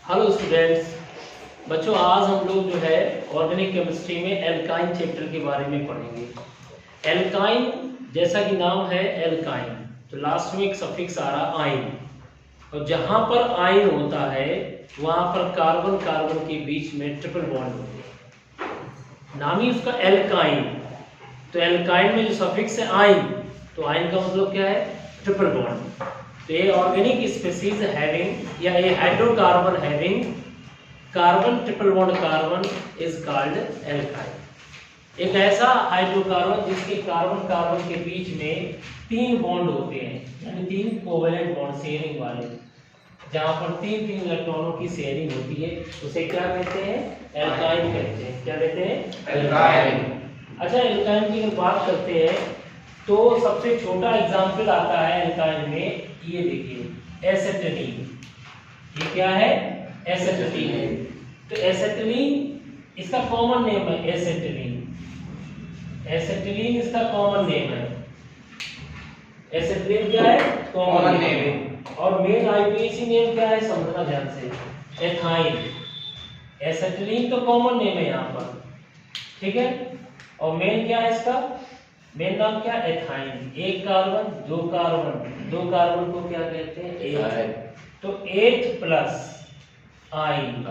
Hello students. बच्चों आज हम लोग जो है ऑर्गेनिक केमिस्ट्री में एल्काइन चैप्टर के बारे में पढ़ेंगे। एल्काइन जैसा कि नाम है एल्काइन, तो लास्ट में एक सफिक्स आ रहा आइन, और जहां पर आइन होता है वहां पर कार्बन कार्बन के बीच में ट्रिपल बॉन्ड होते हैं, नाम ही उसका एल्काइन। तो एल्काइन में जो सफिक्स है आइन, तो आइन का मतलब क्या है? Triple bond. तो ये ऑर्गेनिक स्पीशीज हैविंग या ये hydrocarbon having carbon triple bond carbon is called alkyne. एक ऐसा हाइड्रोकार्बन जिसके कार्बन कार्बन के बीच में 3 बॉन्ड होते हैं, यानी 3 कोवेलेंट बॉन्ड शेयरिंग वाले, जहां पर 3 इलेक्ट्रॉनों की शेयरिंग होती है, उसे क्या कहते हैं? एल्काइन कहते हैं। क्या कहते हैं? एल्काइन। अच्छा, एल्काइन की अगर बात करते हैं तो सबसे छोटा एग्जाम्पल आता है एल्काइन में, ये देखिए एसेटिलीन। ये क्या है? एसेटिलीन है। तो एसेटिलीन इसका कॉमन नेम है एसेटिलीन। एसेटिलीन इसका कॉमन नेम है। एसेटिलीन क्या है? कॉमन नेम है। और मेन आईपीएसी नेम क्या है? समझना ध्यान से, एथाइन। एसेटिलीन तो कॉमन नेम है यहाँ पर, ठीक है। और मेन क्या है इसका? मेन नाम क्या? एथाइन। एक कार्बन, दो कार्बन को क्या कहते हैं? एथ। तो एथ प्लस आइन,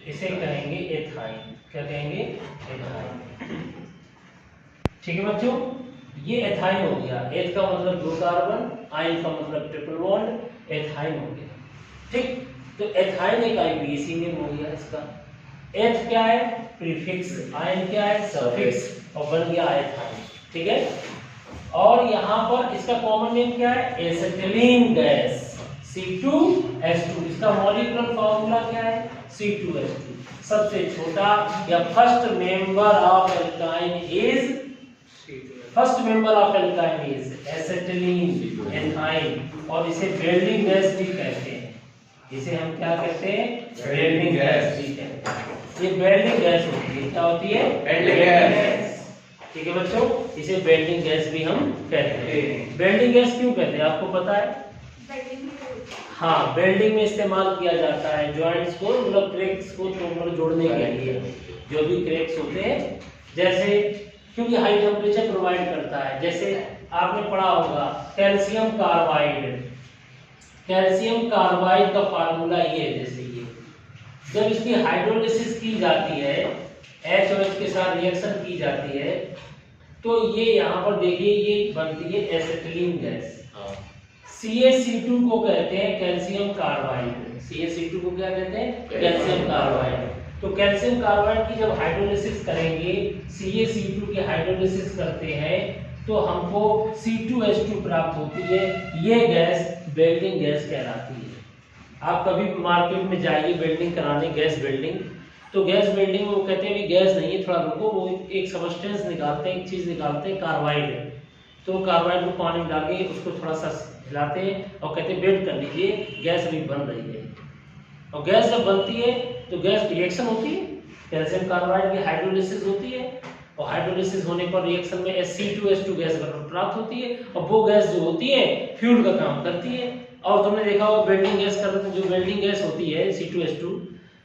इसे कहेंगे एथाइन। क्या कहेंगे? एथाइन। ठीक है बच्चों, ये एथाइन हो गया। एथ का मतलब 2 कार्बन, आइन का मतलब ट्रिपल बॉन्ड, एथाइन हो गया। ठीक, तो एथाइन एक आईपीएसी नेम हो गया इसका। एथ क्या है? प्रीफिक्स, आइन क्या है? सफिक्स, और बन गया एथाइन। ठीक है। और यहाँ पर इसका कॉमन नेम क्या है? Acetylene gas, C2H2। इसका मॉलिक्यूलर फार्मूला क्या है? C2H2। सबसे छोटा या first member of alkyne is acetylene ethyne. और इसे वेल्डिंग गैस भी कहते हैं। इसे हम क्या कहते हैं? वेल्डिंग गैस भी कहते हैं। ये वेल्डिंग गैस होती है। क्या होती है? Welding gas. ठीक है बच्चों, इसे वेल्डिंग गैस भी हम कहते हैं। वेल्डिंग गैस क्यों कहते हैं आपको पता है? हाँ, वेल्डिंग में इस्तेमाल किया जाता है जॉइंट्स को, मतलब क्रैक्स को जोड़ने के लिए। जो भी क्रैक्स होते हैं, जैसे क्योंकि हाई टेम्परेचर प्रोवाइड करता है। जैसे आपने पढ़ा होगा कैल्शियम कार्बाइड। कैल्शियम कार्बाइड का फार्मूला ये है, जैसे ये जब इसकी हाइड्रोलिसिस की जाती है, H और H के साथ रिएक्शन की जाती है, तो ये यहाँ पर देखिए ये बनती है एसिटिलीन गैस। CaC2 को कहते हैं कैल्शियम कार्बाइड। CaC2 को क्या कहते हैं? Calcium carbide. तो कैल्शियम कार्बाइड की जब हाइड्रोलिसिस करेंगे, CaC2 की हाइड्रोलिसिस करते हैं, तो हमको C2H2 प्राप्त होती है। ये गैस वेल्डिंग गैस कहलाती है। आप कभी मार्केट में जाइए वेल्डिंग कराने, गैस वेल्डिंग, तो गैस वेल्डिंग में वो कहते हैं गैस नहीं है, थोड़ा रुको, वो एक सब्सटेंस निकालते हैं, एक चीज निकालते हैं, कार्बाइड। तो कार्बाइड को पानी में डाल के उसको थोड़ा सा हिलाते हैं और कहते हैं वेट कर लीजिए, गैस अभी बन रही है। और गैस जब बनती है तो गैस रिएक्शन होती है, कैल्शियम कार्बाइड की हाइड्रोलिसिस होती है, और हाइड्रोलिसिस होने पर रिएक्शन में C2H2 गैस प्राप्त होती है, और वो गैस जो होती है फ्यूल का काम करती है। और तुमने देखा होगा वेल्डिंग गैस करते हैं, जो वेल्डिंग गैस होती है C2H2,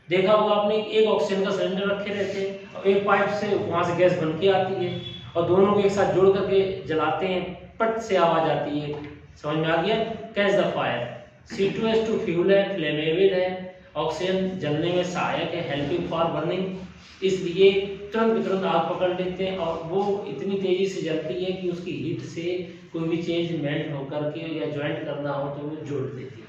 देखा होगा आपने, एक ऑक्सीजन का सिलेंडर रखे रहते हैं और एक पाइप से वहां से गैस बन के आती है, और दोनों को एक साथ जोड़ करके जलाते हैं, पट से आवाज आती है। समझ में आ गया? Catch the fire. C2H2 fuel है, फ्लेमेबल है, ऑक्सीजन जलने में सहायक है, हेल्पिंग फॉर बर्निंग, इसलिए तुरंत आग पकड़ लेते हैं, और वो इतनी तेजी से जलती है कि उसकी हीट से कोई भी चीज मेल्ट होकर के या ज्वाइंट करना हो तो वो जोड़ देती है।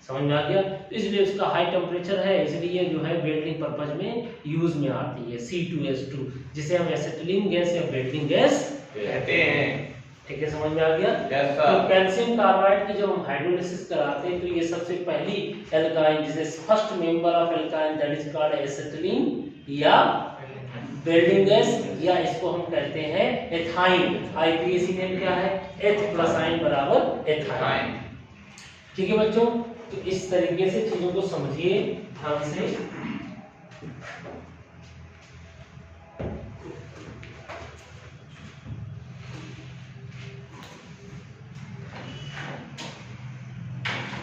समझ में आ गया? इसलिए उसका हाई टेम्परेचर है, इसलिए जो है वेल्डिंग पर्पज में यूज में आती है C2H2, जिसे हम एसिटिलीन गैस या वेल्डिंग गैस कहते हैं। ठीक है, समझ में आ गया? तो कैल्शियम कार्बाइड की जब हम हाइड्रोलिसिस कराते हैं, तो ये सबसे पहली एल्काइन, जिसे first member of alkyne that is called acetylene या वेल्डिंग गैस, या इसको हम कहते हैं एथाइन। आईपीएसी नेम क्या है? एथ प्लस आइन बराबर एथाइन। ठीक है बच्चों, तो इस तरीके से चीजों को समझिए ध्यान से।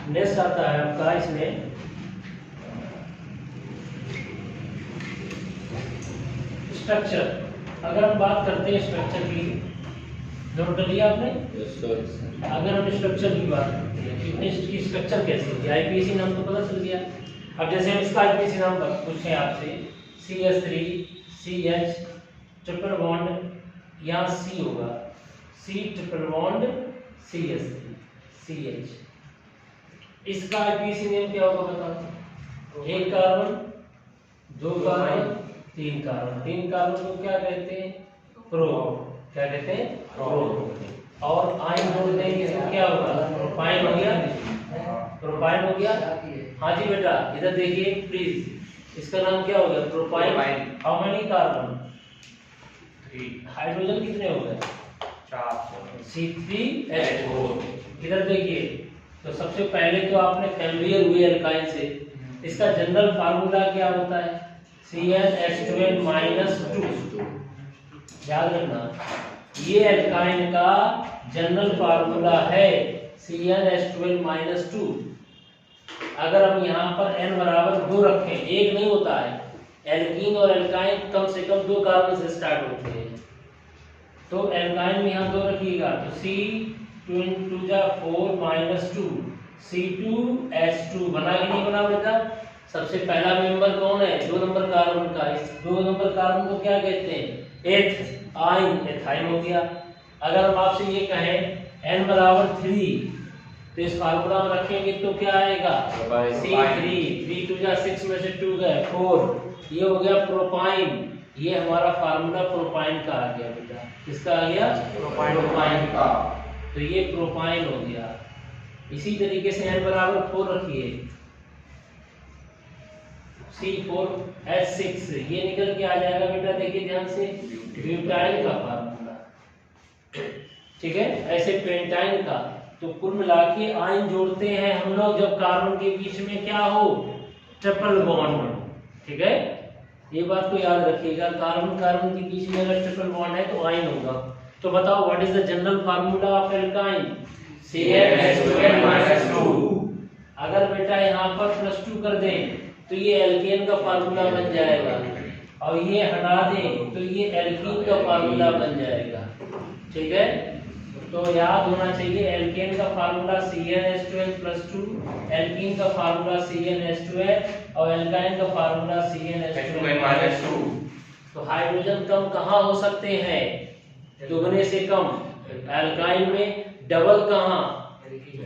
नेक्स्ट आता है आपका इसमें स्ट्रक्चर, अगर हम बात करते हैं स्ट्रक्चर की, नोट कर लिया आपने? अगर हम स्ट्रक्चर की बात करते हैं कि इसकी स्ट्रक्चर कैसी होगी, आईपीसी नाम तो पता चल गया। अब जैसे हम इसका आईपीसी नाम पूछें आपसे, CH3 CH ट्रिपल बॉन्ड, यहाँ C होगा, C triple bond CH3 CH, इसका आईपीसी नेम क्या होगा बताओ? एक कार्बन, दो कार्बन, तीन कार्बन, तीन कार्बन को क्या कहते हैं? प्रो, क्या कहते हैं? प्रो। और आयन जोड़ देंगे तो क्या होगा? प्रोपाइन हो गया, प्रोपाइन हो गया। हाँ जी बेटा इधर देखिए प्लीज, इसका नाम क्या हो गया? Propyne. How many carbon? 3। Hydrogen कितने हो गए? 4। C3H4। इधर देखिए, तो सबसे पहले तो आपने फैमिलियर हुए एल्काइन से, इसका जनरल फार्मूला क्या होता है? CnH2n-2। याद रखना, ये एल्काइन का जनरल फार्मूला है CnH2n-2। अगर हम यहाँ पर n बराबर 2 रखें, एक नहीं होता है, एल्कीन और एल्काइन कम से कम 2 कार्बन से स्टार्ट होते हैं, तो एल्काइन में यहाँ 2 रखिएगा, तो C2 C2H2 बना कि नहीं बना बेटा? सबसे पहला मेंबर कौन है? 2 नंबर कार्बन का, इस 2 नंबर कार्बन को क्या कहते हैं? एथ आइन, एथाइन हो गया। अगर हम आपसे ये कहें n बराबर 3, तो इस फार्मूला में रखेंगे तो क्या आएगा? C3, 3 2 6 में से 2 गए 4, ये हो गया प्रोपाइन। ये हमारा फार्मूला प्रोपाइन का आ गया बेटा, किसका आ गया? प्रोपाइन का। तो ये प्रोपाइन हो गया। इसी तरीके से n बराबर 4 रखिए, C4H6, ये निकल के आ जाएगा बेटा, देखिए ध्यान से, ब्यूटाइल का फार्मूला, ठीक है? ऐसे पेंटाइन का। तो कुल मिला के आयन जोड़ते हैं हम लोग जब कार्बन के बीच में क्या हो? ट्रिपल बॉन्ड, ठीक है? ये बात को याद रखिएगा, कार्बन कार्बन के बीच में अगर ट्रिपल बॉन्ड है तो आयन होगा। तो बताओ what is the general formula of alkyne? CnH2n-2। अगर बेटा यहाँ पर +2 कर दें तो ये एल्केन का फार्मूला बन जाएगा, और ये हटा दें तो ये एल्कीन का फार्मूला बन जाएगा, ठीक है? तो याद होना चाहिए, एल्केन का फार्मूला CnH2n+2, एल्कीन का फार्मूला CnH2n, और एल्काइन का फार्मूला CnH2n-2। तो हाइड्रोजन कम कहाँ हो सकते हैं? दुगने से कम। एल्काइन में डबल कहाँ?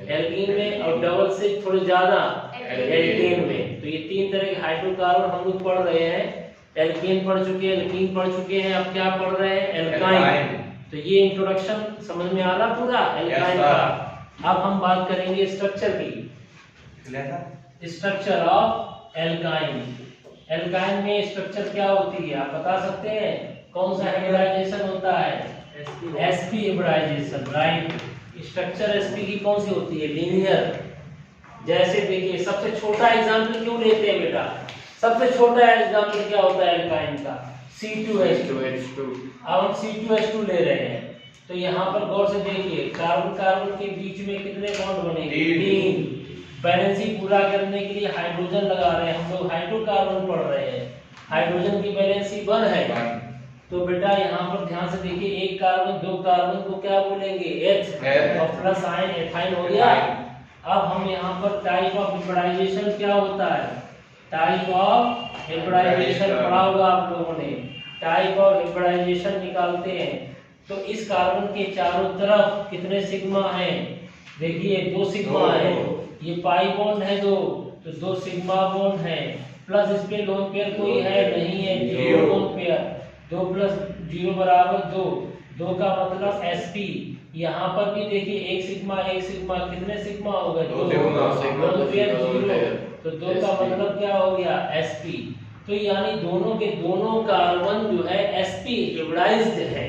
एल्कीन में, और डबल से थोड़े ज्यादा एल्केन में। तो ये 3 तरह के हाइड्रोकार्बन हम लोग पढ़ रहे हैं, एल्केन पढ़ चुके हैं, एल्कीन पढ़ चुके हैं, अब क्या पढ़ रहे हैं? एल्काइन। तो ये इंट्रोडक्शन समझ में आ रहा पूरा एल्काइन का। अब हम बात करेंगे स्ट्रक्चर की, स्ट्रक्चर ऑफ एल्काइन। एल्काइन में स्ट्रक्चर क्या होती है आप बता सकते हैं? कौन सा हाइब्रिडाइजेशन होता है? sp hybridization, right. Structure sp की कौन सी होती है? लीनियर। जैसे देखिए, सबसे छोटा एग्जांपल क्यों लेते हैं बेटा? सबसे छोटा एग्जांपल क्या होता है एल्काइन का? C2H2। अब हम C2H2 ले रहे हैं, तो यहाँ पर गौर से देखिए, कार्बन कार्बन के बीच में कितने बॉन्ड बनेंगे? 3। बैलेंसी पूरा करने के लिए हाइड्रोजन लगा रहे हैं हम लोग, हाइड्रोकार्बन पढ़ रहे हैं, हाइड्रोजन की बैलेंसी 1 है। तो बेटा यहाँ पर ध्यान से देखिए, एक कार्बन दो कार्बन को क्या बोलेंगे? एथ, और प्लस आयन एथाइन हो गया। अब हम यहाँ पर टाइप ऑफ हाइब्रिडाइजेशन क्या होता है? टाइप ऑफ हाइब्रिडाइजेशन पढ़ा होगा आप लोगों ने, टाइप ऑफ हाइब्रिडाइजेशन निकालते हैं। तो इस कार्बन के चारों तरफ कितने सिग्मा हैं? देखिए 2 सिग्मा है, ये पाई बॉन्ड है 2, तो 2 सिग्मा बॉन्ड है, प्लस इस पे लोन पेयर कोई है नहीं है, 0 लोन पेयर, 2 + 0 = 2, 2 का मतलब sp। यहाँ पर भी देखिए एक सिग्मा कितने सिग्मा हो गए? 2 लोन पेयर 0, तो 2 का मतलब क्या हो गया? sp। तो यानी दोनों के दोनों कार्बन जो है sp हाइब्रिडाइज्ड है।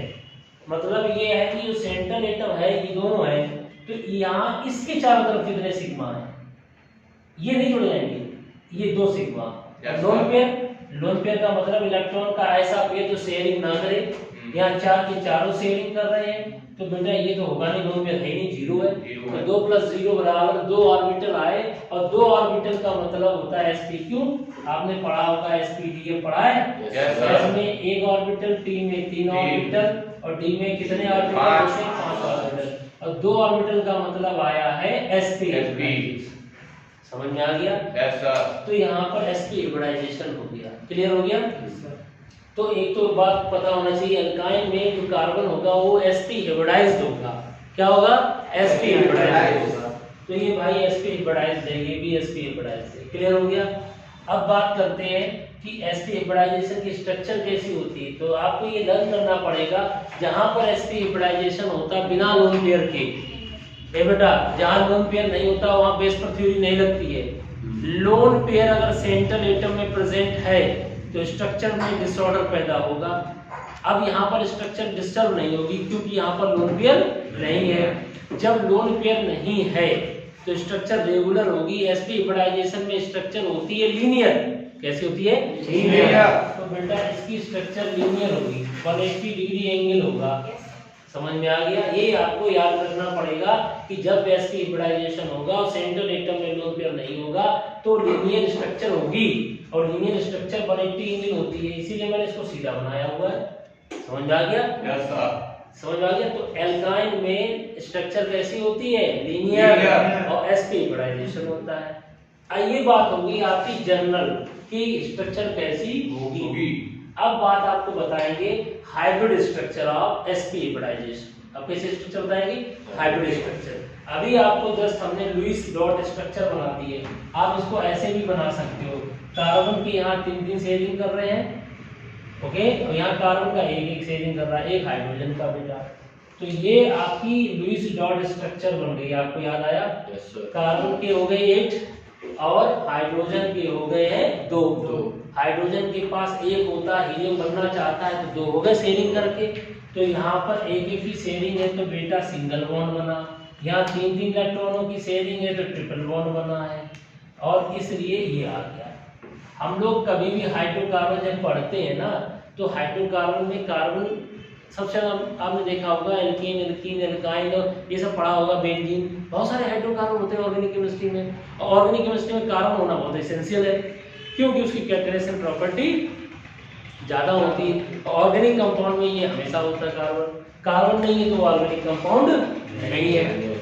मतलब ये है कि जो सेंट्रल एटम है ये दोनों है, तो यहाँ इसके चारों तरफ कितने सिग्मा है? ये नहीं जुड़ जाएंगे, ये 2 sigma. Lone pair lone pair का मतलब इलेक्ट्रॉन का ऐसा पेयर जो शेयरिंग ना करे। यहाँ 4 के चारों शेयरिंग कर रहे हैं, तो बेटा ये तो होगा नहीं, लोन पेयर है नहीं, जीरो है। तो 2 + 0 बराबर 2 ऑर्बिटल आए, और 2 ऑर्बिटल का मतलब होता है sp3। आपने पढ़ा होगा sp3 पढ़ा है। s में 1 ऑर्बिटल, t में 3 ऑर्बिटल, और d में कितने ऑर्बिटल? 5 ऑर्बिटल, और 2 ऑर्बिटल का मतलब आया है sp। समझ में आ गया? Yes sir. तो यहाँ पर sp हाइब्रिडाइजेशन हो गया। क्लियर हो गया? तो एक तो बात पता होना चाहिए, अल्काइन में जो कार्बन होगा वो sp हाइब्रिडाइज्ड होगा। क्या होगा? sp हाइब्रिडाइज्ड होगा। तो ये भाई sp हाइब्रिडाइज्ड है, ये भी sp हाइब्रिडाइज्ड है। क्लियर हो गया? अब बात करते हैं कि sp हाइब्रिडाइजेशन की स्ट्रक्चर कैसी होती है। तो आपको ये लर्न करना पड़ेगा, जहां पर sp हाइब्रिडाइजेशन होता बिना लोन पेयर के, ए बेटा जहां लोन पेयर नहीं होता वहां बेस पर थ्योरी नहीं लगती है। लोन पेयर अगर सेंट्रल एटम में प्रेजेंट है तो स्ट्रक्चर में डिसऑर्डर पैदा होगा। अब यहाँ पर स्ट्रक्चर डिस्टर्ब नहीं होगी क्योंकि यहाँ पर लोन पेयर नहीं है। जब लोन पेयर नहीं है तो स्ट्रक्चर रेगुलर होगी। sp हाइब्रिडाइजेशन में स्ट्रक्चर होती है लीनियर। कैसी होती है? लीनियर। तो बेटा इसकी स्ट्रक्चर लीनियर होगी, 180 डिग्री एंगल होगा। समझ में आ गया? ये आपको याद रखना पड़ेगा कि जब sp हाइब्रिडाइजेशन होगा और सेंट्रल एटम में लोन पेयर नहीं होगा तो लीनियर स्ट्रक्चर होगी, और लीनियर स्ट्रक्चर 180 एंगल होती है, इसीलिए मैंने इसको सीधा बनाया हुआ है। समझ में आ गया? Yes sir. समझ में आ गया? तो एल्काइन में स्ट्रक्चर कैसी होती है? लीनियर, और sp हाइब्रिडाइजेशन होता है। ये बात होगी आपकी जनरल की स्ट्रक्चर कैसी होगी। अब बात आपको बताएंगे hybrid structure of sp hybridization. अब कैसे स्ट्रक्चर बताएंगे? Hybrid structure. अभी आपको जस्ट हमने लुईस डॉट स्ट्रक्चर बना दिए, आप इसको ऐसे भी बना सकते हो। कार्बन की यहाँ 3 शेयरिंग कर रहे हैं, ओके, और यहाँ कार्बन का एक शेयरिंग कर रहा है, एक हाइड्रोजन का बेटा। तो ये आपकी लुईस डॉट स्ट्रक्चर बन गई। आपको याद आया? Yes sir. कार्बन के हो गए 8 और हाइड्रोजन के हो गए हैं 2। हाइड्रोजन के पास 1 होता, हीलियम बनना चाहता है तो 2 हो गए शेयरिंग करके। तो यहाँ पर एक ही शेयरिंग है तो बेटा सिंगल बॉन्ड बना। यहाँ 3 इलेक्ट्रॉनों की शेयरिंग है तो ट्रिपल बॉन्ड बना है, और इसलिए ये आ गया। हम लोग कभी भी हाइड्रोकार्बन जब पढ़ते हैं ना, तो हाइड्रोकार्बन में कार्बन सबसे ज्यादा आपने देखा होगा एल्कीन, एल्कीन, एल्काइन, और ये सब पढ़ा होगा, बेंजीन, बहुत सारे हाइड्रोकार्बन होते हैं ऑर्गेनिक केमिस्ट्री में। और ऑर्गेनिक केमिस्ट्री में कार्बन होना बहुत एसेंशियल है, क्योंकि उसकी कैल्कुलेशन प्रॉपर्टी ज्यादा होती है। ऑर्गेनिक कंपाउंड में ये हमेशा होता है कार्बन। कार्बन नहीं है तो ऑर्गेनिक कंपाउंड नहीं है।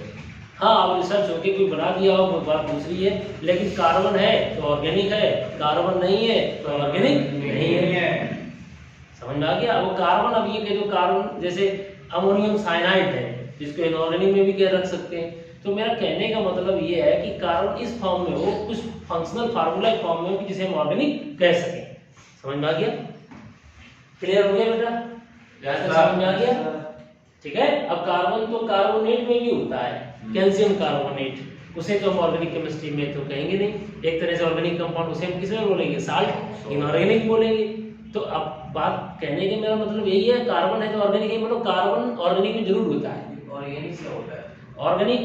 हाँ, अब रिसर्च होके कोई बना दिया हो वो बात दूसरी है, लेकिन कार्बन है तो ऑर्गेनिक है, कार्बन नहीं है तो ऑर्गेनिक नहीं है। समझ में आ गया? वो कार्बन, अब ये कह दो कार्बन जैसे अमोनियम साइनाइड है, जिसको इनऑर्गेनिक में भी कह रख सकते हैं। तो मेरा कहने का मतलब ये है कि कार्बन इस फॉर्म में हो, कुछ फंक्शनल फार्मूला फॉर्म में हो कि जिसे हम ऑर्गेनिक कह सकें। समझ में आ गया? क्लियर हो गया बेटा? समझ में आ गया? ठीक है। अब कार्बन तो कार्बोनेट में भी होता है, कैल्शियम कार्बोनेट, उसे तो हम ऑर्गेनिक केमिस्ट्री में तो कहेंगे नहीं। एक तरह से ऑर्गेनिक कंपाउंड उसे हम किसमें बोलेंगे? साल्ट, इनऑर्गेनिक बोलेंगे। तो अब बात कहने का मेरा मतलब यही है, कार्बन है तो ऑर्गेनिक है, मतलब कार्बन ऑर्गेनिक में जरूर होता है। ऑर्गेनिक से होता है। ऑर्गेनिक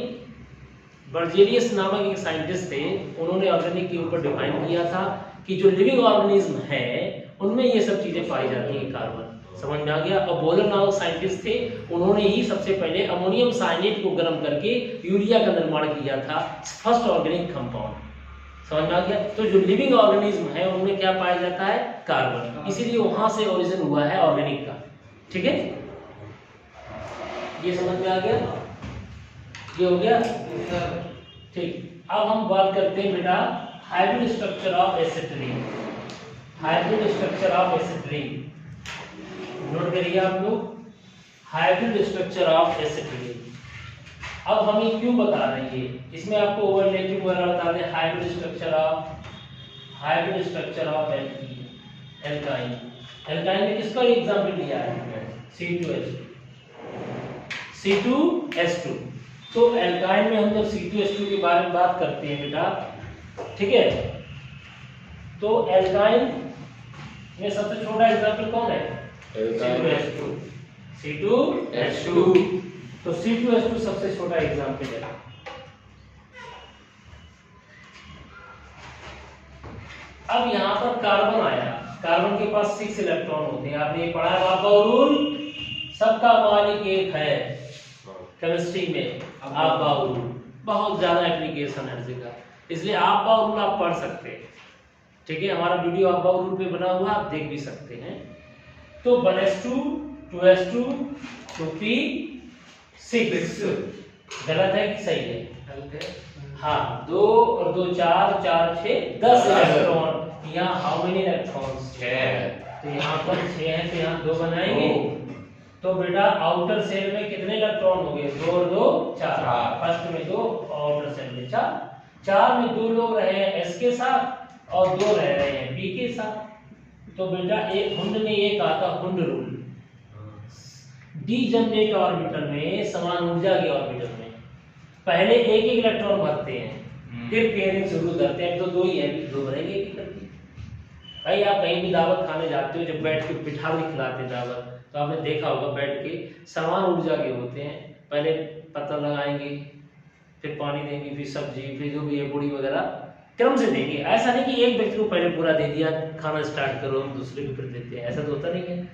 बर्जेलियस नामक एक साइंटिस्ट थे, उन्होंने ऑर्गेनिक के ऊपर डिफाइन किया था कि जो लिविंग ऑर्गेनिज्म है उनमें ये सब चीजें पाई जाती हैं कार्बन। समझ में आ गया? अब बोलर नामक साइंटिस्ट थे, उन्होंने ही सबसे पहले अमोनियम साइनेट को गर्म करके यूरिया का निर्माण किया था, फर्स्ट ऑर्गेनिक कंपाउंड। समझ में आ गया? तो जो लिविंग ऑर्गेनिज्म है उनमें क्या पाया जाता है? कार्बन। इसीलिए वहां से ओरिजिन हुआ है ऑर्गेनिक का। ठीक है, ये समझ में आ गया? ये हो गया? ठीक। अब हम बात करते हैं बेटा hybrid structure of acetylene. Hybrid structure of acetylene note करिए आप लोग, हाइब्रिड स्ट्रक्चर ऑफ एसिटिलीन। अब हम ये क्यों बता रहे हैं, इसमें आपको ओवरलैपिंग वगैरह बता दें। Hybrid structure of alkyne. Alkyne में किसका एग्जांपल दिया है? C2H2। तो एल्काइन में हम जब C2H2 के बारे में बात करते हैं बेटा, ठीक है, तो एल्काइन में सबसे छोटा एग्जांपल कौन है? C2H2। तो C2H2 सबसे छोटा एग्जांपल है। अब यहां पर कार्बन आया, कार्बन के पास 6 इलेक्ट्रॉन होते हैं। आपने ये पढ़ा है अबाउ रूल, सबका मालिक एक है केमिस्ट्री में, अबाउ रूल। बहुत ज्यादा एप्लीकेशन है इसका, इसलिए अबाउ रूल आप पढ़ सकते हैं। ठीक है, हमारा वीडियो अबाउ रूल पे बना हुआ है, आप देख भी सकते हैं। तो 1s2 2s2 2p6 गलत है कि सही है? हाँ, 2 और 2 4 4 6 10 इलेक्ट्रॉन। यहाँ हाउ मेनी इलेक्ट्रॉन्स? 6। तो यहाँ पर 6 है, तो यहाँ 2 बनाएंगे। तो बेटा आउटर सेल में कितने इलेक्ट्रॉन हो गए? 2 और 2 4। फर्स्ट में 2 और आउटर सेल में 4। 4 में 2 लोग रहे हैं s के साथ और 2 रह रहे हैं p के साथ। तो बेटा एक हुंड ने ये कहा था हुंड रूल, डीजनरेट ऑर्बिटल में, समान ऊर्जा के ऑर्बिटल में पहले एक एक इलेक्ट्रॉन भरते हैं, फिर पेयरिंग शुरू करते हैं। तो 2 ही है, 2 भरेंगे एक करके। भाई आप कहीं भी दावत खाने जाते हो, जब बैठ के पिठा भी खिलाते दावत, तो आपने देखा होगा बैठ के समान ऊर्जा के होते हैं। पहले पत्ता लगाएंगे, फिर पानी देंगे, फिर सब्जी, फिर जो भी है पूड़ी वगैरह क्रम से देंगे। ऐसा नहीं कि एक व्यक्ति को पहले पूरा दे दिया, खाना स्टार्ट करो, हम दूसरे को फिर देते हैं, ऐसा तो होता नहीं है।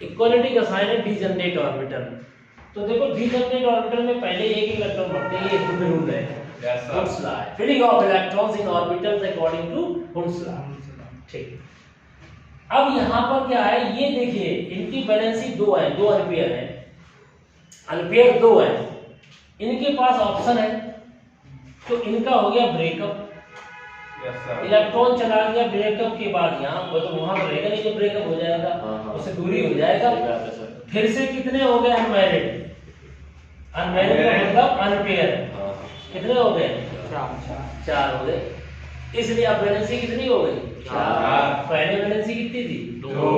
इक्वालिटी का साइन है डीजनरेट ऑर्बिटल। तो देखो डीजनरेट ऑर्बिटल में पहले एक इलेक्ट्रॉन भरते हैं, ये हुंड रूल है, हुंड्स लॉ है, filling of electrons in orbitals according to Hund's law. ठीक, अब यहाँ पर क्या है, ये देखिए इनकी बैलेंसी 2 है, 2 एम्पियर है, एम्पियर 2 है। इनके पास ऑप्शन है, तो इनका हो गया ब्रेकअप। इलेक्ट्रॉन चला गया ब्रेकअप के बाद, यहाँ वो तो वहां रहेगा नहीं, जब ब्रेकअप हो जाएगा उससे दूरी हो जाएगा। फिर से कितने हो गए अनमैरिड? अनमैरिड का मतलब अनपेयर। कितने हो गए? 4 हो गए। इसलिए अब बैलेंसी कितनी हो गई? 4। पहले बैलेंसी कितनी थी? 2।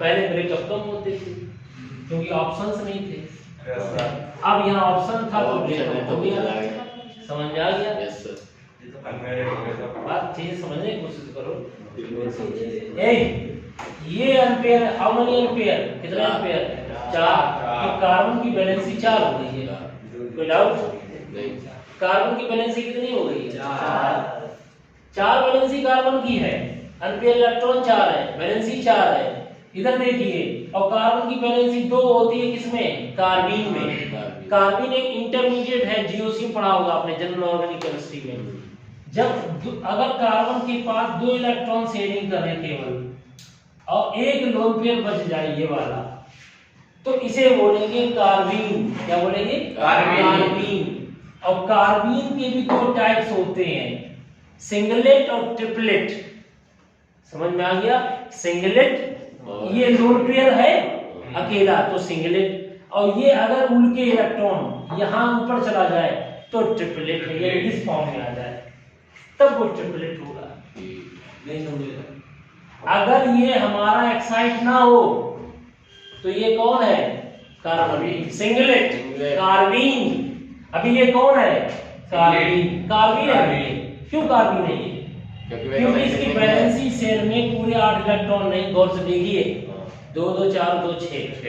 पहले ब्रेकअप कम होते थे क्योंकि ऑप्शंस नहीं थे। अब यहाँ ऑप्शन था तो ब्रेकअप हो गया। समझ में आ गया? बात चीज समझने की कोशिश करो। ये एम्पेयर, हाउ मेनी एम्पेयर? कितना एम्पेयर? 4। तो कार्बन की बैलेंसी 4 हो गई है, कोई डाउट नहीं? कार्बन की बैलेंसी कितनी हो गई? 4 बैलेंसी कार्बन की है, एम्पेयर इलेक्ट्रॉन 4 है, बैलेंसी 4 है। इधर देखिए, और कार्बन की बैलेंसी 2 होती है किसमें? कार्बीन में। कार्बीन एक इंटरमीडिएट है, जीओसी पढ़ा होगा आपने जनरल ऑर्गेनिक केमिस्ट्री में। जब अगर कार्बन के पास 2 इलेक्ट्रॉन शेयरिंग करें केवल और एक लोन पेयर बच जाए ये वाला, तो इसे बोलेंगे कार्बीन। क्या बोलेंगे? कार्बीन। और कार्बीन के भी 2 टाइप्स होते हैं, सिंगलेट और ट्रिपलेट। समझ में आ गया? सिंगलेट ये लोन पेयर है अकेला तो सिंगलेट, और ये अगर उनके इलेक्ट्रॉन यहाँ ऊपर चला जाए तो ट्रिपलेट है, ये इस फॉर्म में आ जाए तब वो ट्रिपलेट होगा। नहीं समझेगा? अगर ये हमारा एक्साइट ना हो तो ये कौन है? कार्बन। Singlet carbene. अभी ये कौन है? कार्बीन। कार्बीन है। क्यों कार्बीन है ये? क्योंकि इसकी बैलेंसी सेल में पूरे 8 इलेक्ट्रॉन नहीं। गौर से देखिए, 2 2 4 2 6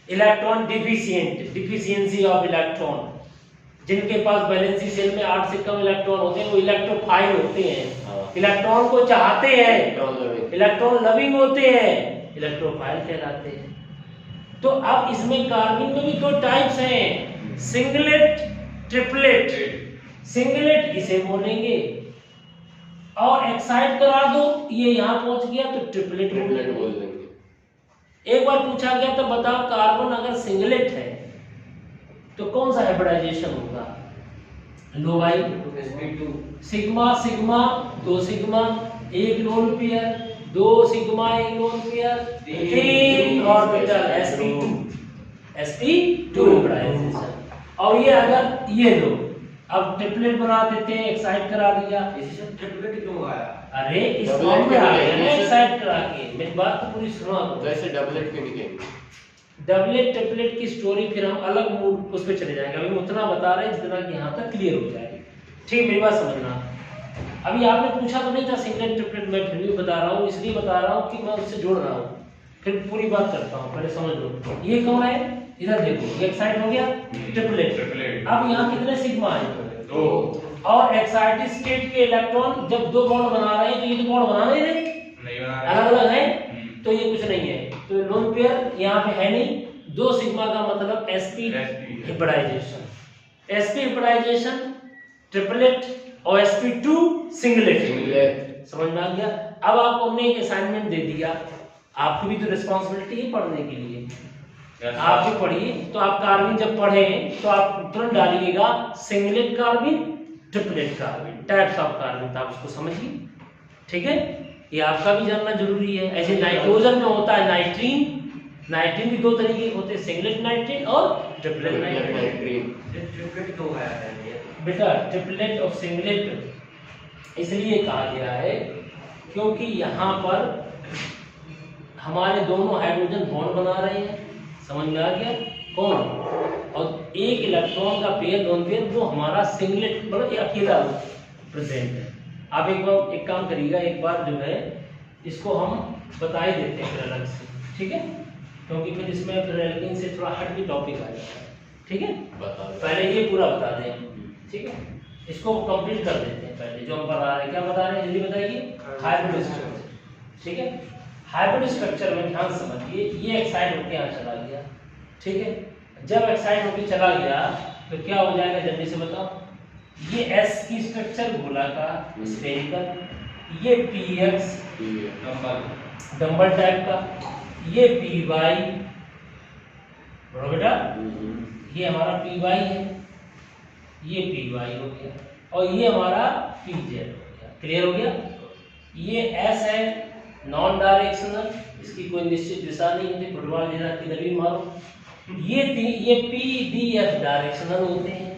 electron deficient, deficiency of electron. जिनके पास बैलेंसी सेल में 8 से कम इलेक्ट्रॉन होते हैं वो इलेक्ट्रोफाइल होते हैं, इलेक्ट्रॉन को चाहते हैं, इलेक्ट्रॉन लविंग होते हैं, इलेक्ट्रोफाइल कहलाते हैं। तो अब इसमें कार्बन में भी 2 टाइप्स हैं, सिंगलेट, ट्रिपलेट। सिंगलेट इसे बोलेंगे, और एक्साइट करा दो ये यहाँ पहुंच गया तो ट्रिपलेट बोल देंगे। एक बार पूछा गया तो बताओ कार्बन अगर सिंगलेट है तो कौन सा हाइब्रिडाइजेशन होगा? लो भाई, sigma sigma 2 sigma 1 lone pair, 2 sigma 1 lone pair, 3 orbital sp2 hybridization. और ये अगर ये लो, अब ट्रिपलेट बना देते हैं, एक्साइट करा दिया। ट्रिपलेट क्यों आया? अरे इस फॉर्म में आ गया ना एक्साइट करा के। मेरी बात तो पूरी सुनो। वैसे डबलेट क्यों नहीं कहेंगे? डबलेट ट्रिपलेट की स्टोरी फिर हम अलग मूड उस पे चले जाएंगे। अभी उतना बता रहे हैं जितना कि यहाँ तक क्लियर हो जाएगी। ठीक, मेरी बात समझना। अभी आपने पूछा तो नहीं था सिंगलेट ट्रिपलेट, मैं फिर भी बता रहा हूँ, इसलिए बता रहा हूँ कि मैं उससे जोड़ रहा हूँ, फिर पूरी बात करता हूँ, पहले समझ लो। ये कौन है? इधर देखो, ये एक्साइट हो गया ट्रिपलेट। अब यहाँ कितने सिग्मा है? 2। और एक्साइटेड स्टेट के इलेक्ट्रॉन जब 2 बॉन्ड बना रहे हैं तो ये तो बॉन्ड बना नहीं रहे, नहीं बना अलग अलग है। लोन पेयर यहाँ पे है नहीं, 2 सिग्मा का मतलब sp hybridisation, sp hybridisation triplet और sp2 सिंगलेट। समझ में आ गया। अब आपको हमने एक असाइनमेंट दे दिया, आपकी भी तो रिस्पांसिबिलिटी है पढ़ने के लिए, आप भी पढ़िए। तो आप कार्बन जब पढ़े तो आप तुरंत डालिएगा singlet carbon, triplet carbon, types of carbon, आप उसको समझिए, ठीक है। ये आपका भी जानना जरूरी है। ऐसे नाइट्रोजन में होता है नाइट्रीन, नाइट्रीन भी 2 तरीके के होते हैं, सिंगलेट नाइट्रीन और ट्रिपलेट नाइट्रीन। ट्रिपलेट क्यों आया है बेटा ट्रिपलेट और सिंगलेट इसलिए कहा गया है क्योंकि यहाँ पर हमारे दोनों हाइड्रोजन बॉन्ड बना रहे हैं, समझ में आ गया कौन, और एक इलेक्ट्रॉन का पेयर लोन पेयर वो हमारा सिंगलेट मतलब अकेला प्रेजेंट है। आप एक काम करिएगा, एक बार जो है इसको हम बता ही देते हैं फिर अलग से, ठीक है, क्योंकि फिर इसमें फिर एल्कीन से थोड़ा हट के टॉपिक आ जाता है, ठीक है। पहले ये पूरा बता दें, ठीक है, इसको कंप्लीट कर देते हैं। पहले जो हम पढ़ा रहे हैं, क्या बता रहे हैं जल्दी बताइए, हाइब्रिड स्ट्रक्चर, ठीक है। हाइब्रिड स्ट्रक्चर में ध्यान समझिए, ये एक्साइड होकर यहाँ चला गया, ठीक है। जब एक्साइड होकर चला गया तो क्या हो जाएगा जल्दी से बताओ, ये S की स्ट्रक्चर गोलाकार स्फेरिकल, ये PX डंबल टाइप का, ये PY बड़ो बेटा, ये हमारा PY है, ये PY हो गया, और ये हमारा PZ हो गया। क्लियर हो गया। ये S है नॉन डायरेक्शनल, इसकी कोई निश्चित दिशा नहीं होती, फुटबॉल जैसा किधर भी मारो। ये PDF डायरेक्शनल होते हैं।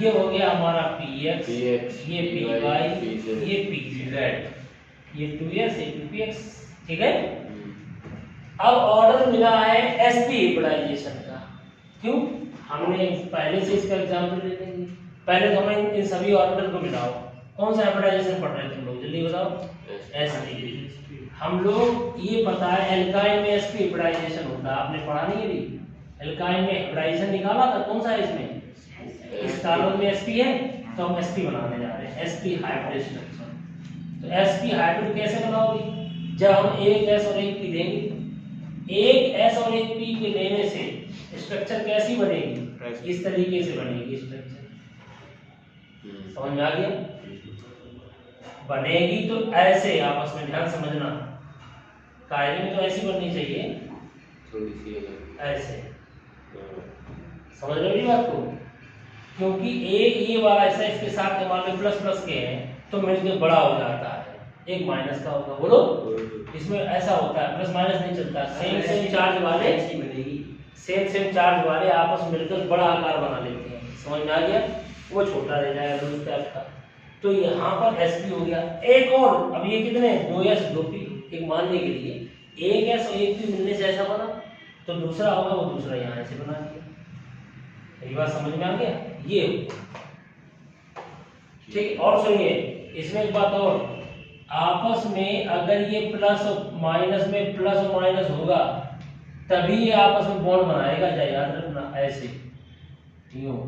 ये हो गया हमारा PX, ये PY, ये PZ, ये 2S, ये 2PX, ठीक है। अब ऑर्डर मिला है sp हिब्रिडाइजेशन का, क्यों, हमने पहले से इसका एग्जांपल ले लेंगे। पहले तो हमें इन सभी ऑर्बिटल को मिलाओ, कौन सा हिब्रिडाइजेशन पढ़ रहे थे तुम लोग, जल्दी बताओ। sp। हम लोग ये पता है एल्काइन में sp हिब्रिडाइजेशन होता है, आपने पढ़ा नहीं अभी, एल्काइन में हिब्रिडाइजेशन निकाला था, कौन सा है इसमें, इस कार्बन में sp है तो हम sp बनाने जा रहे हैं, sp हाइब्रिड स्ट्रक्चर। तो sp हाइब्रिड कैसे बनाओगे, जब हम एक s और एक p देंगे, एक s और एक p के लेने से स्ट्रक्चर कैसी बनेगी, इस तरीके से बनेगी स्ट्रक्चर, समझ में आ गया। बनेगी तो ऐसे, आपस में ध्यान समझना, कायदे में तो ऐसी बननी चाहिए, थोड़ी सी ऐसे, समझ रहे हो बात को, क्योंकि ये वाला ऐसा इसके साथ मान लो प्लस प्लस के हैं तो मिलकर बड़ा हो जाता है, एक माइनस का होगा, बोलो। इसमें ऐसा होता है प्लस माइनस नहीं चलता, सेम चार्ज वाले सेम चार्ज वाले आपस में मिलकर बड़ा आकार बना लेते हैं, समझ में आ गया, वो छोटा रह जाएगा लूज टाइप का। तो यहाँ पर sp हो गया, एक और, अब ये कितने 2s 2p, एक मानने के लिए एक s और एक p मिलने से ऐसा बना, तो दूसरा होगा वो दूसरा यहाँ ऐसे बना दिया, ये बात समझ में आ गया। ये ठीक, और सुनिए इसमें एक बात और, आपस में अगर ये प्लस और माइनस में प्लस और माइनस होगा तभी ये आपस में बॉन्ड बनाएगा, जा याद रखना, ऐसे यूं,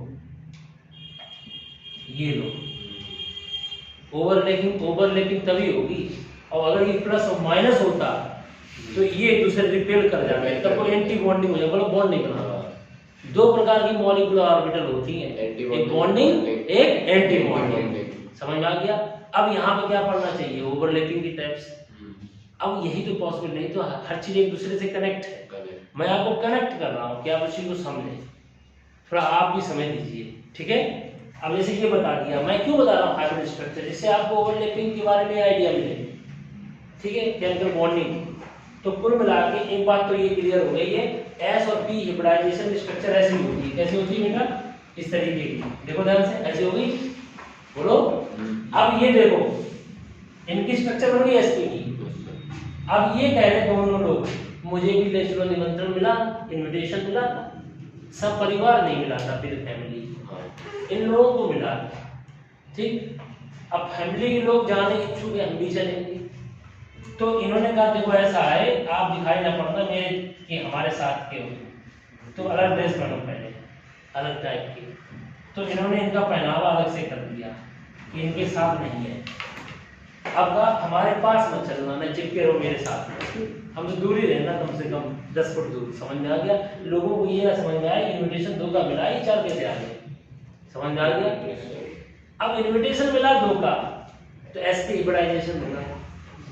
ये लो ओवरलैपिंग तभी होगी, और अगर ये प्लस और माइनस होता तो ये दूसरे रिपेल कर जाएगा, तब कोई एंटी बॉन्डिंग हो जाएगा, मतलब बॉन्ड नहीं बना। दो प्रकार की मॉलिक्यूलर ऑर्बिटल होती हैं, एक बॉन्डिंग एक एंटी बॉन्डिंग, समझ में आ गया। अब यहाँ पे क्या पढ़ना चाहिए, ओवरलैपिंग की टाइप्स। अब यही तो पॉसिबल नहीं, तो हर चीज एक दूसरे से कनेक्ट है, मैं आपको कनेक्ट कर रहा हूँ कि आप उसी को समझें, थोड़ा आप भी समझ लीजिए, ठीक है। अब जैसे ये बता दिया, मैं क्यों बता रहा हूँ हाइब्रिड स्ट्रक्चर, इससे आपको ओवरलैपिंग के बारे में आइडिया मिले, ठीक है, केमिकल बॉन्डिंग। तो कुल मिला के एक बात तो ये क्लियर हो गई है, S और P हिब्रिडाइजेशन स्ट्रक्चर ऐसी होती है, कैसी होती है बेटा, इस तरीके की, देखो ध्यान से, ऐसी हो गई, बोलो। अब ये देखो इनकी स्ट्रक्चर बन गई sp की। अब ये कह रहे दोनों लोग, मुझे भी नेचुरल निमंत्रण मिला, इनविटेशन मिला, सब परिवार नहीं मिला था, फिर फैमिली इन लोगों को मिला, ठीक। अब फैमिली के लोग जाने इच्छुक है, हम भी चलेंगे, तो इन्होंने कहा देखो ऐसा है, आप दिखाई ना पड़ना मेरे कि हमारे साथ के हो, तो अलग ड्रेस पहनो पहले, अलग टाइप की। तो इन्होंने इनका पहनावा अलग से कर दिया कि इनके साथ नहीं है, अब कहा हमारे पास मत चलना, न चिपके रहो मेरे साथ में, हमसे दूर ही रहना, कम से कम 10 फुट दूर। समझ में आ गया? लोगों को ये ना समझ में आया इनविटेशन 2 का मिला, ये 4 कैसे आ गए? समझ में आ गया? अब इनविटेशन मिला 2 का तो sp हिब्रिडाइजेशन होगा।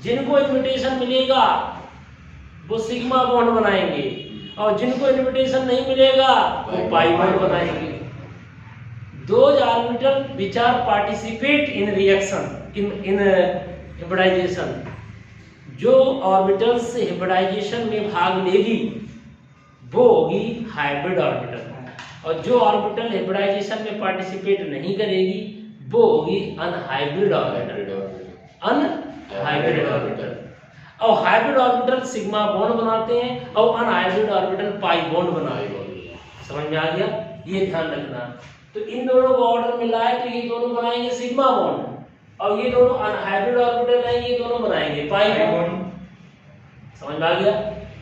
जिनको इनविटेशन मिलेगा वो सिग्मा बॉन्ड बनाएंगे, और जिनको इनविटेशन नहीं मिलेगा वो पाई बॉन्ड बनाएंगे। Those orbitals which are participate in reaction in hybridization, जो ऑर्बिटल्स हिब्रिडाइजेशन में भाग लेगी वो होगी हाइब्रिड ऑर्बिटल, और जो ऑर्बिटल हिब्रिडाइजेशन में पार्टिसिपेट नहीं करेगी वो होगी अनहाइब्रिड ऑर्बिटल। अनहाइब्रिड ऑर्बिटल, और हाइब्रिड ऑर्बिटल सिग्मा बॉन्ड बनाते हैं और अनहाइब्रिड ऑर्बिटल पाई बॉन्ड बनाते हैं। समझ में आ गया? ये ध्यान रखना। तो इन दोनों को ऑर्डर मिला है तो ये दोनों बनाएंगे सिग्मा बॉन्ड, और ये दोनों अनहाइब्रिड ऑर्बिटल है, ये दोनों बनाएंगे पाई बॉन्ड। समझ में आ गया?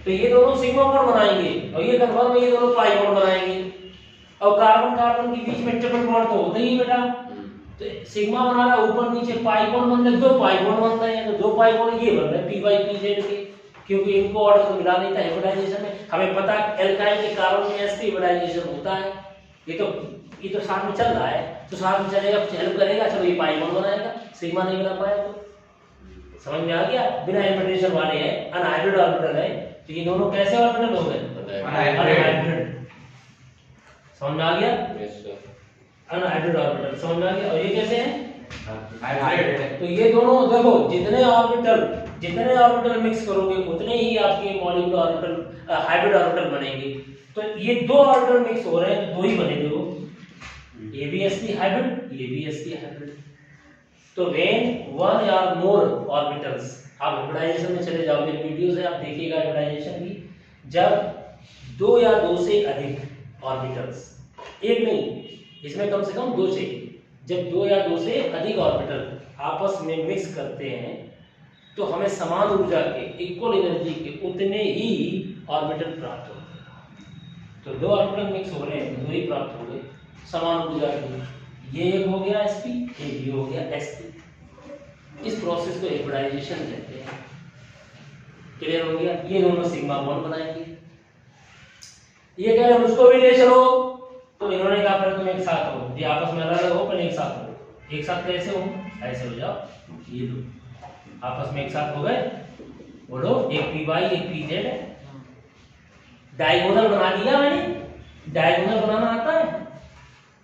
तो ये दोनों सिग्मा बॉन्ड बनाएंगे और ये कन्फर्म है ये दोनों पाई बॉन्ड बनाएंगे। और कार्बन कार्बन के बीच में ट्रिपल बॉन्ड तो होता ही बेटा, तो सिग्मा बना रहा ऊपर नीचे पाई बॉन्ड बन रहे, 2 पाई बॉन्ड बन रहे हैं, तो 2 पाई बॉन्ड ये बन रहे हैं p/pz के, क्योंकि इनको ऑर्डर तो मिला नहीं था हिब्रिडाइजेशन में। हमें पता एल्काइल के कार्बन में sp हिब्रिडाइजेशन होता है, ये तो साथ में चल रहा है, तो साथ में चलेगा, हेल्प करेगा, चलो ये पाई बॉन्ड बनाएगा, सिग्मा नहीं बना पाया तो। समझ में आ गया? बिना इनविटेशन वाले हैं, अनहाइब्रिड ऑर्बिटल है, तो ये दोनों कैसे ऑर्बिटल हो गए? अनहाइब्रिड। समझ में आ गया? अनहाइब्रिड ऑर्बिटल समझ में आ गया? और ये कैसे हैं? हाइब्रिड है। तो ये दोनों देखो, जितने ऑर्बिटल मिक्स करोगे उतने ही आपके मॉलिक्यूलर ऑर्बिटल हाइब्रिड ऑर्बिटल बनेंगे। तो ये 2 ऑर्बिटल मिक्स हो रहे हैं तो 2 ही बनेंगे वो, ये भी sp हाइब्रिड, ये भी sp हाइब्रिड। तो व्हेन 1 or more ऑर्बिटल्स, आप हिब्रिडाइजेशन में चले जाओगे, वीडियोस है आप देखिएगा हिब्रिडाइजेशन की, जब 2 या 2 से अधिक ऑर्बिटल्स, एक नहीं, इसमें कम से कम 2 चाहिए, जब 2 या 2 से अधिक ऑर्बिटल आपस में मिक्स करते हैं तो हमें समान ऊर्जा के, इक्वल एनर्जी के उतने ही ऑर्बिटल प्राप्त होते हैं। तो 2 ऑर्बिटल मिक्स हो रहे हैं तो 2 ही प्राप्त हो गए समान ऊर्जा के, ये एक हो गया sp, ये हो गया sp। इस प्रोसेस को हिब्रिडाइजेशन कहते हैं। क्लियर हो गया? ये दोनों सिग्मा बॉन्ड बनाएंगे। ये कह रहे हैं उसको भी ले चलो, तो इन्होंने कहा पहले तुम एक साथ हो, ये आपस में अलग अलग हो, पहले एक साथ हो। एक साथ कैसे हो? ऐसे हो जाओ, ये लो आपस में एक साथ हो गए, बोलो एक py एक pz, डायगोनल बना दिया मैंने। डायगोनल बनाना आता है?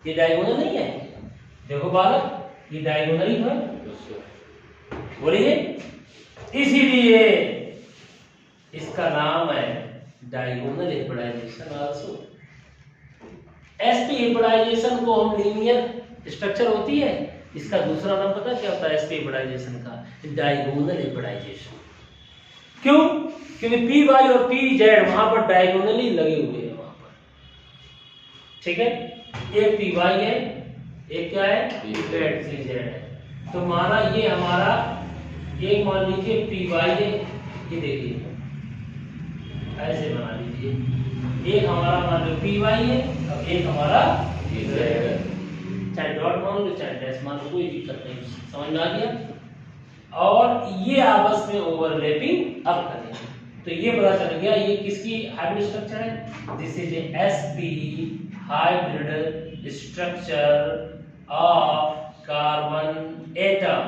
ये डायगोनल नहीं है, देखो बालक, ये डायगोनल ही है, बोलिए। इसीलिए इसका नाम है diagonal hybridisation also. sp hybridisation को हम लीनियर स्ट्रक्चर होती है, इसका दूसरा नाम पता क्या होता है sp हिब्रिडाइजेशन का? Diagonal hybridisation. क्यों? क्योंकि py और pz वहां पर डायगोनली लगे हुए हैं वहां पर, ठीक है? एक py है, एक क्या है? pz है। तो माना ये हमारा, एक मान लीजिए py है, ये देखिए ऐसे बना लीजिए, एक हमारा मान लो py है और एक हमारा pz है, चाहे डॉट मान लो चाहे डैश मान लो, कोई दिक्कत नहीं। समझ में आ गया? और ये आपस में ओवरलैपिंग अब करेंगे तो ये पता चल गया ये किसकी हाइब्रिड स्ट्रक्चर है? This is A sp hybrid structure of carbon atom.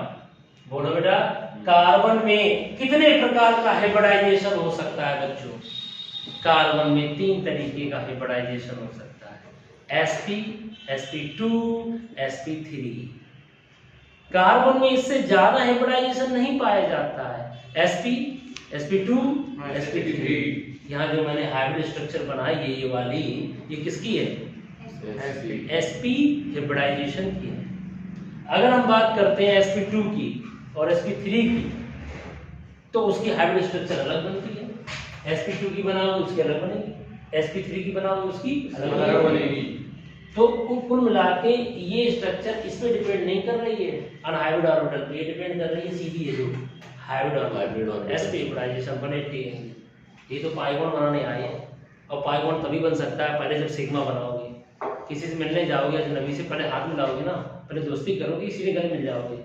बोलो बेटा, कार्बन में कितने प्रकार का हाइब्रिडाइजेशन हो सकता है बच्चों? कार्बन में 3 तरीके का हाइब्रिडाइजेशन हो सकता है, sp, sp2, sp3। कार्बन में इससे ज्यादा हाइब्रिडाइजेशन नहीं पाया जाता है, sp, sp2, sp3। यहाँ जो मैंने हाइब्रिड स्ट्रक्चर बनाई है ये वाली, ये किसकी है? sp हाइब्रिडाइजेशन की है। अगर हम बात करते हैं sp2 की और sp3 की, तो उसकी हाइब्रिड स्ट्रक्चर अलग बनती है। sp2 की बनाओ उसकी अलग बनेगी, sp3 की बनाओ उसकी अलग बनेगी। तो कुल मिला के ये स्ट्रक्चर इस पे डिपेंड नहीं कर रही है अनहाइब्रिड ऑर्बिटल पे, ये डिपेंड कर रही है सीधी है जो हाइब्रिड ऑर्बिटल sp हाइब्रिडाइजेशन बनेती है। ये तो पाई बॉन्ड बनाने आए हैं, और पाई बॉन्ड तभी बन सकता है पहले जब सिग्मा बनाओगे। किसी से मिलने जाओगे अजनबी से, पहले हाथ मिलाओगे ना, पहले दोस्ती करोगे, इसीलिए गले मिल जाओगे।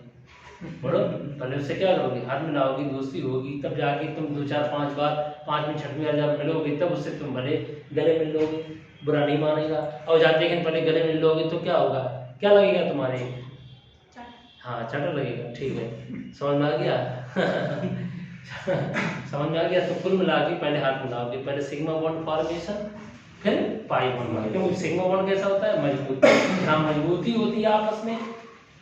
बोलो पहले उससे क्या करोगे, हाथ मिलाओगी, दोस्ती होगी, तब जाके तुम 2 4 5 बार 5वीं 6वीं बार जब मिलोगे तब उससे तुम भले गले मिल लोगे, बुरा नहीं मानेगा। और जाते कि पहले गले मिल लोगे तो क्या होगा, क्या लगेगा तुम्हारे, हाँ चटर लगेगा, ठीक है, समझ में आ गया समझ में आ गया। तो कुल मिला के पहले हाथ मिलाओगे, पहले सिग्मा बॉन्ड फॉर्मेशन, फिर पाई बॉन्ड। क्योंकि सिग्मा बॉन्ड कैसा होता है, मजबूती, यहाँ मजबूती होती है आपस में,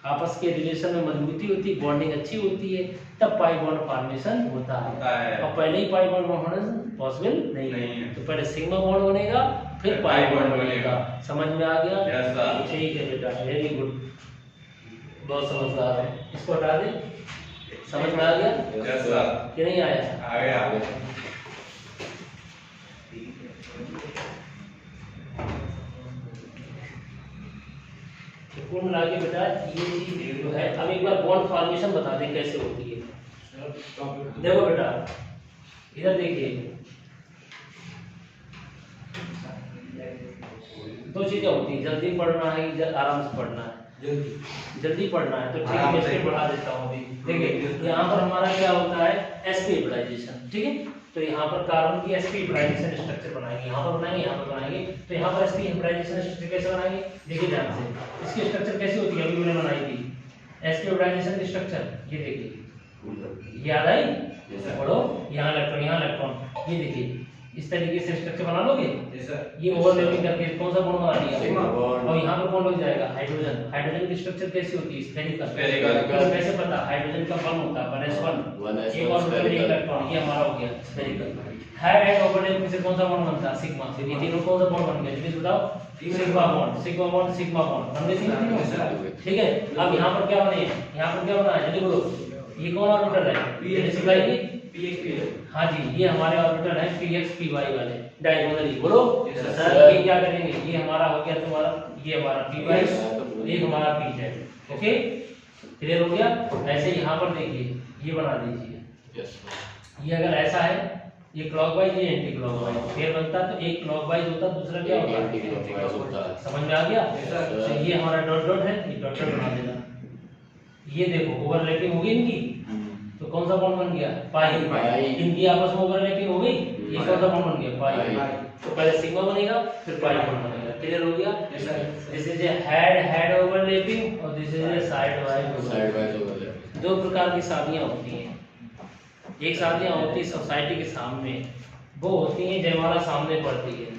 आपस के रिलेशन में मजबूती होती है, बॉन्डिंग अच्छी होती है, तब पाई बॉन्ड फॉर्मेशन होता है। और पहले ही पाई बॉन्ड होना पॉसिबल नहीं है। तो पहले सिग्मा बॉन्ड बनेगा, फिर पाई बॉन्ड बनेगा। समझ में आ गया? ठीक है बेटा, वेरी गुड, बहुत समझदार है। इसको हटा दे, समझ में आ गया कि नहीं आया? आ गया। कुल मिला के बेटा ये चीज जो है, अब एक बार बॉन्ड फॉर्मेशन बता दें कैसे होती है। देखो बेटा इधर देखिए, दो चीजें होती है, जल्दी पढ़ना है या आराम से पढ़ना है। जल्दी पढ़ना है तो ठीक है, मैं इसको बढ़ा देता हूँ अभी। देखिए यहाँ पर हमारा क्या होता है, sp हाइब्रिडाइजेशन, ठीक है। तो यहाँ पर कार्बन की sp हाइब्रिडाइजेशन स्ट्रक्चर बनाएंगे, यहाँ पर बनाएंगे, यहाँ पर बनाएंगे। तो यहाँ पर sp हाइब्रिडाइजेशन स्ट्रक्चर कैसे बनाएंगे, देखिए ध्यान से, इसकी स्ट्रक्चर कैसी होती है, अभी मैंने बनाई थी sp हाइब्रिडाइजेशन की स्ट्रक्चर, ये देखिए, याद आई, पढ़ो, यहाँ इलेक्ट्रॉन, ये देखिए इस तरीके से स्ट्रक्चर बना लोगे। ये ओवरलैपिंग करके कौन सा बॉन्ड बना लिया, और यहाँ पर कौन लग जाएगा, हाइड्रोजन। हाइड्रोजन की स्ट्रक्चर कैसी होती है, स्फेरिकल। कैसे पता, हाइड्रोजन का बॉन्ड होता है 1s1, एक और इलेक्ट्रॉन, ये हमारा हो गया स्फेरिकल। हेड ओवरलैपिंग से कौन सा बॉन्ड बनता है, सिग्मा। फिर ये तीनों कौन सा बॉन्ड बन गया, प्लीज बताओ, sigma bond, sigma bond, sigma bond, हमने तीनों, ठीक है। अब यहाँ पर क्या बने, यहाँ पर क्या बना है, जल्दी बोलो, ये कौन ऑर्बिटल है, पीएक्सपी, हाँ जी, ये हमारे ऑर्बिटल है px py वाले डायगोनली। बोलो सर, ये क्या करेंगे, ये हमारा हो गया तुम्हारा, ये हमारा py, ये हमारा pz, ओके, क्लियर हो गया। ऐसे यहाँ पर देखिए, ये बना दीजिए, ये अगर ऐसा है, ये क्लॉकवाइज, ये एंटी क्लॉकवाइज, फिर बनता तो एक क्लॉकवाइज होता, दूसरा क्या होता, समझ में आ गया। तो ये हमारा डॉट डॉट है, ये डॉट डॉट बना देना। ये देखो ओवरलैपिंग हो गई इनकी, तो कौन सा बॉन्ड बन गया, पाई। इनकी आपस में ओवरलैपिंग हो गई, ये कौन सा बॉन्ड बन गया, पाई। तो पहले सिग्मा बनेगा, फिर पाई बॉन्ड बनेगा, क्लियर हो गया। This is a head overlapping और this is a side wise overlapping. दो प्रकार की शादियां होती हैं, एक शादियां होती है सोसाइटी के सामने, वो होती हैं जयमाला सामने पड़ती है,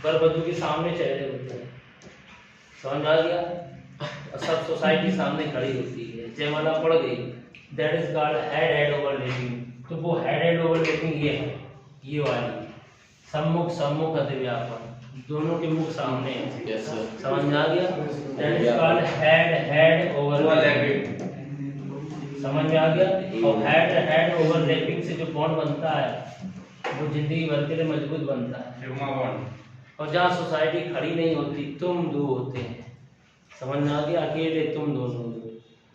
बर बधू के सामने चेहरे होते हैं, समझ में आ गया। और सब सोसाइटी सामने खड़ी होती है, जयमाला पड़ गई, that is called head overlapping. तो वो हेड ओवरलैपिंग ये है, ये वाली सम्मुख अतिव्यापन, दोनों के मुख सामने है, समझ में आ गया। That is called head overlapping, समझ में आ गया। और हेड ओवरलैपिंग से जो बॉन्ड बनता है वो जिंदगी भर के लिए मजबूत बनता है, सिग्मा बॉन्ड। और जहाँ सोसाइटी खड़ी नहीं होती, तुम दो होते हैं, समझ में आ गया, अकेले तुम दोनों दो,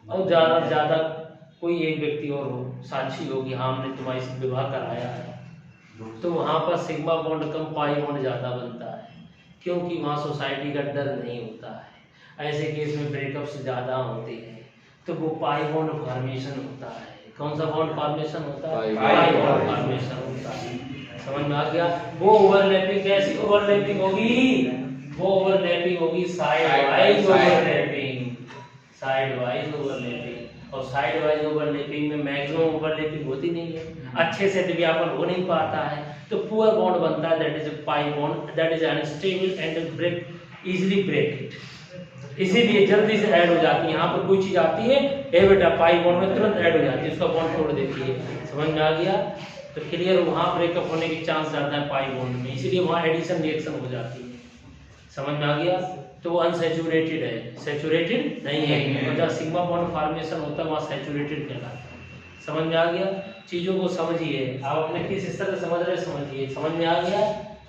और ज़्यादा से ज़्यादा कोई एक व्यक्ति और हो, साक्षी हो कि हाँ हमने तुम्हारी से विवाह कराया है, तो वहाँ पर सिग्मा बॉन्ड कम, पाई बॉन्ड ज़्यादा बनता है, क्योंकि वहाँ सोसाइटी का डर नहीं होता है। ऐसे केस में ब्रेकअप्स ज़्यादा होते हैं, तो वो पाई बॉन्ड फॉर्मेशन होता है। कौन सा बॉन्ड फॉर्मेशन होता है, पाई बॉन्ड फॉर्मेशन होता है, समझ में आ गया। वो ओवरलैपिंग कैसी ओवरलैपिंग होगी, वो ओवरलैपिंग होगी side wise overlapping, side wise overlapping. और साइड वाइज ओवरलैपिंग में मैक्सिमम ओवरलैपिंग होती नहीं है, अच्छे से अतिव्यापन हो नहीं पाता है, तो पुअर बॉन्ड बनता है, that is a pi bond, that is unstable and break easily break it, इसीलिए जल्दी से ऐड हो जाती है। यहाँ पर कोई चीज आती है, ए बेटा पाई बॉन्ड में तुरंत ऐड हो जाती है, उसका बॉन्ड तोड़ देती है, समझ में आ गया। तो क्लियर, वहाँ ब्रेकअप होने की चांस ज्यादा है पाई बॉन्ड में, इसीलिए वहाँ एडिशन रिएक्शन हो जाती है, समझ में आ गया। तो वो अनसैचुरेटेड है, सैचुरेटेड नहीं है, और जहाँ सिग्मा बॉन्ड फॉर्मेशन होता है वहाँ सैचुरेटेड कहलाता है, समझ में आ गया। चीजों को समझिए, आप अपने किस स्तर से समझ रहे समझिए, समझ में आ गया।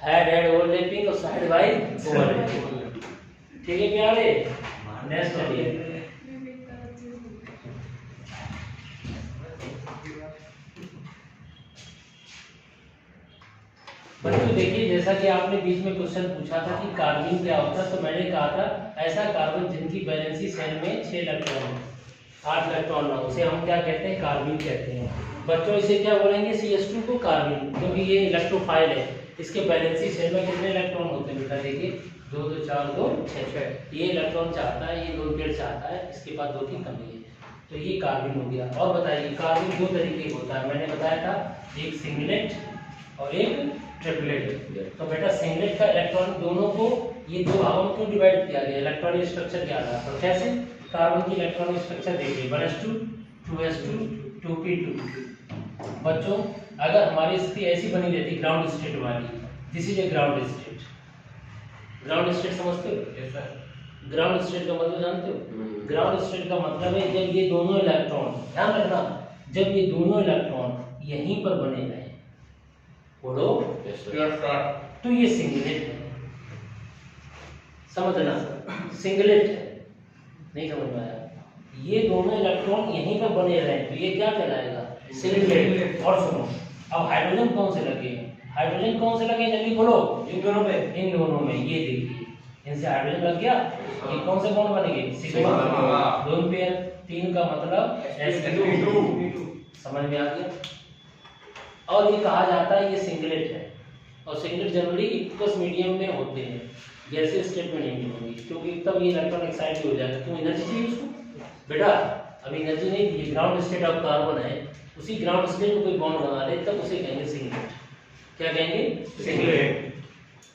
हेड ओवरलैपिंग और साइड वाइज ओवरलैपिंग, ठीक है प्यारे। नेक्स्ट चलिए, बच्चों देखिए, जैसा कि आपने बीच में क्वेश्चन पूछा था कि कार्बन क्या होता है, तो मैंने कहा था ऐसा कार्बन जिनकी वैलेंसी शेल में 6 इलेक्ट्रॉन है, 8 इलेक्ट्रॉन ना, उसे हम क्या कहते हैं, कार्बन कहते हैं। बच्चों इसे क्या बोलेंगे, CH2 को कार्बन, क्योंकि ये इलेक्ट्रोफाइल है। इसके बैलेंसी शेल में कितने इलेक्ट्रॉन होते हैं बेटा, देखिए 2 2 4 2 6। ये इलेक्ट्रॉन चाहता है, ये लोन पेयर चाहता है, इसके पास 2 की कमी है, तो ये कार्बन हो गया। और बताइए कार्बन 2 तरीके का होता है, मैंने बताया था, एक सिंगलेट और एक ट्रिपलेट। तो बेटा सिंगलेट का इलेक्ट्रॉन दोनों को ये 2 भागों में क्यों डिवाइड किया गया, इलेक्ट्रॉनिक स्ट्रक्चर के आधार पर। कैसे, कार्बन की इलेक्ट्रॉनिक स्ट्रक्चर देखिए, 1s2 2s2 2p2। बच्चों अगर हमारी स्थिति ऐसी बनी रहती ग्राउंड स्टेट वाली, this is A ground state. Ground state समझते हो? Yes sir. ग्राउंड स्टेट का मतलब जानते हो? ग्राउंड स्टेट का मतलब है जब ये दोनों इलेक्ट्रॉन, ध्यान रखना, जब ये दोनों इलेक्ट्रॉन यहीं पर बने रहे, बोलो, Yes, sir. तो ये सिंगलेट है। समझना, सिंगलेट है, नहीं समझ में आया? ये दोनों इलेक्ट्रॉन यहीं पर बने रहे तो ये क्या कहलाएगा, सिंगलेट। और सुनो, अब हाइड्रोजन कौन से लगे, हाइड्रोजन कौन से लगे, जल्दी बोलो। इन दोनों में, इन दोनों में, ये देखिए, इनसे हाइड्रोजन लग गया, ये कौन से बॉन्ड बनेंगे, सिग्मा। दोनों पेयर, 3 का मतलब sp2। समझ में आ गया? और ये कहा जाता है ये सिंगलेट है, और सिंगलेट जनरली इक्वस मीडियम में होते हैं, गैसीय स्टेट में नहीं होंगे, क्योंकि तब ये इलेक्ट्रॉन एक्साइट हो जाएगा। क्यों, एनर्जी चाहिए उसको बेटा, अभी एनर्जी नहीं दी, ग्राउंड स्टेट ऑफ कार्बन है, उसी ग्राउंड स्टेट में कोई बॉन्ड बना ले तब उसे कहेंगे सिंगलेट। क्या कहेंगे, सिंगलेट।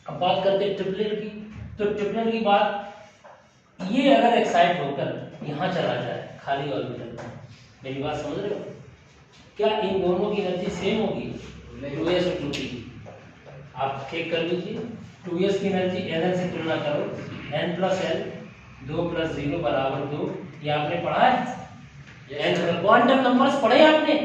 अब बात करते हैं ट्रिपलेट की, तो ट्रिपलेट की बात, ये अगर एक्साइट होकर यहाँ चला जाए खाली ऑर्बिटल में, मेरी बात समझ रहे हो, क्या इन दोनों की एनर्जी सेम होगी, 2s और 2p? आप चेक कर लीजिए, 2s की एनर्जी Nl से तुलना करो, n + l 2 + 0 = 2, ये आपने पढ़ा है? क्वांटम नंबर्स पढ़े आपने?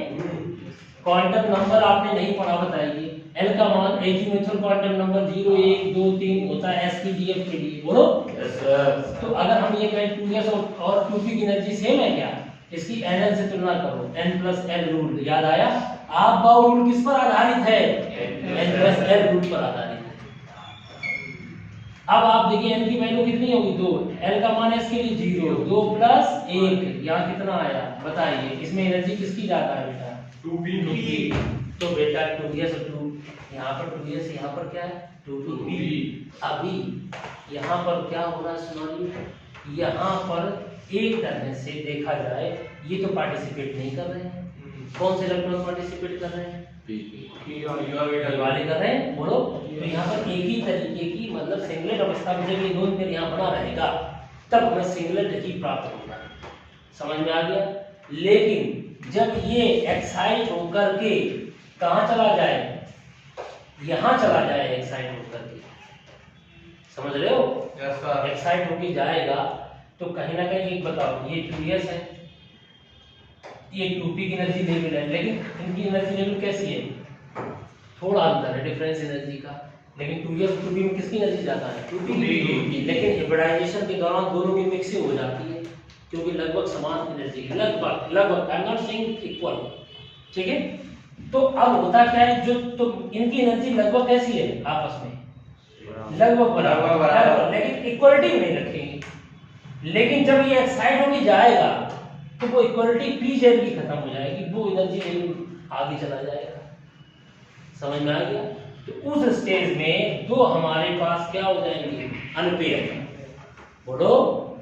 क्वांटम नंबर आपने नहीं पढ़ा, बताइए। L का मान एजीमुथल क्वांटम नंबर 0 1 2 3 होता है s की df के लिए, बोलो। Yes, sir. तो अगर हम ये कहें 2s और 2p की एनर्जी सेम है क्या, इसकी Nl से तुलना करो, n + l रूल, याद आया? आप बाउ रूल किस पर आधारित है, n + l रूल पर आधारित है। अब आप देखिए n की वैल्यू कितनी होगी, 2, l का मान s के लिए 0, 2 + 1, यहाँ कितना आया बताइए, इसमें एनर्जी किसकी ज्यादा है बेटा, 2p। तो बेटा 2s और 2, यहाँ पर 2s, यहाँ पर क्या है, 2p। अभी यहाँ पर क्या हो रहा है सुनाइए, यहाँ पर एक तरह से देखा जाए ये तो पार्टिसिपेट नहीं कर रहे हैं, कौन से इलेक्ट्रॉन पार्टिसिपेट कर रहे हैं, ये वाले कर रहे हैं, बोलो। तो यहाँ पर एक ही तरीके की, मतलब सिंगलेट अवस्था में जब ये दोनों पेयर यहाँ बना रहेगा तब हमें सिंगलेट ही प्राप्त होगा। समझ में आ गया? लेकिन जब ये एक्साइट होकर के कहाँ चला जाए, यहाँ चला जाए एक्साइट होकर के, समझ रहे हो? Yes sir. एक्साइट होके जाएगा तो कहीं ना कहीं एक बताओ, ये 2s है, ये 2p की एनर्जी लेवल है, लेकिन इनकी एनर्जी लेवल कैसी है, थोड़ा अंतर है, डिफरेंस एनर्जी का। लेकिन 2s और 2p में किसकी एनर्जी ज्यादा है, 2p की। लेकिन हाइब्रिडाइजेशन के दौरान दोनों की मिक्सिंग हो जाती है, क्योंकि लगभग समान एनर्जी, लगभग I am not saying equal, ठीक है। तो अब होता क्या है, जो तो इनकी एनर्जी लगभग कैसी है आपस में, लगभग बराबर, लेकिन इक्वलिटी नहीं रखेंगे। लेकिन जब ये एक्साइट होके जाएगा तो वो इक्वलिटी पी जेड की खत्म हो जाएगी, वो एनर्जी लेवल आगे चला जाएगा। समझ में आ गया? तो उस स्टेज में दो हमारे पास क्या हो जाएंगे, अनपेयर, बोलो।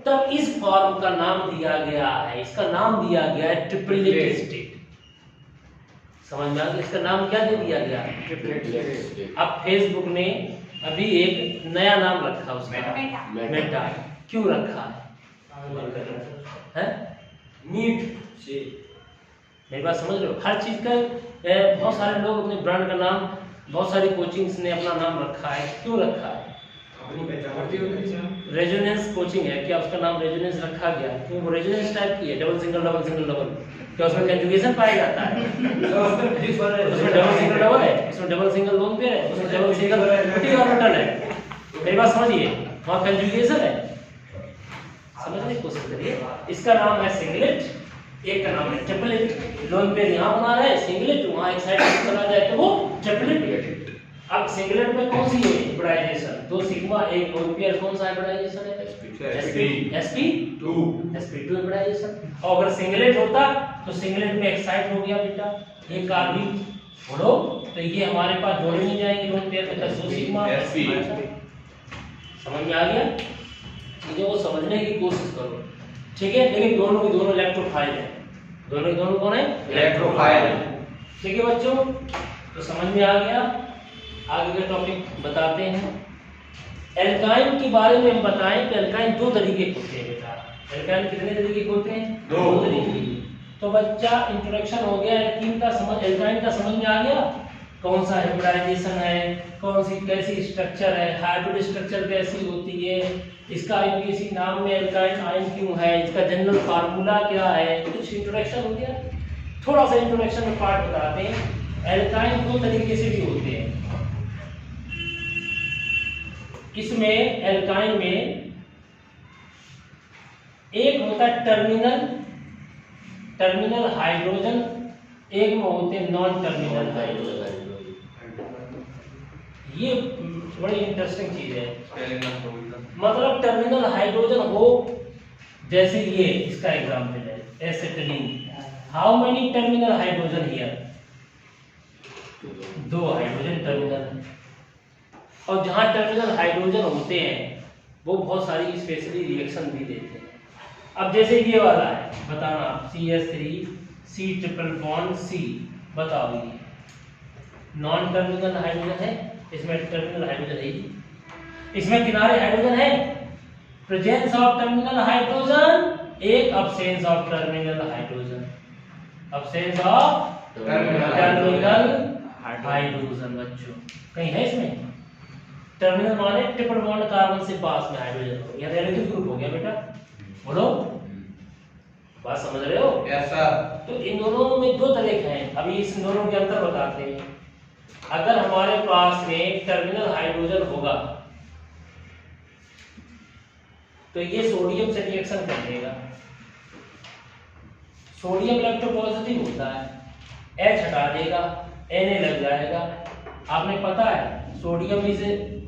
तब इस फॉर्म का नाम दिया गया है, इसका नाम दिया गया है ट्रिपलेट स्टेट। समझ में आ गया? इसका नाम क्या दे दिया गया, ट्रिपलेट स्टेट। अब फेसबुक ने अभी एक नया नाम रखा उसका, मेटा। क्यों रखा है? नीट से, मेरी बात समझ रहे हो? हर चीज का बहुत सारे लोग अपने ब्रांड का नाम, बहुत सारी कोचिंग्स ने अपना नाम रखा है। क्यों रखा है? रेजोनेंस कोचिंग है, क्या उसका नाम रेजोनेंस रखा गया क्यों? वो रेजोनेंस टाइप की है, double single double single double, क्या उसमें कंजुगेशन पाया जाता है? उसमें डबल सिंगल डबल है, इसमें डबल सिंगल लोन पेयर है, उसमें डबल सिंगल ट्रिपल ऑर्बिटल है। मेरी बात समझिए, वहाँ कंजुगेशन है, समझने की कोशिश करिए। इसका नाम है सिंगलेट, एक का नाम है ट्रिपलेट। लोन पेयर यहाँ बना रहा है सिंगलेट, वहाँ एक साइड चला जाए तो वो ट्रिपलेट। अब सिंगलेट में कौन सी है हाइब्रिडाइजेशन? 2 सिग्मा 1 लोन पेयर कौन सा हाइब्रिडाइजेशन है? sp2 hybridization. और अगर सिंगलेट होता तो सिंगलेट में एक्साइट हो गया बेटा ये कार्बन बोलो, तो ये हमारे पास जोड़े नहीं जाएंगे लोन पेयर में 2 सिग्मा sp। समझ में आ गया? चीजों को समझने की कोशिश करो, ठीक है? लेकिन दोनों के दोनों इलेक्ट्रोफाइल हैं, दोनों के दोनों कौन है? इलेक्ट्रोफाइल। ठीक है बच्चों, तो समझ में आ गया। आगे के टॉपिक बताते हैं। एल्काइन के बारे में हम बताएं कि एल्काइन 2 तरीके के होते हैं बेटा। एल्काइन कितने तरीके के होते हैं? 2 तरीके के। तो बच्चा इंट्रोडक्शन हो गया एल्कीन का, समझ एल्काइन का समझ में आ गया कौन सा हाइब्रिडाइजेशन है, कौन सी कैसी स्ट्रक्चर है, हाइब्रिड स्ट्रक्चर कैसी होती है, इसका आईपीएसी नाम में एल्काइन आयन क्यों है, इसका जनरल फार्मूला क्या है, कुछ इंट्रोडक्शन हो गया। थोड़ा सा इंट्रोडक्शन में पार्ट बताते हैं। एल्काइन 2 तरीके से भी होते हैं। इसमें एल्काइन में एक होता है टर्मिनल हाइड्रोजन, एक में होते हैं नॉन टर्मिनल हाइड्रोजन। ये बड़ी इंटरेस्टिंग चीज है। मतलब टर्मिनल हाइड्रोजन हो, जैसे ये इसका एग्जांपल है acetylene. How many terminal hydrogen here? 2 hydrogen terminal. और जहां टर्मिनल हाइड्रोजन होते हैं वो बहुत सारी स्पेशली रिएक्शन भी देते हैं। अब जैसे ये वाला है, बताना CH3 C triple bond C, बताओ ये नॉन टर्मिनल हाइड्रोजन है, इसमें टर्मिनल हाइड्रोजन है, इसमें किनारे हाइड्रोजन है, प्रेजेंस ऑफ टर्मिनल हाइड्रोजन, एक absence of terminal hydrogen, absence of terminal hydrogen. बच्चों कहीं है इसमें? टर्मिनल माने ट्रिपल बॉन्ड कार्बन से पास में हाइड्रोजन हो, यह रिलेटिव ग्रुप हो गया बेटा, बोलो बात समझ रहे हो? Yes sir. तो इन दोनों में 2 तरह के हैं। अभी इस दोनों के अंतर बताते हैं। अगर हमारे पास में टर्मिनल हाइड्रोजन होगा तो ये सोडियम से रिएक्शन कर देगा, सोडियम इलेक्ट्रोपॉजिटिव होता है, H हटा देगा, Na लग जाएगा। आपने पता है सोडियम इज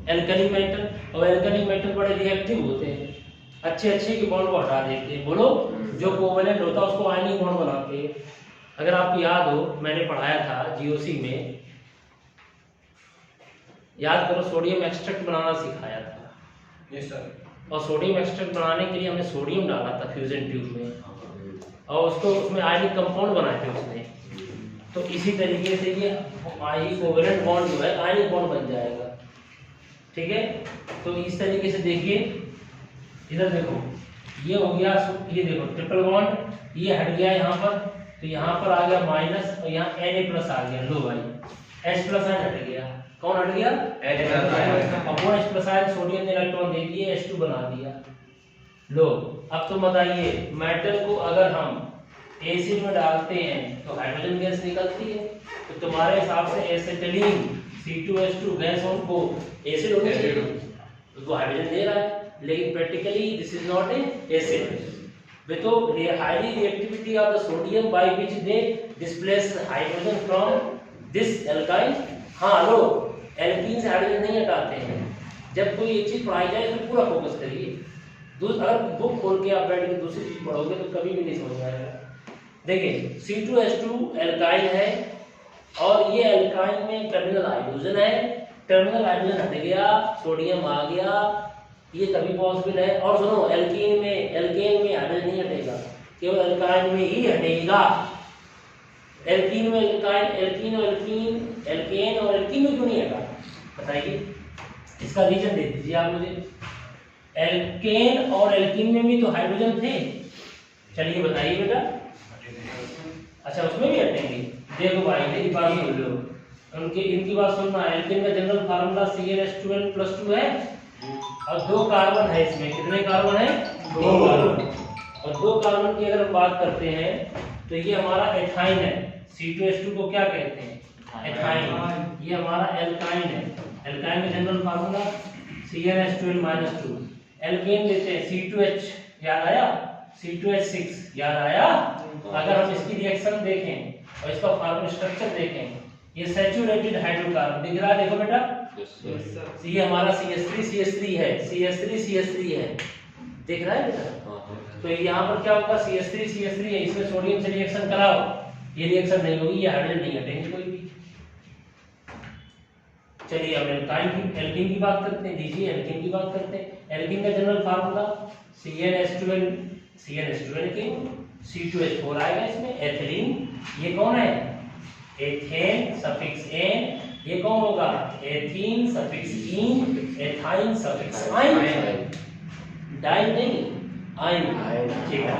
एल्कली मेटल, और एल्कली मेटल बड़े रिएक्टिव होते हैं, अच्छे के बॉन्ड को हटा देते हैं, बोलो जो कोवेलेंट होता है उसको आयनिक बॉन्ड बनाते हैं। अगर आपको याद हो, मैंने पढ़ाया था जीओसी में, याद करो, सोडियम एक्सट्रैक्ट बनाना सिखाया था। Yes sir. और सोडियम एक्सट्रैक्ट बनाने के लिए हमने सोडियम डाला था फ्यूजन ट्यूब में, और उसको उसमें आयनिक कंपाउंड बनाए थे उसने। तो इसी तरीके से ये कोवेलेंट बॉन्ड जो है आयनिक बॉन्ड बन जाएगा, ठीक है? तो इस तरीके से देखिए, इधर देखो, ये हो गया, ये देखो ट्रिपल बॉन्ड, ये हट गया यहाँ पर, तो यहाँ पर आ गया माइनस, और यहाँ Na+ आ गया, लो भाई H+ आयन हट गया। कौन हट गया? H+। अब वो H+ आयन सोडियम ने इलेक्ट्रॉन दे दिए, H2 बना दिया। लो अब तुम बताइए, मेटल को अगर हम एसिड में डालते हैं तो हाइड्रोजन गैस निकलती है, तो तुम्हारे हिसाब से एसिटिलीन C2H2 गैस उनको एसिड होनी चाहिए, तो वो हाइड्रोजन दे रहा है, लेकिन practically this is not a acid. with the highly reactivity of the sodium by which they displace hydrogen from this alkyne। हाँ लो, एल्कीन से हाइड्रोजन नहीं हटाते हैं। जब कोई एक चीज पढ़ाई जाए तो पूरा फोकस करिए, अगर बुक खोल के आप बैठ के दूसरी चीज पढ़ोगे तो कभी भी नहीं समझ में आएगा। देखिए C2H2 एल्काइन है, और ये एल्काइन में टर्मिनल हाइड्रोजन है, टर्मिनल हाइड्रोजन हट गया, सोडियम आ गया, ये तभी पॉसिबल है। और सुनो, एल्केन में हाइड्रोजन नहीं हटेगा, केवल एल्काइन में ही हटेगा। एल्कीन में एल्केन और एल्कीन में क्यों नहीं हटा, बताइए इसका रीजन दे दीजिए आप मुझे। एल्केन और एल्कीन में भी तो हाइड्रोजन थे, चलिए बताइए बेटा। अच्छा उसमें भी हटेंगे, देखो भाई मेरी बात सुन लो, इनकी बात सुनना। एल्केन का जनरल फार्मूला CnH2n+2 है, और 2 कार्बन है इसमें। कितने कार्बन है? 2 कार्बन। और 2 कार्बन की अगर हम बात करते हैं तो ये हमारा एथाइन है। C2H2 को क्या कहते हैं? एथाइन। ये हमारा एल्काइन है। एल्काइन का जनरल फार्मूला CnH2n-2। एल्केन लेते हैं C2H, याद आया? C2H6 याद आया? अगर हम इसकी रिएक्शन देखें और इसका फार्मूला स्ट्रक्चर देखें ये सैचुरेटेड हाइड्रोकार्बन दिख रहा है, देखो बेटा यस सर। ये हमारा CH3 है, CH3 है, दिख रहा है बेटा। तो यहाँ पर क्या होगा, CH3 है, इसमें सोडियम से रिएक्शन कराओ, ये रिएक्शन नहीं होगी, ये हाइड्रोजन नहीं हटेंगे कोई भी। चलिए अब एल्कीन की बात करते हैं, दीजिए एल्कीन की बात करते हैं। एल्कीन का जनरल फार्मूला CnH2n के C2H4 आएगा इसमें, एथिलीन, ये कौन है, एथेन सफिक्स एन, ये कौन होगा, एथीन सफिक्स इन, एथाइन सफिक्स आइन, डाइन नहीं आइन, ठीक है।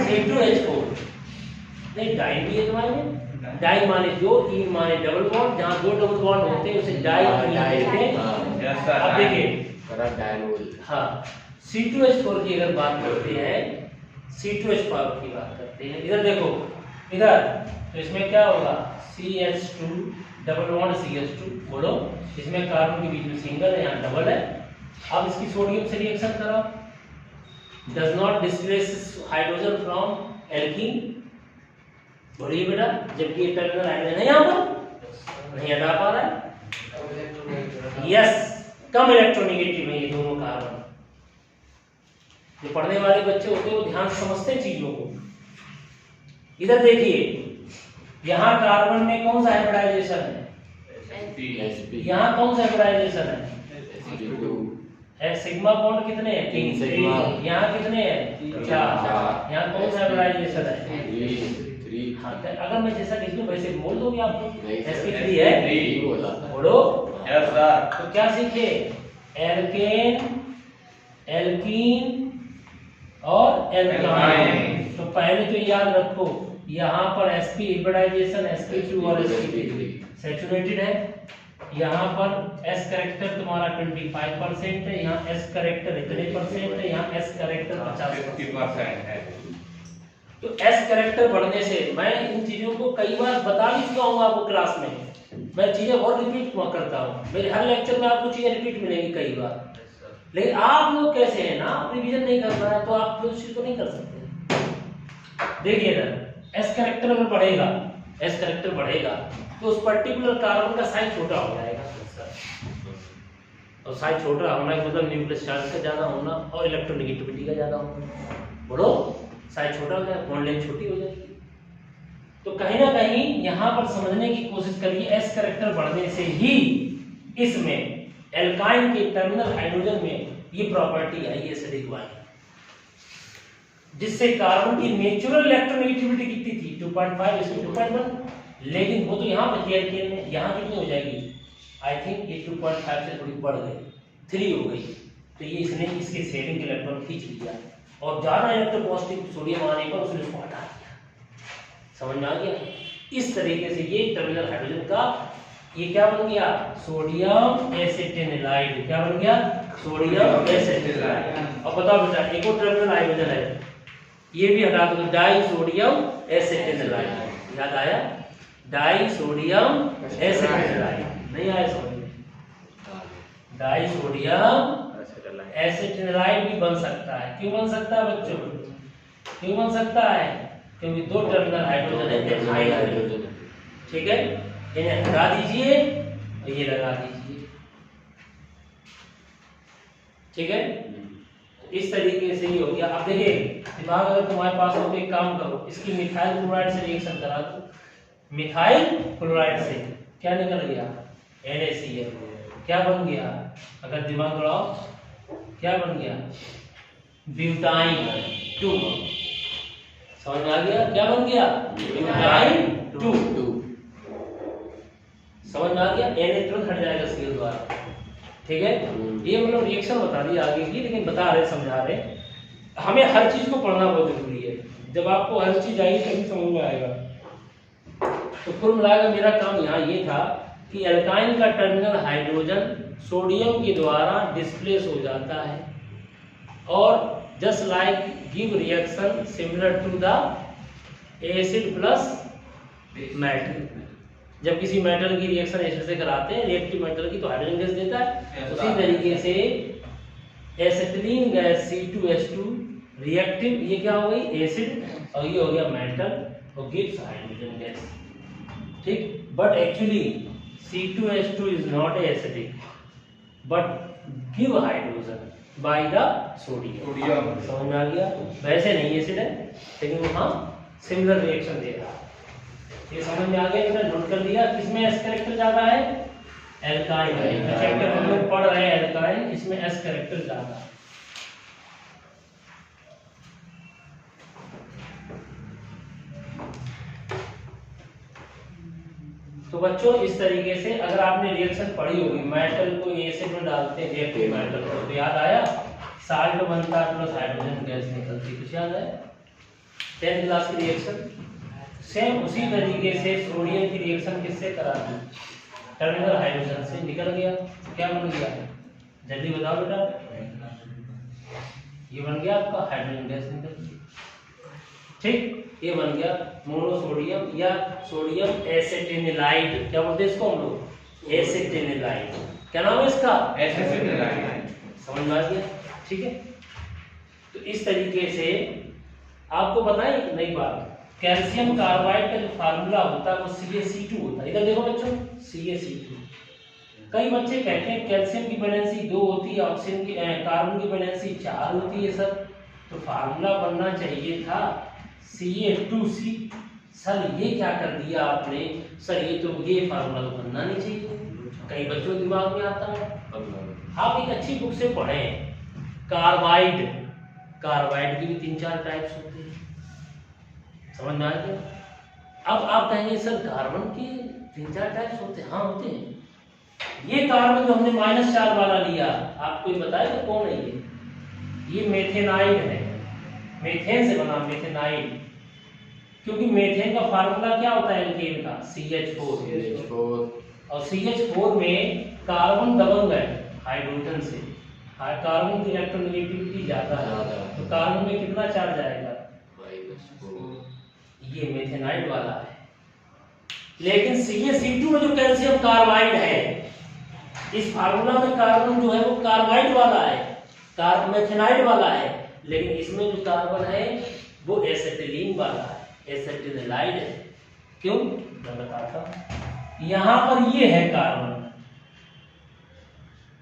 C2H4 नहीं, डाइन भी है तुम्हारे में, डाई माने दो, इन माने डबल बॉन्ड, जहां दो डबल बॉन्ड होते हैं उसे डाई कहते हैं। अब देखिए हाँ, C2H4 की अगर बात करते हैं, C2H4 की बात करते हैं, इधर देखो, इधर तो इसमें क्या होगा, CH2 डबल बॉन्ड CH2, बोलो, इसमें कार्बन के बीच में सिंगल है, यहाँ डबल है। अब इसकी सोडियम से रिएक्शन कराओ, does not displace hydrogen from alkene, बोलिए बेटा, जबकि ये टर्मिनल हाइड्रोजन है यहाँ पर नहीं हटा पा रहा है। यस, कम इलेक्ट्रोनेगेटिव है ये दोनों कार्बन। जो पढ़ने वाले बच्चे होते हैं वो ध्यान से समझते हैं चीजों को। इधर देखिए, यहाँ कार्बन में कौन सा हाइब्रिडाइजेशन है, यहाँ कौन सा हाइब्रिडाइजेशन है, सिग्मा बॉन्ड कितने हैं, 3, यहाँ कितने हैं, 4, यहाँ कौन सा हाइब्रिडाइजेशन है, हाँ, अगर मैं जैसा लिख दूं वैसे बोल दोगे आप, sp3 है, बोलो यस सर। तो क्या सीखे, एल्केन, एल्कीन और एल्काइन। तो पहले तो याद रखो, यहाँ पर sp हाइब्रिडाइजेशन, sp2 और sp3 सैचुरेटेड है, यहाँ पर s करेक्टर तुम्हारा 25% है, यहाँ s करेक्टर इतने परसेंट है, यहाँ s करेक्टर 50% है। तो S कैरेक्टर बढ़ने से, मैं इन चीजों को कई बार बता भी चुका हूँ आपको क्लास में, मैं चीजें और रिपीट करता हूँ, मेरे हर लेक्चर में आपको चीजें रिपीट मिलेंगी कई बार। लेकिन आप लोग कैसे हैं ना, रिवीजन नहीं करना है तो आप उस चीज को नहीं कर सकते। देखिए ना, S कैरेक्टर अगर बढ़ेगा, S कैरेक्टर बढ़ेगा तो उस पर्टिकुलर कार्बन का साइज छोटा हो जाएगा, और साइज छोटा होना का मतलब न्यूक्लियस चार्ज का ज्यादा होना और इलेक्ट्रोनेगेटिविटी का ज्यादा होना, बोलो साइज छोटा हो जाएगा, बॉन्ड लेंथ छोटी हो जाएगी। तो कहीं ना कहीं यहाँ पर समझने की कोशिश करिए, एस कैरेक्टर बढ़ने से ही इसमें एल्काइन के टर्मिनल हाइड्रोजन में ये प्रॉपर्टी आई, एसिडिक वाली, जिससे कार्बन की नेचुरल इलेक्ट्रोनेगेटिविटी कितनी थी, 2.5 इसमें 2.1, लेकिन वो तो यहाँ पे एल्केन में, यहाँ कितनी हो जाएगी, आई थिंक ये 2.5 से थोड़ी बढ़ गई, 3 हो गई। तो ये इसने इसके शेयरिंग के इलेक्ट्रॉन खींच लिया और ज्यादा इलेक्ट्रोपॉजिटिव सोडियम आने पर उसने उसको हटा दिया। समझ में आ गया? इस तरीके से ये टर्मिनल हाइड्रोजन का ये क्या बन गया, सोडियम एसिटिनाइड। क्या बन गया, सोडियम एसिटिनाइड। अब बताओ बेटा, एक और टर्मिनल हाइड्रोजन है, ये भी हटा दो, डाई सोडियम एसिटिनाइड। याद आया, डाई सोडियम एसिटिनाइड, नहीं आया समझ में? डाई सोडियम एसिटिनाइड भी बन सकता है। क्यों बन सकता है बच्चों, क्यों बन सकता है? क्योंकि दो टर्मिनल हाइड्रोजन है, एथाइल हाइड्रोजन, ठीक है। इन्हें हटा दीजिए और ये लगा दीजिए, ठीक है। इस तरीके से ये हो गया। अब देखिए, दिमाग अगर तुम्हारे पास हो तो एक काम करो, इसकी मिथाइल क्लोराइड से रिएक्शन करा दो। मिथाइल क्लोराइड से क्या निकल गया, NaCl। क्या बन गया, अगर दिमाग दौड़ाओ, क्या बन गया, ब्यूटाइन 2। समझ में आ गया, क्या बन गया, ब्यूटाइन 2। समझ में आ गया, Na तुरंत हट जाएगा Cl द्वारा, ठीक है। ये मतलब रिएक्शन बता दी आगे की, लेकिन बता रहे समझा रहे, हमें हर चीज को पढ़ना बहुत जरूरी है। जब आपको हर चीज आएगी तभी समझ में आएगा। तो कुल मिलाकर मेरा काम यहाँ ये था कि एल्काइन का टर्मिनल हाइड्रोजन सोडियम के द्वारा डिस्प्लेस हो जाता है, और just like give reaction similar to the acid plus metal. जब किसी मेटल की रिएक्शन एसिड से कराते हैं, रिएक्टिव मेटल की, तो हाइड्रोजन गैस देता है। उसी तरीके से एसिटिलीन गैस C2H2 रिएक्टिव, ये क्या हो गई, एसिड, और ये हो गया मेटल, और गिव्स हाइड्रोजन गैस, ठीक, but actually C2H2 is not a acidic but give hydrogen by the sodium. समझ में आ गया? वैसे नहीं एसिड है लेकिन वहां सिमिलर रिएक्शन दे रहा है। ये समझ में आ गया? मैंने नोट कर लिया। किसमें एस कैरेक्टर ज्यादा है? एल्काइन है। चैप्टर हम लोग पढ़ रहे हैं एल्काइन, इसमें एस कैरेक्टर ज्यादा है। तो बच्चों इस तरीके से अगर आपने रिएक्शन पढ़ी होगी, मेटल को एसिड में डालते हैं रिएक्टिव मेटल को, तो याद आया साल्ट बनता है प्लस हाइड्रोजन गैस निकलती, कुछ याद है 10th क्लास की रिएक्शन। सेम उसी तरीके से सोडियम की रिएक्शन किससे कराती? टर्मिनल हाइड्रोजन से। निकल गया क्या बन गया? जल्दी बताओ बेटा। ये बन गया आपका हाइड्रोजन गैस निकल गई। ठीक, ये बन गया मोनोसोडियम या सोडियम एसेटिनिलाइड। क्या बोलते हैं इसको हम लोग? एसेटिनिलाइड। क्या नाम है इसका? एसेटिनिलाइड। समझ में आ गया? ठीक है, तो इस तरीके से आपको बताएं एक नई बात, कैल्शियम कार्बाइड का जो फार्मूला होता है वो CaC2 होता है। इधर देखो बच्चों, CaC2। कई बच्चे कहते हैं कैल्शियम की वैलेंसी 2 होती है, ऑक्सीजन की कार्बन की वैलेंसी 4 होती है सर, तो फार्मूला बनना चाहिए था Ca2C। सर ये क्या कर दिया आपने? सर ये फार्मूला तो बनना नहीं चाहिए। कई बच्चों के दिमाग में आता है। आप एक अच्छी बुक से पढ़ें, कार्बाइड की भी 3-4 टाइप्स होते हैं। समझ में आ गया? अब आप कहेंगे सर कार्बन के 3-4 टाइप्स होते हैं। हाँ होते हैं। ये कार्बन जो हमने -4 वाला लिया, आपको ये बताएगा कौन है ये मेथेनाइड है। मेथेन से बना मेथेनाइड, क्योंकि मेथेन का फार्मूला क्या होता है एल्केन का? CH4। और CH4 में कार्बन दबंग है हाइड्रोजन से, कार्बन की इलेक्ट्रोनेगेटिविटी ज्यादा है, तो कार्बन में कितना चार्ज आएगा? ये मेथेनाइड वाला है। लेकिन CaC2 में जो कैल्शियम कार्बाइड है, इस फार्मूला में कार्बन जो है वो कार्बाइड वाला है, मेथेनाइड वाला है, लेकिन इसमें जो कार्बन है वो एसेटिलीन वाला है, एसेटिलाइड है। क्यों? मैं बताता हूं। यहां पर ये है कार्बन,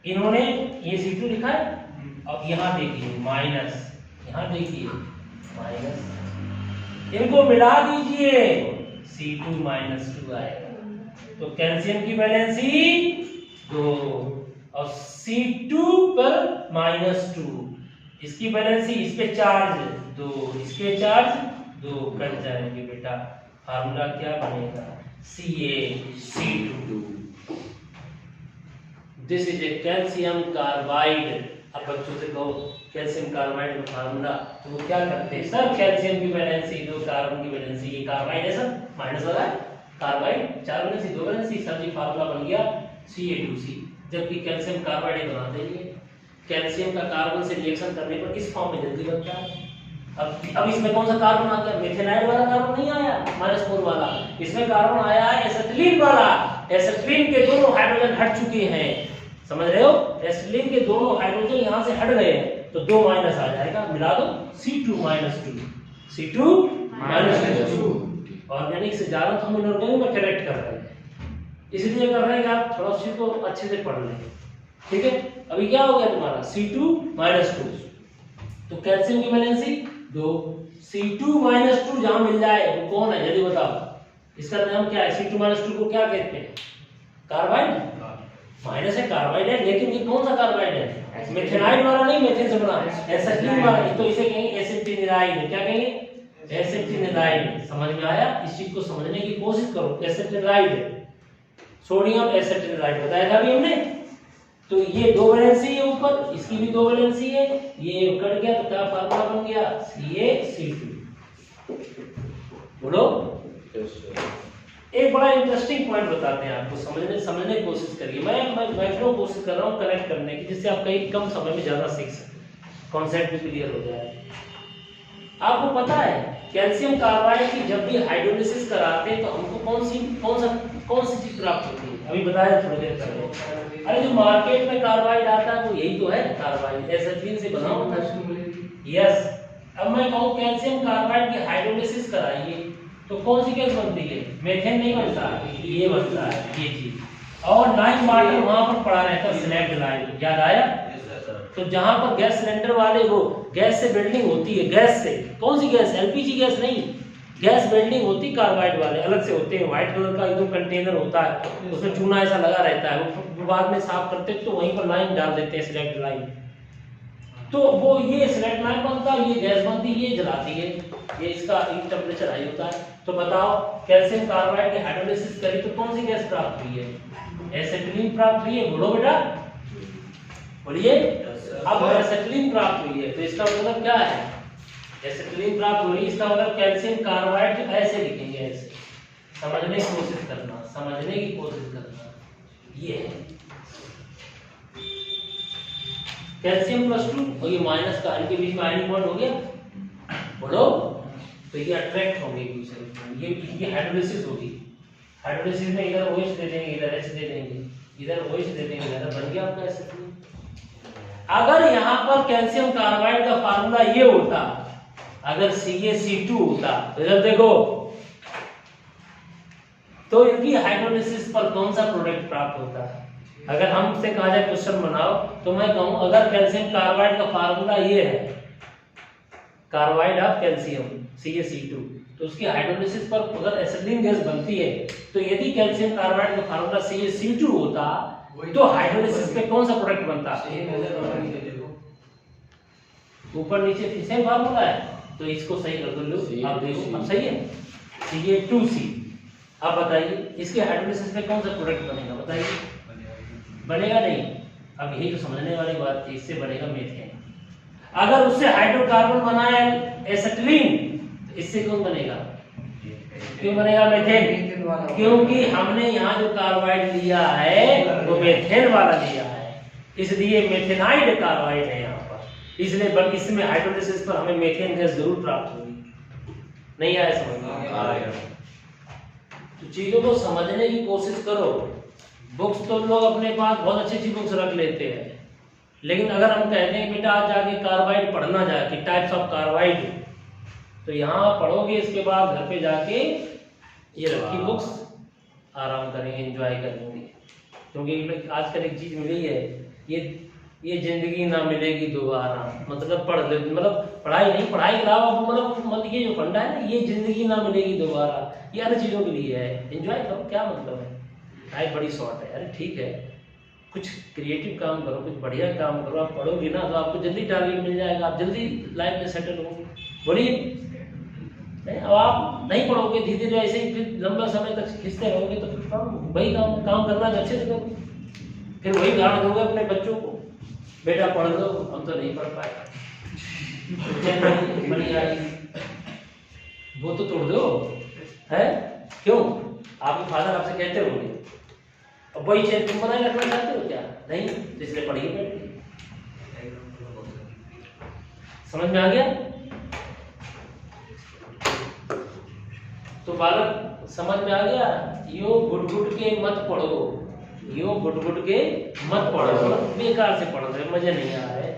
इन्होंने ये C2 लिखा है, अब यहां देखिए माइनस, यहां देखिए माइनस, इनको मिला दीजिए C2-2 आएगा। तो कैल्शियम की वैलेंसी 2 और C2 पर -2, इसकी वैलेंसी, इस पे चार्ज 2, इसके चार्ज 2, कट जाएंगे बेटा। फार्मूला क्या बनेगा? CaC2। This is A calcium carbide. अब बच्चों से कहो कैल्शियम कार्बाइड का फार्मूला, तो वो क्या करते हैं? सर कैल्शियम की वैलेंसी 2, कार्बन की वैलेंसी, ये कार्बाइड है सर, माइनस वाला है कार्बाइड, 4 वैलेंसी 2 वैलेंसी, सर जी फार्मूला बन गया Ca2C। जबकि कैल्शियम कार्बाइड बनाते ही है। कैल्शियम का कार्बन से रिएक्शन करने पर इस फॉर्म में जल्दी बनता है। अब इसमें कौन सा कार्बन आ गया? मेथेनाइड वाला कार्बन नहीं आया, -4 वाला, इसमें कार्बन आया है एसिटिलीन वाला। एसिटिलीन के दोनों हाइड्रोजन हट चुके हैं, समझ रहे हो? एसिटिलीन के दोनों हाइड्रोजन यहां से हट गए, तो 2 माइनस आ जाएगा, मिला दो C2-2, C2-2। ऑर्गेनिक से ज्यादा तो हम इनऑर्गेनिक में करेक्ट कर रहे हैं, इसलिए कर रहे हैं कि आप थोड़ा सी को अच्छे से पढ़ लें। ठीक है, अभी क्या हो गया तुम्हारा? C2-2। तो कैल्शियम की वैलेंसी 2, C2-2 जहां मिल जाए वो कौन है जल्दी बताओ? इसका नाम क्या है? C2-2 को क्या कहते हैं? कार्बाइड। माइनस है, कार्बाइड है, लेकिन ये कौन सा कार्बाइड है? मेथेनाइड वाला नहीं, मेथेन से बना एसिटिलीन वाला, तो इसे कहेंगे एसिटिनिलाइड। क्या कहेंगे? एसिटिनिलाइड। समझ में आया? इस चीज को समझने की कोशिश करो। एसिटिनिलाइड, सोडियम एसिटिनिलाइड बताया था अभी हमने। तो ये 2 वैलेंसी है ऊपर, इसकी भी 2 वैलेंसी है, ये कट गया तो क्या फार्मूला बन गया? CaC2। बोलो। एक बड़ा इंटरेस्टिंग पॉइंट बताते हैं आपको, समझने की कोशिश करिए। मैं मैक्सिमम कोशिश कर रहा हूँ कनेक्ट करने की, जिससे आप कई कम समय में ज्यादा सीख सकें, कॉन्सेप्ट भी क्लियर हो जाए। आपको पता है कैल्शियम कार्बाइड की जब भी हाइड्रोलिसिस कराते हैं तो हमको कौन सी चीज प्राप्त होती है? अभी बताया थोड़ी देर पहले। अरे जो मार्केट में कार्बाइड आता है वो यही तो है, कार्बाइड एसिटिलीन से बना होता है। यस, अब मैं कहूँ कैल्शियम कार्बाइड की हाइड्रोलिसिस कराइए तो कौन सी गैस बनती है? मेथेन नहीं बनता, ये बनता है ये चीज। और लाइन वाटर वहां पर पड़ा रहता है, सिलेक्ट लाइन, याद आया? तो जहां पर गैस सिलेंडर वाले वो गैस से वेल्डिंग होती है, गैस से, कौन सी गैस? एलपीजी गैस नहीं, गैस वेल्डिंग होती कार्बाइड वाले अलग से होते हैं, व्हाइट कलर का एकदम कंटेनर होता है, उसमें चूना ऐसा लगा रहता है, वो बाद में साफ करते तो वहीं पर लाइन डाल देते हैं, सिलेक्ट लाइन। तो वो ये सिलेक्ट लाइन बनता है, ये गैस बनती है, ये जलाती है, ये इसका टेम्परेचर हाई होता है। तो बताओ कैल्शियम कार्बाइड की हाइड्रोलिसिस करी तो कौन सी गैस प्राप्त हुई है? एसिटिलीन प्राप्त हुई है। बोलो बेटा, बोलिए। अब एसिटिलीन प्राप्त हुई है तो इसका मतलब क्या है? एसिटिलीन प्राप्त हुई, इसका मतलब कैल्शियम कार्बाइड ऐसे लिखेंगे, ऐसे। समझने की कोशिश करना, समझने की कोशिश करना, ये है कैल्शियम +2 और ये माइनस का, इनके बीच में आयनिक बॉन्ड हो गया। बोलो, तो ये अट्रैक्ट होंगे एक दूसरे को, ये हाइड्रोलिसिस होगी। हाइड्रोलिसिस में इधर OH दे देंगे, इधर H दे देंगे, इधर OH दे देंगे, इधर बन गया आपका एसिटिलीन। अगर यहाँ पर कैल्शियम कार्बाइड का फार्मूला ये होता, अगर CaC2 होता, तो इधर देखो, तो इनकी हाइड्रोलिसिस पर कौन सा प्रोडक्ट प्राप्त होता है? अगर हमसे कहा जाए क्वेश्चन बनाओ तो मैं कहूं अगर कैल्शियम कार्बाइड का फार्मूला ये है, कार्बाइड ऑफ कैल्शियम CaC2, तो उसकी हाइड्रोलिसिस पर अगर एसिटिलीन गैस बनती है, तो यदि कैल्शियम कार्बाइड का फार्मूला CaC2 होता तो हाइड्रोलिसिस पे कौन सा प्रोडक्ट बनता? ऊपर नीचे सेम फार्मूला है, तो इसको सही कर दो लो, आप देखो अब सही है, Ca2C। अब बताइए इसके हाइड्रोलिसिस पे कौन सा प्रोडक्ट बनेगा? बताइए, बनेगा नहीं। अब यही तो समझने वाली बात थी, इससे बनेगा मीथेन। अगर उससे हाइड्रोकार्बन बनाया एसिटिलीन, तो इससे कौन बनेगा? क्यों बनेगा मीथेन? क्योंकि हमने यहाँ जो कार्बाइड लिया है वो मीथेन वाला लिया है, इसलिए मेथेनाइड कार्बाइड है यहाँ पर, इसलिए बल्कि इसमें हाइड्रोलिसिस पर हमें मीथेन गैस जरूर प्राप्त होगी। नहीं आया समझ में? तो चीजों को समझने की कोशिश करो। बुक्स तो लोग अपने पास बहुत अच्छी अच्छी बुक्स रख लेते हैं, लेकिन अगर हम कहते हैं बेटा आज जाके कार्बाइड पढ़ना जाके, टाइप्स ऑफ कार्बाइड, तो यहाँ पढ़ोगे, इसके बाद घर पे जाके ये रखी बुक्स, आराम करेंगे, एंजॉय करेंगे। क्योंकि आजकल एक चीज मिली है, ये जिंदगी ना मिलेगी दोबारा, मतलब पढ़ ले, मतलब पढ़ाई नहीं, पढ़ाई के अलावा मतलब ये जो फंडा है ना, ये जिंदगी ना मिलेगी दोबारा, ये अन्य चीजों के लिए है। एंजॉय करो, क्या मतलब है, लाइफ बड़ी शॉर्ट है। अरे ठीक है, कुछ क्रिएटिव काम करो, कुछ बढ़िया काम करो, आप पढ़ोगे ना तो आपको जल्दी टारगेट मिल जाएगा, आप जल्दी लाइफ में सेटल होंगे। बोलिए, नहीं अब आप नहीं पढ़ोगे, धीरे धीरे ऐसे ही फिर लंबा समय तक खींचते रहोगे, तो फिर वही काम करना है अच्छे से करो, फिर वही गाना दोगे अपने बच्चों को, बेटा पढ़ लो, हम तो नहीं पढ़ पाए, वो तो तोड़ दो है, क्यों? आपके फादर आपसे कहते होंगे, अब वही चीज तुम बनाए रखना चाहते हो क्या? नहीं, तो इसलिए पढ़िए, बैठिए। समझ में आ गया? तो बालक समझ में आ गया? यो गुट गुट के मत पढ़ो, यो गुट गुट के मत पढ़ो, बेकार से पढ़ रहे, मजा नहीं आ रहा है।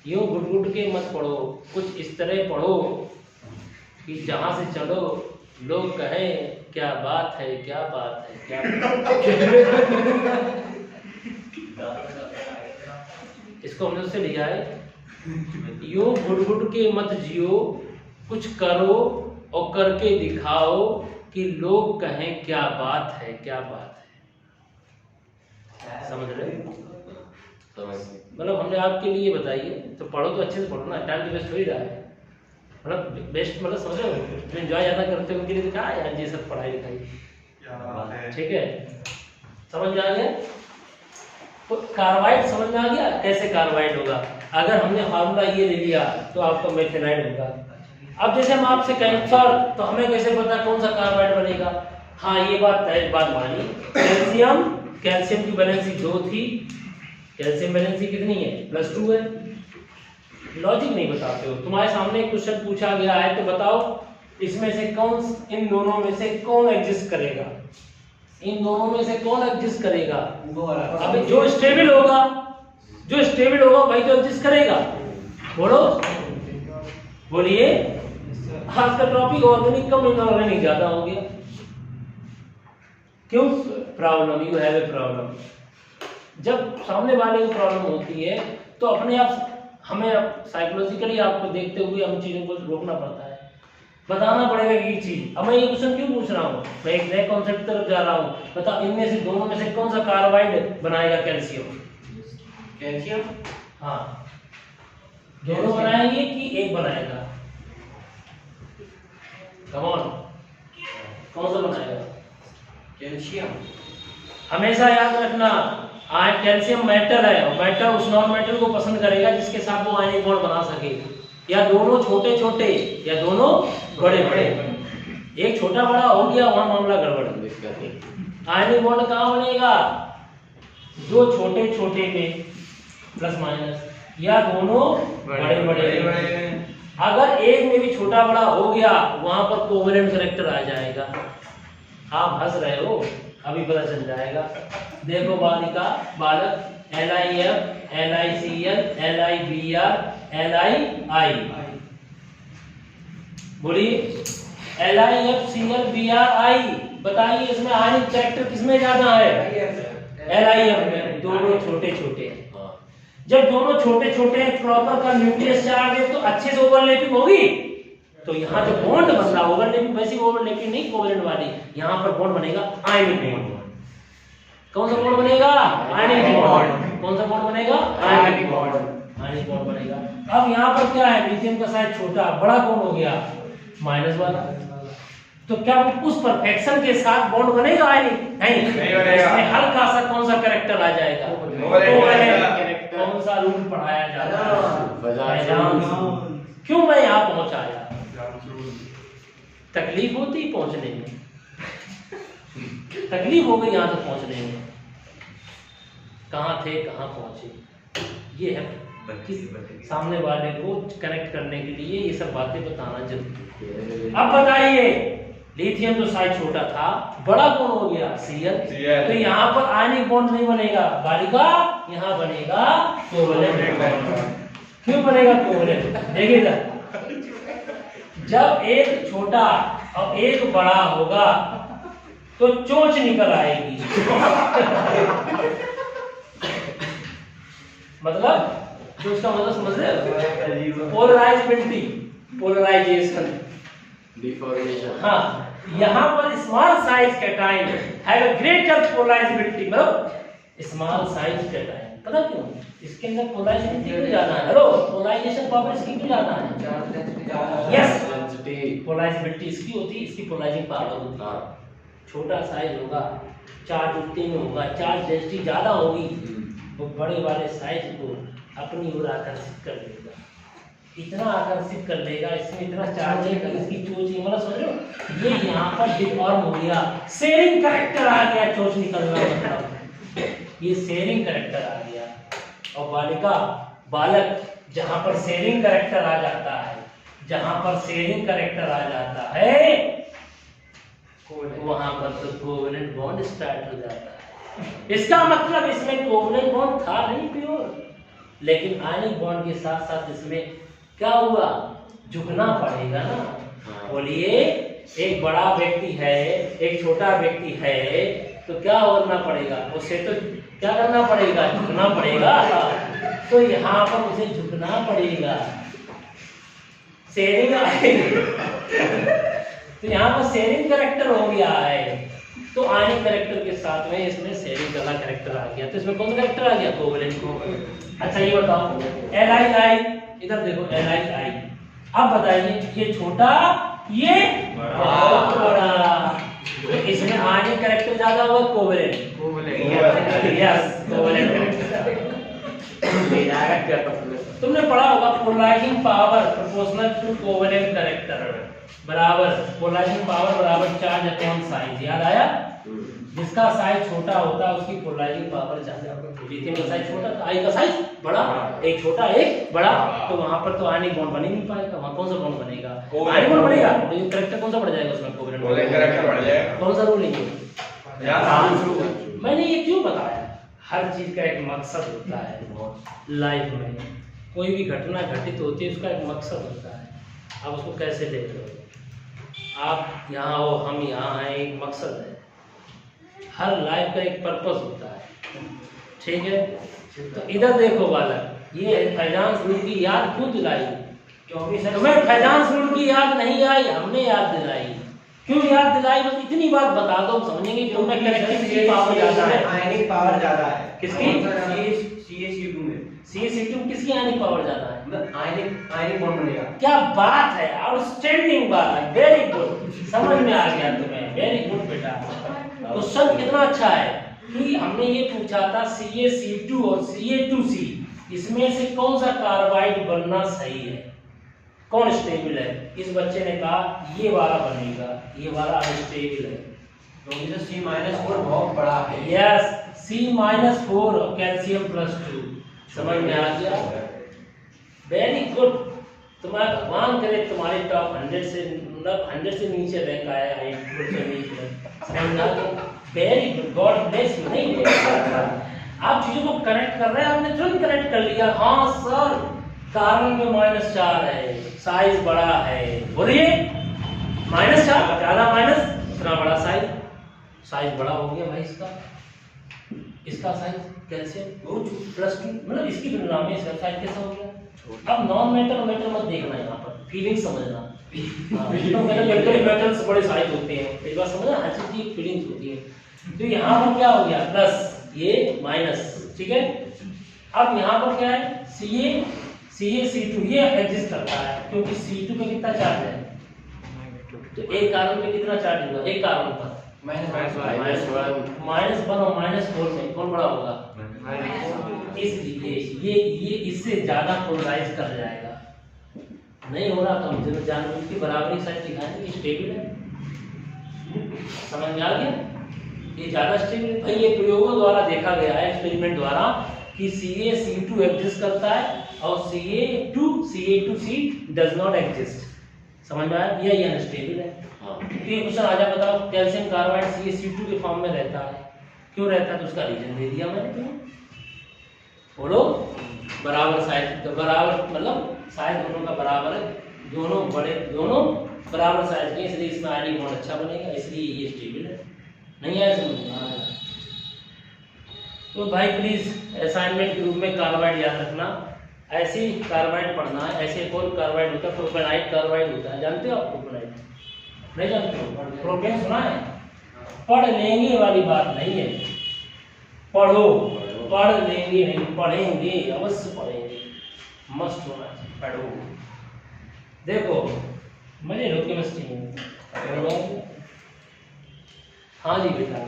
यो गुट गुट के मत पढ़ो, कुछ इस तरह पढ़ो कि जहां से चलो लोग कहें क्या बात है, क्या बात है, क्या इसको हमने उससे लिया है, यो गुट गुट के मत जियो, कुछ करो और करके दिखाओ कि लोग कहें क्या बात है, क्या बात है। समझ रहे? मतलब हमने आपके लिए बताइए, तो पढ़ो तो अच्छे से पढ़ो ना, टाइम तो वेस्ट हो ही रहा है, मतलब बेस्ट, मतलब समझ रहे हो, जो एंजॉय ज्यादा करते हैं उनके लिए तो क्या यार ये सब पढ़ाई लिखाई, ठीक है? समझ में आ गया? तो कार्बाइड समझ में आ गया कैसे कार्बाइड होगा? अगर हमने फार्मूला ये ले लिया तो आपका मेथेनाइड होगा। अब जैसे हम आपसे कहें सर तो हमें कैसे पता कौन सा कार्बाइड बनेगा? हाँ ये बात मानी, कैल्शियम की वैलेंसी 2 थी, कैल्शियम वैलेंसी कितनी है? +2 है। लॉजिक नहीं बताते हो, तुम्हारे सामने क्वेश्चन पूछा गया है तो बताओ इसमें से कौन, इन दोनों में से कौन एग्जिस्ट करेगा? इन दोनों में से कौन एग्जिस्ट करेगा? अभी जो स्टेबल होगा वही तो एग्जिस्ट करेगा। बोलो, बोलिए, आज का टॉपिक ऑर्गेनिक कम इनऑर्गेनिक ज्यादा हो गया। क्यों? Problem, you have a problem. जब सामने वाले को प्रॉब्लम होती है तो अपने आप हमें साइकोलॉजिकली आपको देखते हुए हम चीजों को रोकना पड़ता है, बताना पड़ेगा कि ये चीज। अब मैं ये क्वेश्चन क्यों पूछ रहा हूँ, मैं एक नए कॉन्सेप्ट तरफ जा रहा हूँ। बता, इनमें से दोनों में से कौन सा कार्बाइड बनाएगा कैल्शियम? कैल्शियम। हाँ, दोनों बनाएंगे कि एक बनाएगा? कम ऑन, कौन सा बनाएगा? कैल्शियम। हमेशा याद रखना, कैल्शियम मेटल है और मेटल उस नॉन मेटल को पसंद करेगा जिसके साथ वो आयनिक बॉन्ड बना सके। या दोनों छोटे छोटे या दोनों बड़े बड़े। एक छोटा बड़ा हो गया, वहां मामला गड़बड़। आयनिक बॉन्ड कहाँ बनेगा? दो छोटे छोटे में प्लस माइनस, या दोनों बड़े बड़े। अगर एक में भी छोटा बड़ा हो गया, वहां पर कोवेलेंट कैरेक्टर आ जाएगा। आप हंस रहे हो, अभी पता चल जाएगा। देखो बालिका, बालक, LIF, LICL, LIBR, LII। बोलिए, LIFCLBRI। बताइए इसमें आयनिक कैरेक्टर किसमें ज्यादा है? LIF में। दोनों छोटे छोटे। जब दोनों छोटे छोटे प्रॉपर का न्यूक्लियस चार्ज है तो अच्छे से ओवरलैपिंग होगी। तो यहाँ जो बॉन्ड बन रहा, ओवरलैपिंग वैसी ओवरलैपिंग नहीं कोवेलेंट वाली, यहाँ पर बॉन्ड बनेगा आयनिक बॉन्ड। कौन सा बॉन्ड बनेगा? Ionic bond. कौन सा बॉन्ड बनेगा? Ionic bond. आयनिक बॉन्ड बनेगा। अब यहाँ पर क्या है? लिथियम का साइज छोटा, बड़ा कौन हो गया? माइनस वाला। तो क्या उस परफेक्शन के साथ बॉन्ड बनेगा आयनिक? नहीं बनेगा। इसमें हल्का सा कौन सा कैरेक्टर आ जाएगा? कोवेलेंट। कौन सा रूल पढ़ाया जाता है? क्यों मैं यहाँ पहुंचाया? तकलीफ होती पहुंचने में, तकलीफ हो गई यहाँ तक पहुंचने में। कहाँ थे, कहाँ पहुंचे, ये है सामने वाले को कनेक्ट करने के लिए ये सब बातें बताना जरूरी है। अब बताइए, लिथियम तो साइज छोटा था, बड़ा कौन हो गया? Cl। तो यहाँ पर आयनिक बॉन्ड नहीं बनेगा बालिका, यहाँ बनेगा कोवेलेंट। क्यों बनेगा कोवेलेंट? देखिएगा, जब एक छोटा और एक बड़ा होगा तो चोंच निकल आएगी। मतलब चोंच का मतलब समझ रहे हो? Polarizability, polarization, deformation. हाँ, यहाँ पर small size cation have a greater polarizability. मतलब स्मॉल साइज कैटायन, पता क्यों? इसके अंदर पोलराइजेबिलिटी क्यों ज्यादा है? हेलो, पोलराइजेशन पावर इसकी क्यों ज्यादा है? यस, पोलराइजेबिलिटी इसकी होती है, इसकी पोलराइजिंग पावर होती है। छोटा साइज होगा, चार्ज उतने में होगा, चार्ज डेंसिटी ज्यादा होगी, वो बड़े वाले साइज को अपनी ओर आकर्षित कर लेगा। इतना आकर्षित कर लेगा, इसमें इतना चार्ज है कि इसकी चोंच, मतलब समझ लो, ये यहाँ पर डिफॉर्म हो गया, शेयरिंग कैरेक्टर आ गया, चोंच निकलना मतलब ये शेयरिंग कैरेक्टर आ गया। और बालिका, बालक, जहां पर शेयरिंग कैरेक्टर आ जाता है, जहां पर शेयरिंग कैरेक्टर आ जाता है, वहां पर तो कोवेलेंट बॉन्ड स्टार्ट हो जाता है। इसका मतलब इसमें कोवेलेंट बॉन्ड था नहीं प्योर, लेकिन आयनिक बॉन्ड के साथ साथ इसमें क्या हुआ? झुकना पड़ेगा ना। बोलिए, एक बड़ा व्यक्ति है, एक छोटा व्यक्ति है, तो क्या करना पड़ेगा? उसे तो क्या करना पड़ेगा? झुकना पड़ेगा। तो यहाँ पर उसे झुकना पड़ेगा, शेयरिंग आएगी। तो यहाँ पर शेयरिंग कैरेक्टर हो गया है, तो आयनिक कैरेक्टर के साथ में इसमें शेयरिंग वाला कैरेक्टर आ गया। तो इसमें कौन सा कैरेक्टर आ गया? कोवेलेंट। अच्छा ये बताओ, LII, इधर देखो LII। अब बताइए, ये छोटा, ये बड़ा, तो इसमें आयनिक कैरेक्टर ज्यादा होगा कोवेलेंट। Yes, covalent character. तुमने पढ़ा होगा polarizing power proportional to covalent character बराबर पोलराइजिंग पावर बराबर चार्ज अपॉन साइज। याद आया? जिसका साइज छोटा होता है उसकी पोलराइजिंग पावर ज्यादा होती है। लिथियम का साइज छोटा, आई का साइज बड़ा, एक छोटा एक बड़ा, तो वहां पर तो आयनिक बॉन्ड बन ही नहीं पाएगा। वहां कौन सा बॉन्ड बनेगा? आयनिक बॉन्ड बनेगा, लेकिन कैरेक्टर कौन सा बढ़ जाएगा उसमें? कोवेलेंट कैरेक्टर बढ़ जाएगा। कौन सा रूल है? मैंने ये क्यों बताया? हर चीज का एक मकसद होता है लाइफ में। कोई भी घटना घटित होती है, उसका एक मकसद होता है। आप उसको कैसे लेते हो? आप यहाँ हो, हम यहाँ हैं, एक मकसद है। हर लाइफ का एक पर्पस होता है, ठीक है। तो इधर देखो बालक, ये फैजांस रूल की याद क्यों दिलाई? क्योंकि सर तुम्हें फैजांस रूल की याद नहीं आई, हमने याद दिलाई। क्यों याद दिलाई? बस इतनी बात बता दो, हम समझेंगे कि तुम्हें कनेक्टिविटी पावर ज्यादा है। आयनिक पावर ज्यादा है। किसकी? CaCO2 में CaCO2 किसकी आयनिक पावर ज्यादा है? आयनिक बॉन्ड बनेगा। क्या बात है, आउटस्टैंडिंग बात है, वेरी गुड, समझ में आ गया तुम्हें, वेरी गुड बेटा। क्वेश्चन कितना अच्छा है कि हमने ये पूछा था CaC2 और Ca2C, इसमें से कौन सा कार्बाइड बनना सही है, कौन स्टेबल है? इस बच्चे ने कहा ये वाला बनेगा, ये वाला अनस्टेबल है, क्योंकि तो C-4 बहुत बड़ा है। यस, C-4 और कैल्शियम +2, समझ में आ गया, वेरी गुड। तुम्हारा भगवान करे तुम्हारे टॉप 100 से, मतलब 100 से नीचे रैंक आया है, 100 से नीचे, समझ में आ गया, very good, God bless you. नहीं, आप चीजों को कनेक्ट कर रहे हैं, आपने तुरंत कनेक्ट कर लिया। हाँ सर, कार्बन में -4 है, साइज बड़ा है, बोलिए -4, ज्यादा माइनस, इतना बड़ा साइज बड़ा हो गया भाई इसका साइज कैल्शियम +2, मतलब इसकी तुलना में इसका साइज कैसा हो गया? अब नॉन मेटल और मेटल मत देखना, यहाँ पर फीलिंग समझना। तो मेटल्स बड़े साइज होते हैं, एक बार समझना, हर चीज की फीलिंग्स होती है। तो यहाँ पर क्या हो गया? प्लस, ये माइनस, ठीक है। अब यहाँ पर क्या है? CaC2 ये एग्जिस्ट करता है, क्योंकि C2 पे कितना चार्ज है? तो एक कार्बन पे कितना चार्ज होगा? एक कार्बन पर -1 और -4 में कौन बड़ा होगा? इसलिए ये इससे ज्यादा पोलराइज कर जाएगा। नहीं हो रहा तो हम जब जानबूझ की बराबरी साइड दिखाएंगे कि स्टेबल है, समझ में आ गया? ये ज्यादा स्टेबल है। ये प्रयोगों द्वारा देखा गया है, एक्सपेरिमेंट द्वारा, कि CaC2 एग्जिस्ट करता है और CA2C डज नॉट एग्जिस्ट, समझ में आया? ये अनस्टेबल है। ये क्वेश्चन आ जाए, बताओ कैल्शियम कार्बाइड CaC2 के फॉर्म में रहता है, क्यों रहता है? तो उसका रीजन दे दिया मैंने तुम्हें, बोलो। बराबर साइज, तो बराबर मतलब साइज दोनों का बराबर है, दोनों बराबर साइज के, इसलिए इसमें आयनिक बॉन्ड अच्छा बनेगा, इसलिए ये स्टेबल है। नहीं आया समझ में? तो भाई प्लीज असाइनमेंट के रूप में कार्बाइड याद रखना, ऐसे ही कार्बाइड पढ़ना है। ऐसे एक और कार्बाइड होता है, प्रोपेनाइट कार्बाइड होता है, जानते हो आप प्रोपेनाइट? नहीं जानते हो? प्रोपेन सुना है? पढ़ लेंगे वाली बात नहीं है, पढ़ो, पढ़ लेंगे नहीं, पढ़ेंगे, अवश्य पढ़ेंगे, मस्त होना चाहिए, पढ़ो। देखो मजे लो केमिस्ट्री में। हाँ जी बेटा,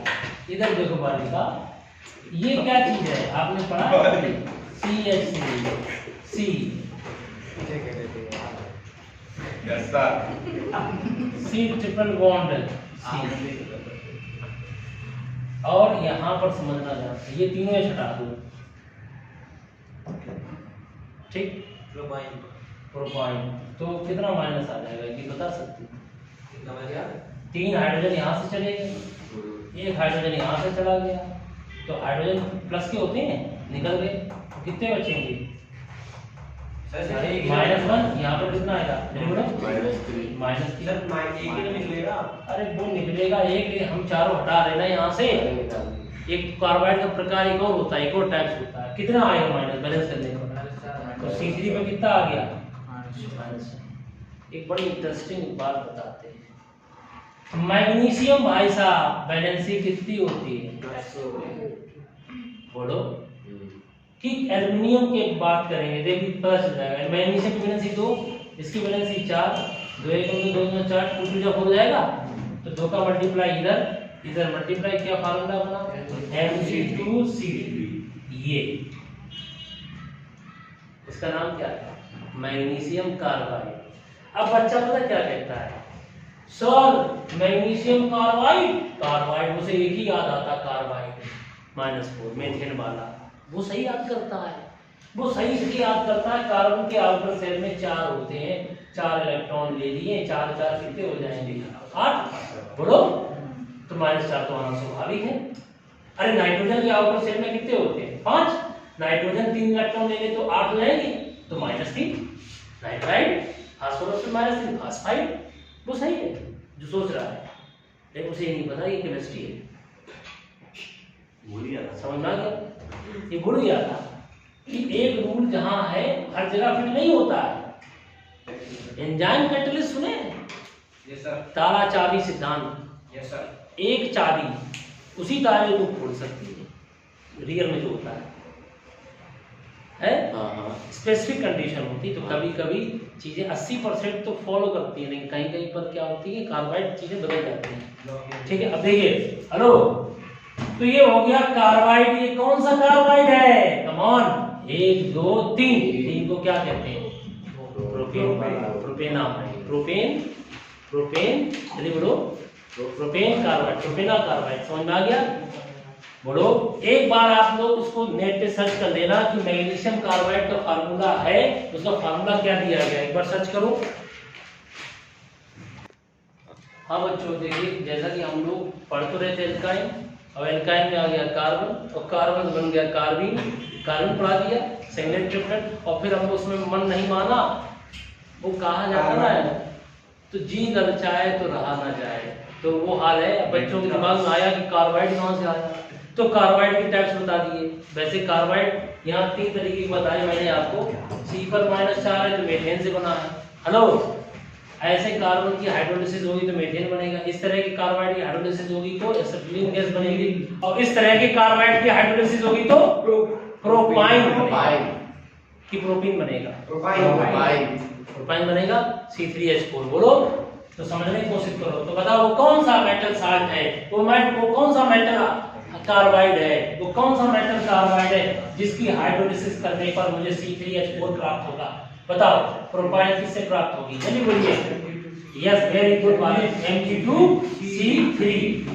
इधर देखो बालिका, ये क्या चीज है आपने पढ़ा? CH3C, C triple bond C, और यहाँ पर समझना चाहते ये तीनों हटा दो, ठीक। प्रोपाइन तो कितना माइनस आ जाएगा ये बता सकते हो? 3 हाइड्रोजन यहाँ से चले गए, 1 हाइड्रोजन यहाँ से चला गया, तो हाइड्रोजन प्लस के होते हैं, निकल गए, कितने बचेंगे? -1, यहाँ पर कितना आएगा? -3 निकलेगा। अरे वो निकलेगा एक, हम चारों हटा रहे ना यहाँ से। एक कार्बाइड का प्रकार एक और होता है, एक और टाइप्स होता है, कितना आएगा माइनस बैलेंस करने का? तो C3 में कितना आ गया? एक बड़ी इंटरेस्टिंग बात बताते हैं, मैग्नीशियम भाई साहब बैलेंसी कितनी होती है? बोलो। कि एल्युमिनियम की बात करेंगे, देखिए पता चल जाएगा। मैग्नीशियम की बैलेंसी 2, इसकी बैलेंसी 4, 2 1 2 2 4, 2 जब हो जाएगा तो 2 का मल्टीप्लाई इधर मल्टीप्लाई, क्या फार्मूला बना? Mg2C3, ये इसका नाम क्या है? Magnesium carbide. अब बच्चा पता क्या कहता है? सर मैग्नीशियम कार्बाइड उसे एक ही याद आता, कार्बाइड -4 मेथेन वाला, वो सही याद करता है। वो सही इसलिए याद करता है, कार्बन के आउटर शेल में 4 होते हैं, 4 इलेक्ट्रॉन ले लिए, 4 4 कितने हो जाएंगे? 8, बोलो। तो -4 तो आना स्वाभाविक है। अरे नाइट्रोजन के आउटर शेल में कितने होते हैं? 5, नाइट्रोजन 3 इलेक्ट्रॉन ले ले तो 8 हो जाएंगे, तो -3 नाइट्राइड, फास्फोरस पे -3 फास्फाइड, वो सही है। जो सोच रहा है, लेकिन उसे ये नहीं पता ये केमिस्ट्री है। भूल गया था। समझ में आ गया? ये भूल गया था कि एक रूल जहां है हर जगह फिट नहीं होता है। एंजाइम कैटलिस्ट सुने? Yes sir. ताला चाबी सिद्धांत। Yes sir. एक चाबी उसी ताले को खोल सकती है रियल में जो होता है हाँ। स्पेसिफिक कंडीशन होती है। तो कभी कभी चीजें 80% तो फॉलो करती है, लेकिन कहीं कहीं पर क्या होती है कार्बाइड चीजें बदल जाती हैं। ठीक है, अब देखिए, हेलो, तो ये हो गया कार्बाइड। ये कौन सा कार्बाइड है? कम ऑन, 1 2 3 को क्या कहते हैं? प्रोपेन जल्दी बोलो। प्रोपेन कार्बाइड, प्रोपेना कार्बाइड। समझ में आ गया? बोलो। एक बार आप लोग इसको नेट पे सर्च कर लेना कि मैग्नीशियम कार्बाइड का फार्मूला है, उसका फार्मूला क्या दिया गया, एक बार सर्च करो। हाँ बच्चों, देखिए जैसा कि हम लोग पढ़ तो रहे थे एल्काइन, अब एल्काइन में आ गया कार्बन, और कार्बन बन गया कार्बीन। कार्बन पढ़ा दिया, सिंगलेट ट्रिपलेट, और फिर हमको उसमें मन नहीं माना, वो कहा जाता ना है, तो जी ललचाए तो रहा ना जाए, तो वो हाल है। अब बच्चों के दिमाग में आया कि कार्बाइड कहाँ से आया, तो कार्बाइड के टाइप्स बता दिए। वैसे कार्बाइड यहाँ 3 तरीके की बताए मैंने आपको। C4- है तो मीथेन से बना है। हेलो, ऐसे कार्बन की हाइड्रोलिसिस होगी तो मीथेन बनेगा। इस तरह की कार्बाइड की हाइड्रोलिसिस होगी तो एसिटिलीन गैस बनेगी, और इस तरह की कार्बाइड की हाइड्रोलिसिस होगी तो प्रोपाइन की प्रोपीन बनेगा। प्रोपाइन बनेगा C3H4। बोलो, तो समझने की कोशिश करो। तो बताओ वो कौन सा मेटल साल्ट है, वो कौन सा मेटल कार्बाइड है, वो कौन सा मेटल कार्बाइड है जिसकी हाइड्रोलिसिस करने पर मुझे C3H4 प्राप्त होगा? बताओ, प्रोपाइन किससे प्राप्त होगी? जल्दी बोलिए। यस, वेरी गुड बात। Mg2C3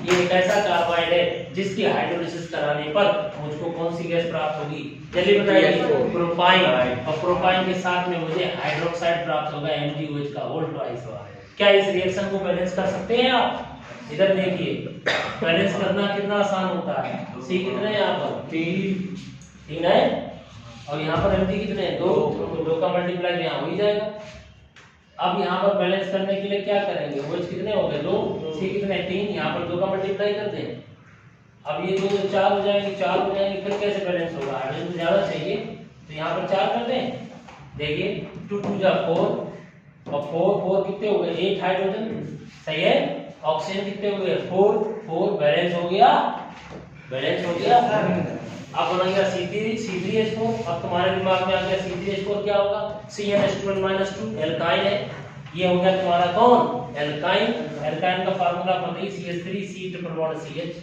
ये एक ऐसा कार्बाइड है जिसकी हाइड्रोलिसिस कराने पर मुझको कौन सी गैस प्राप्त होगी? जल्दी बताइए। प्रोपाइन। और प्रोपाइन के साथ में मुझे हाइड्रोक्साइड प्राप्त होगा MgOH का होल ट्वाइस। क्या इस रिएक्शन को बैलेंस कर सकते हैं आप? इधर देखिए, बैलेंस करना कितना आसान होता है। C कितने हैं यहाँ पर? 3 है, और यहाँ पर Mg कितने हैं? 2, तो 2 का मल्टीप्लाई यहाँ हो ही जाएगा। अब यहाँ पर बैलेंस करने के लिए क्या करेंगे? OH कितने हो गए? 2, C कितने? 3, यहाँ पर 2 का मल्टीप्लाई कर दें। अब ये 2 तो 4 हो जाएंगे, 4 हो जाएंगे, फिर कैसे बैलेंस होगा? हाइड्रोजन ज्यादा चाहिए तो यहाँ पर 4 कर दें। देखिए 2 2 जा 4, और 4 कितने हो गए? 8 हाइड्रोजन, सही है। ऑक्सीजन कितने हो गए? 4 बैलेंस हो गया, बैलेंस हो गया। अब बनेगा C3H4। अब तुम्हारे दिमाग में आ गया C3H4 क्या होगा? CnH2n-2 एल्काइन है। ये हो गया तुम्हारा कौन? एल्काइन। एल्काइन का फार्मूला बताइए, CH3C≡CH।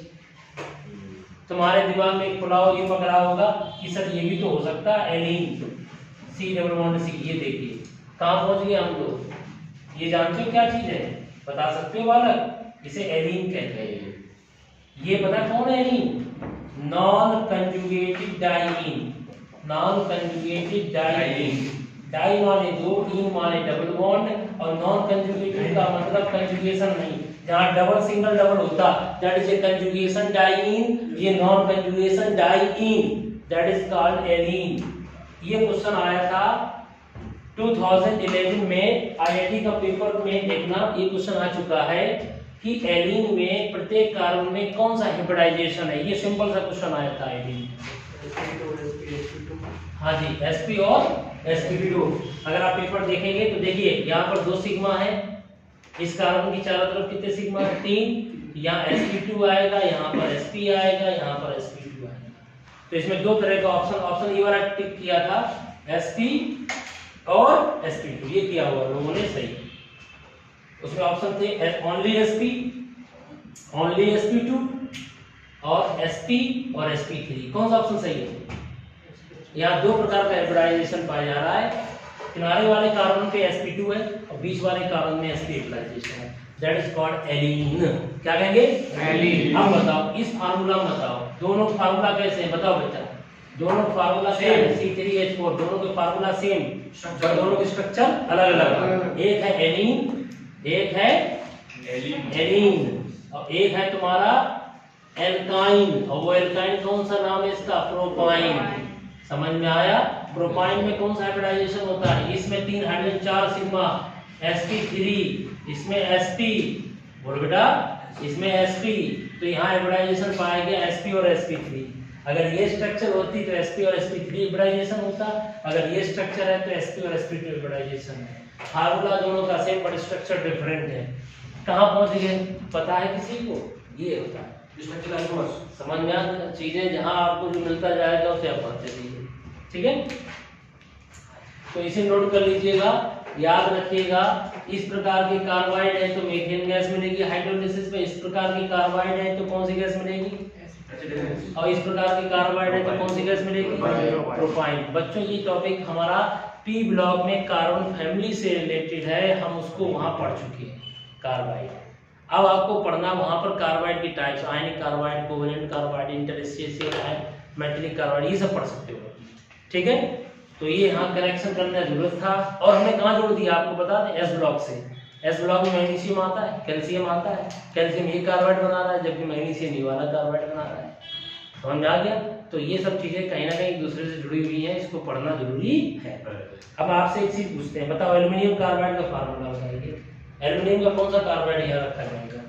तुम्हारे दिमाग में एक पुलाव ये पकड़ा होगा कि सर ये भी तो हो सकता है एलीन, C≡C। ये देखिए कहाँ पहुंच गए हम लोग। ये जानते हो क्या चीज है? बता सकते हो बालक? इसे एलीन कहते हैं। ये पता कौन है allene? Non conjugated diene. Non conjugated diene. Di माने 2, ईन माने डबल बॉन्ड, और नॉन कंजुगेटेड का मतलब कंजुगेशन नहीं। जहां डबल सिंगल डबल होता that is a conjugation diene. ये non conjugation diene, that is called allene. ये क्वेश्चन आया था 2011 में आईआईटी का पेपर में। देखना, ये क्वेश्चन आ चुका है कि एलीन में प्रत्येक कार्बन में कौन सा हाइब्रिडाइजेशन है। ये सिंपल सा क्वेश्चन आया था एलीन। हाँ जी, sp और sp2। अगर आप पेपर देखेंगे तो देखिए यहाँ पर 2 सिग्मा है, इस कार्बन की चारों तरफ कितने सिग्मा है? 3। यहाँ sp2 आएगा, यहाँ पर sp आएगा, यहाँ पर sp2 आएगा। तो इसमें 2 तरह का ऑप्शन ये वाला टिक किया था, sp और sp2, ये किया हुआ लोगों ने सही। उसमें ऑप्शन थे ओनली sp2 और sp और sp3। कौन सा ऑप्शन सही है? यहाँ 2 प्रकार का हाइब्रिडाइजेशन पाया जा रहा है। किनारे वाले कार्बन पे sp2 है और बीच वाले कार्बन में sp हाइब्रिडाइजेशन है, दैट इज कॉल्ड एलीन। क्या कहेंगे? एलीन। अब बताओ इस फार्मूला में बताओ दोनों फार्मूला कैसे हैं? बताओ बेटा, दोनों फार्मूला सेम, C3H4 दोनों के फार्मूला सेम, दोनों के स्ट्रक्चर अलग अलग। एक है एलीन, एक है एलीन, और एक है तुम्हारा एल्काइन। और वो एल्काइन कौन सा नाम है इसका? प्रोपाइन। समझ में आया? प्रोपाइन में कौन सा हाइब्रिडाइजेशन होता है? इसमें 3 हाइड्रोजन 4 सिग्मा sp3, इसमें sp बोलो बेटा, इसमें sp, तो यहाँ हाइब्रिडाइजेशन पाया गया sp और sp3। अगर ये स्ट्रक्चर होती तो sp और sp3 हाइब्रिडाइजेशन होता, अगर ये स्ट्रक्चर है तो sp और sp2 हाइब्रिडाइजेशन है। फार्मूला दोनों का सेम बट स्ट्रक्चर डिफरेंट है। कहाँ पहुंच गए, पता है किसी को? ये होता है स्ट्रक्चरल आइसोमर्स। समझ में आ चीजें, जहां आपको जो मिलता जाएगा उसे आप पढ़ते रहिए, ठीक है। तो इसे नोट कर लीजिएगा, याद रखिएगा। इस प्रकार की कार्बाइड है तो मीथेन गैस मिलेगी हाइड्रोलिसिस में, इस प्रकार की कार्बाइड है तो कौन सी गैस मिलेगी? और इस प्रकार की कार्बाइड है तो कौन सी गैस मिलेगी? प्रोपाइन। बच्चों ये टॉपिक हमारा पी ब्लॉक में कार्बन फैमिली से रिलेटेड है, हम उसको वहां पढ़ चुके हैं कार्बाइड। अब आपको पढ़ना वहां पर कार्बाइड की types, ionic carbide, covalent carbide, interstitial, metallic carbide, ये सब पढ़ सकते हो, ठीक है। तो ये यहाँ करेक्शन करने की जरूरत था। और हमने कहाँ जोड़ दिया आपको बता दें, एस ब्लॉक से। एस ब्लॉक में मैग्नीशियम आता है, कैल्शियम आता है, कैल्शियम ये कार्बाइड बना रहा है जबकि मैग्नीशियम ये वाला कार्बाइड बना रहा है। समझ में आ गया? तो ये सब चीजें कहीं ना कहीं एक दूसरे से जुड़ी हुई हैं, इसको पढ़ना जरूरी है। अब आपसे एक चीज पूछते हैं, बताओ एल्यूमिनियम कार्बाइड का फार्मूला बताइए। एल्यूमिनियम का कौन सा कार्बाइड यहाँ रखा जाएगा?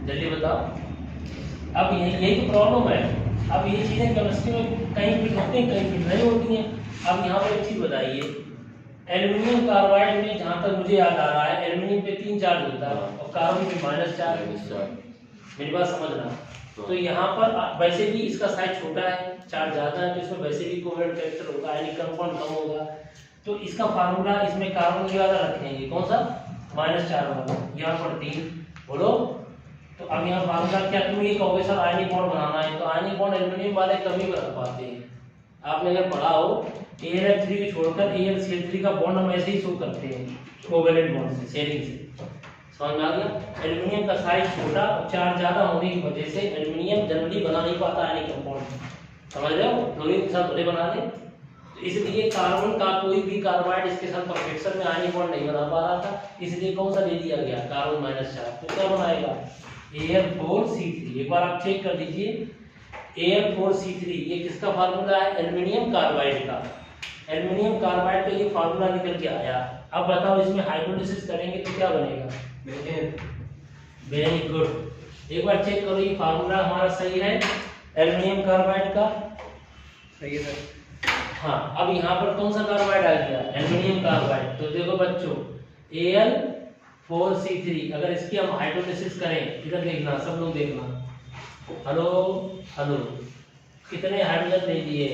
जल्दी बताओ। अब यही तो प्रॉब्लम है। अब ये चीजें केमिस्ट्री में कहीं फिट होती हैं, कहीं फिट नहीं होती हैं। अब यहाँ पर एक चीज बताइए, एल्यूमिनियम कार्बाइड में जहाँ तक मुझे याद आ रहा है एल्यूमिनियम पे 3 चार्ज होता है और कार्बन पे -4। मेरी बात समझना। तो यहाँ पर वैसे भी इसका साइज छोटा है, चार्ज ज्यादा है, तो इसमें वैसे भी कोवेलेंट कैरेक्टर होगा, आयनिक कंपाउंड कम होगा। तो इसका फार्मूला इसमें कार्बन के वाला रखेंगे, कौन सा? -4 वाला। यहाँ पर 3 बोलो। तो अब यहाँ फार्मूला क्या, तुम ये कहोगे सर आयनिक बॉन्ड बनाना है, तो आयनिक बॉन्ड एल्यूमिनियम वाले कभी बना पाते हैं। आपने अगर पढ़ा हो AlF3 को छोड़कर AlCl3 का बॉन्ड हम ऐसे ही शो करते हैं कोवेलेंट बॉन्ड से, शेयरिंग से। समझ में आ गया? एल्यूमिनियम का साइज छोटा और चार्ज ज्यादा होने की वजह से एल्यूमिनियम जनरली बना नहीं पाता आयनिक कंपाउंड। समझ रहे हो? क्लोरीन के साथ भले बना दे, तो इसलिए कार्बन का कोई भी कार्बाइड इसके साथ परफेक्शन में आयनिक बॉन्ड नहीं बना पा रहा था, इसलिए कौन सा ले दिया गया? कार्बन -4। तो क्या बनाएगा? Al4C3। एक बार आप चेक कर दीजिए, Al4C3 ये किसका फार्मूला है? एल्यूमिनियम कार्बाइड का। एल्यूमिनियम कार्बाइड का ये फार्मूला निकल के आया। अब बताओ इसमें हाइड्रोलिसिस करेंगे तो क्या बनेगा? Very good. एक बार चेक करो ये फार्मूला हमारा सही है एल्यूमिनियम कार्बाइड का? सही है सर। हाँ, अब यहाँ पर कौन सा कार्बाइड आ गया? Aluminium carbide. तो देखो बच्चों, Al4C3 अगर इसकी हम हाइड्रोलिसिस करें, इधर देखना, सब लोग देखना, हेलो हेलो, कितने हाइड्रोजन ले लिए?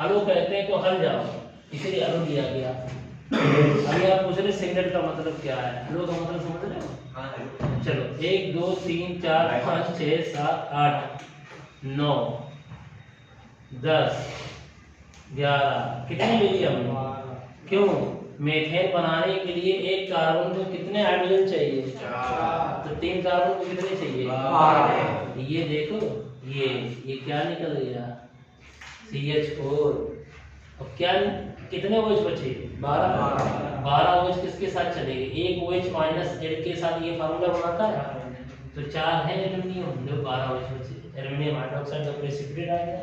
हेलो कहते हैं तो हल जाओ, इसलिए हेलो दिया गया। अभी आप पूछ रहे सिगरेट का मतलब क्या है, हेलो का मतलब समझ रहे हो? हाँ। चलो 1 2 3 4 5 6 7 8 9 10 11 कितने ले लिए हमने? क्यों? मीथेन बनाने के लिए एक कार्बन को कितने हाइड्रोजन चाहिए? 4। तो 3 कार्बन को कितने चाहिए? 12। ये देखो, ये क्या निकल गया? CH4। और क्या कितने OH बचे? 12 OH किसके साथ चलेंगे? एक OH -Z के साथ ये फार्मूला बनाता है, तो 4 है एल्यूमिनियम, जो 12 OH बचे, एल्यूमिनियम हाइड्रोक्साइड का प्रेसिपिटेट आ गया।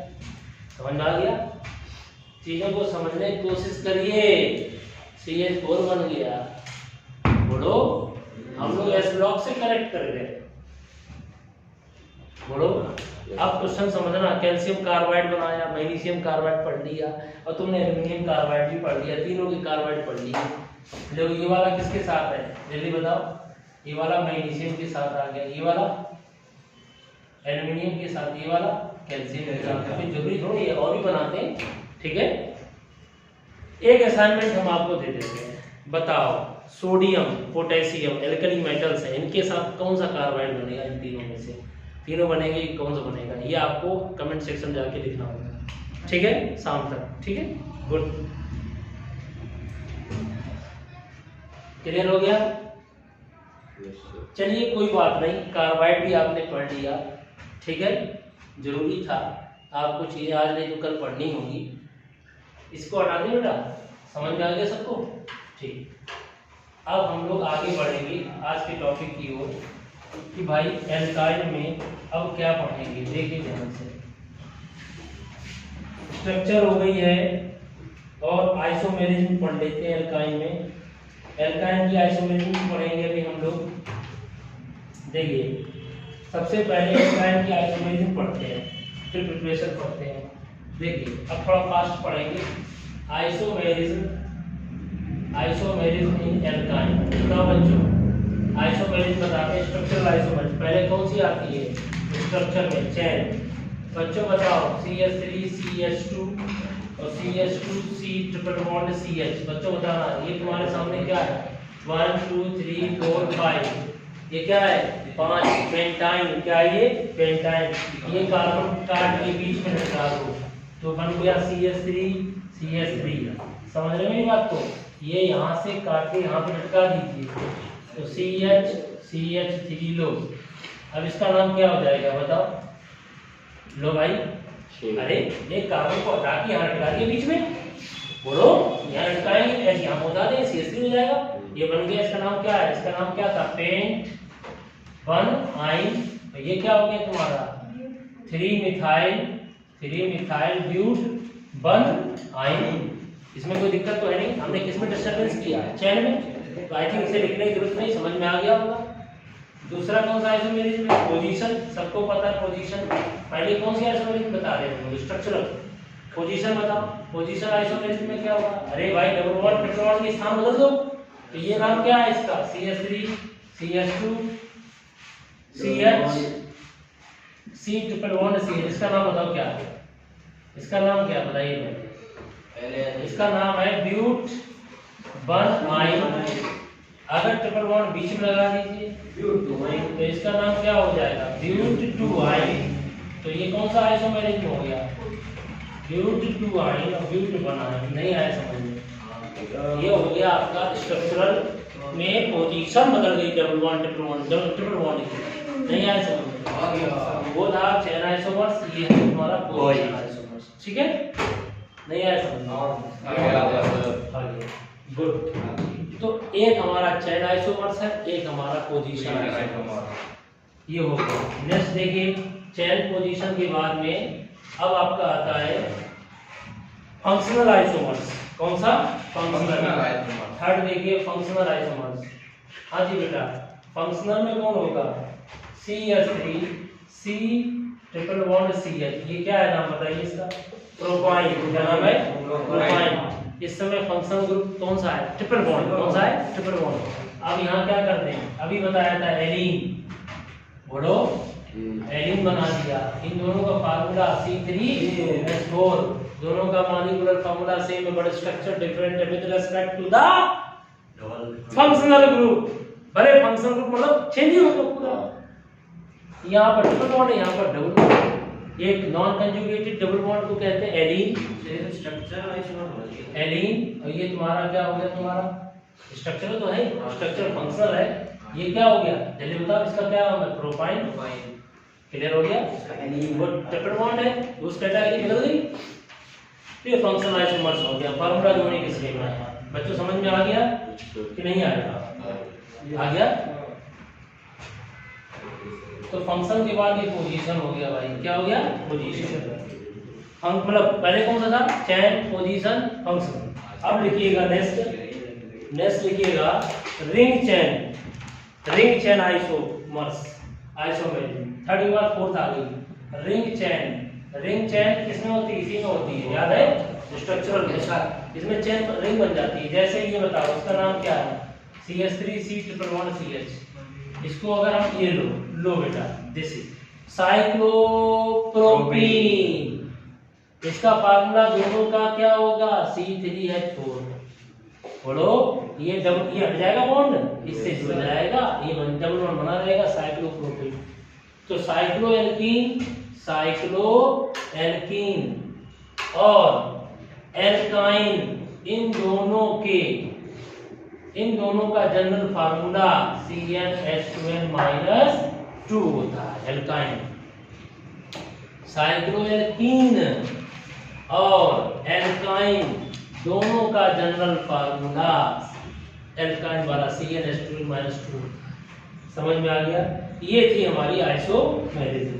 समझ में आ गया? चीजों को समझने की कोशिश करिए। CH4 बन गया, बोलो। हम लोग S ब्लॉक से करेक्ट कर गए, बोलो। अब क्वेश्चन समझना, कैल्शियम कार्बाइड बनाया, मैग्नीशियम कार्बाइड पढ़ लिया, और तुमने एल्यूमिनियम कार्बाइड भी पढ़ लिया, तीनों की कार्बाइड पढ़ ली। जो ये वाला किसके साथ है जल्दी बताओ? ये वाला मैग्नीशियम के साथ आ गया, ये वाला एल्यूमिनियम के साथ, ये वाला कैल्शियम के साथ। फिर जरूरी थोड़ी है, और भी बनाते हैं, ठीक है। एक असाइनमेंट हम आपको दे देते हैं, बताओ सोडियम पोटेशियम एल्कली मेटल्स है, इनके साथ कौन सा कार्बाइड बनेगा? इन तीनों में से तीनों बनेंगे, कौन सा बनेगा? ये आपको कमेंट सेक्शन जाके लिखना होगा, ठीक है, शाम तक, ठीक है। गुड, क्लियर हो गया? चलिए कोई बात नहीं, कार्बाइड भी आपने पढ़ लिया, ठीक है। जरूरी था, आपको चीजें आज नहीं तो कल पढ़नी होगी। इसको हटा दें बेटा, समझ में आ गया सबको? ठीक। अब हम लोग आगे बढ़ेंगे आज के टॉपिक की ओर कि भाई एल्काइल में अब क्या पढ़ेंगे। देखिए ध्यान से, स्ट्रक्चर हो गई है और आइसोमेरिज्म पढ़ लेते हैं एल्काइल में। एल्काइन की आइसोमेरिज्म पढ़ेंगे अभी हम लोग। देखिए सबसे पहले एल्काइन की आइसोमेरिज्म पढ़ते हैं, फिर प्रिपरेशन पढ़ते हैं। देखिए अब थोड़ा फास्ट पढ़ेंगे। Isomerism in alkyne. बताओ बच्चों, आइसोमेरिज्म बताते हैं। स्ट्रक्चरल आइसोमेरिज्म पहले कौन सी आती है स्ट्रक्चर में? चेन। बच्चों बताओ CH3 CH2 और CH2 C triple bond CH। बच्चों बताना ये तुम्हारे सामने क्या है? 1 2 3 4 5। ये क्या है? 5 पेंटाइन। क्या है ये? पेंटाइन। ये कार्बन काट के बीच में लगा दो तो बन गया CH3 समझ रहे हो मेरी बात को? ये यहाँ से काट के यहाँ पे लटका दीजिए तो CH3 लो। अब इसका नाम क्या हो जाएगा बताओ? लो भाई, अरे ये कार्बन को हटा के यहाँ लटका दिए बीच में, बोलो यहाँ लटकाएंगे ऐसे यहाँ पहुंचा दें CH3 हो जाएगा। ये बन गया। इसका नाम क्या है? इसका नाम क्या था? पेंट 1 आइन। ये क्या हो गया तुम्हारा? 3 मिथाइल ब्यूट 1 आइन। इसमें कोई दिक्कत तो है नहीं? हमने किस में डिस्टर्बेंस किया है? चैन में। तो आई थिंक इसे लिखने की जरूरत नहीं, समझ में आ गया होगा। दूसरा कौन सा आइसोमेरिज्म? पोजीशन। सबको पता है पोजीशन। पहले कौन सी आइसोमेरिज्म बता रहे हैं? स्ट्रक्चरल। पोजीशन बताओ। पोजीशन आइसोमेरिज्म में क्या होगा? अरे भाई डबल बॉन्ड ट्रिपल बॉन्ड के स्थान बदल दो। तो ये नाम क्या है इसका? CH3 CH2 CH C triple bond CH। इसका नाम बताओ क्या है? इसका नाम क्या बताइए पहले? इसका नाम है ब्यूट 1 आइन। अगर ट्रिपल बॉन्ड बीच में लगा दीजिए तो इसका नाम क्या हो जाएगा? ब्यूट 2 आइन। तो ये कौन सा आइसोमेरिज्म हो गया? ब्यूट 2 आइन और ब्यूट 1 आइन। नहीं आया समझ में? ये हो गया आपका स्ट्रक्चरल में पोजीशन बदल गई। डबल बॉन्ड ट्रिपल बॉन्ड की। नहीं आया समझ में? वो था चेन आइसोमर्स, ये है तुम्हारा पोजीशन आइसोमर्स। ठीक है? नहीं आया समझ में? गुड। तो एक हमारा चेन आइसोमर्स है, एक हमारा पोजीशन आइसोमर्स। ये हो गया। नेक्स्ट देखिए चेन पोजीशन के बाद में अब आपका आता है फंक्शनल आइसोमर्स। कौन सा? Functional isomers. थर्ड देखिए फंक्शनल आइसोमर्स। हाँ जी बेटा, फंक्शनल में कौन होगा? CH3 C triple bond CH। ये क्या है नाम बताइए इसका? प्रोपाइन। क्या नाम है? प्रोपाइन। इस समय फंक्शनल ग्रुप कौन सा है? Triple bond. कौन सा है? Triple bond. अब यहाँ क्या करते हैं? अभी बताया था एलीन। बोलो एलीन बना दिया। इन दोनों का फार्मूला C3H4। दोनों का मॉलिक्यूलर फार्मूला सेम है बट स्ट्रक्चर डिफरेंट है with respect to the functional group. भले फंक्शनल ग्रुप मतलब चेंज ही होगा पूरा। यहाँ पर ट्रिपल बॉन्ड है, यहाँ पर डबल बॉन्ड। एक नॉन कंजुगेटेड डबल बॉन्ड को कहते हैं एलीन। स्ट्रक्चर आइसोमर एलीन। और ये तुम्हारा क्या हो गया? तुम्हारा स्ट्रक्चर तो है, स्ट्रक्चर फंक्शनल है। ये क्या हो गया? जल्दी बताओ इसका क्या नाम है? प्रोपाइन। क्लियर हो गया? वो ट्रिपल बॉन्ड है, उस कैटेगरी बदल गई। ये फंक्शनल आइसोमर्स हो गया। फार्मूला दोनों के सेम है। बच्चों समझ में आ गया कि नहीं आएगा? आ गया। तो फंक्शन के बाद ये पोजीशन हो गया भाई। क्या हो गया? पोजीशन। हम मतलब पहले कौन सा था? Chain, position, function. अब लिखिएगा नेक्स्ट लिखिएगा ring chain isomers isomerism. Third के बाद फोर्थ आ गई रिंग चेन किसमें होती है? इसी में होती है। याद है? स्ट्रक्चरल में इसमें चेन रिंग बन जाती है। जैसे ये बताओ इसका नाम क्या है? CH3 C triple bond CH। इसको अगर हम ये लो बेटा, दिस इज साइक्लोप्रोपीन। इसका फार्मूला दोनों का क्या होगा? C3H4। बोलो ये हट जाएगा बॉन्ड, इससे जुड़ जाएगा, ये डबल बॉन्ड बना रहेगा साइक्लोप्रोपीन। तो साइक्लोएल्कीन और एल्काइन इन दोनों का जनरल फार्मूला CnH2n-2 होता है। एल्काइन साइक्लोएल्कीन और एल्काइन दोनों का जनरल फार्मूला एल्काइन वाला CnH2n-2। समझ में आ गया? ये थी हमारी आइसोमेरिज्म।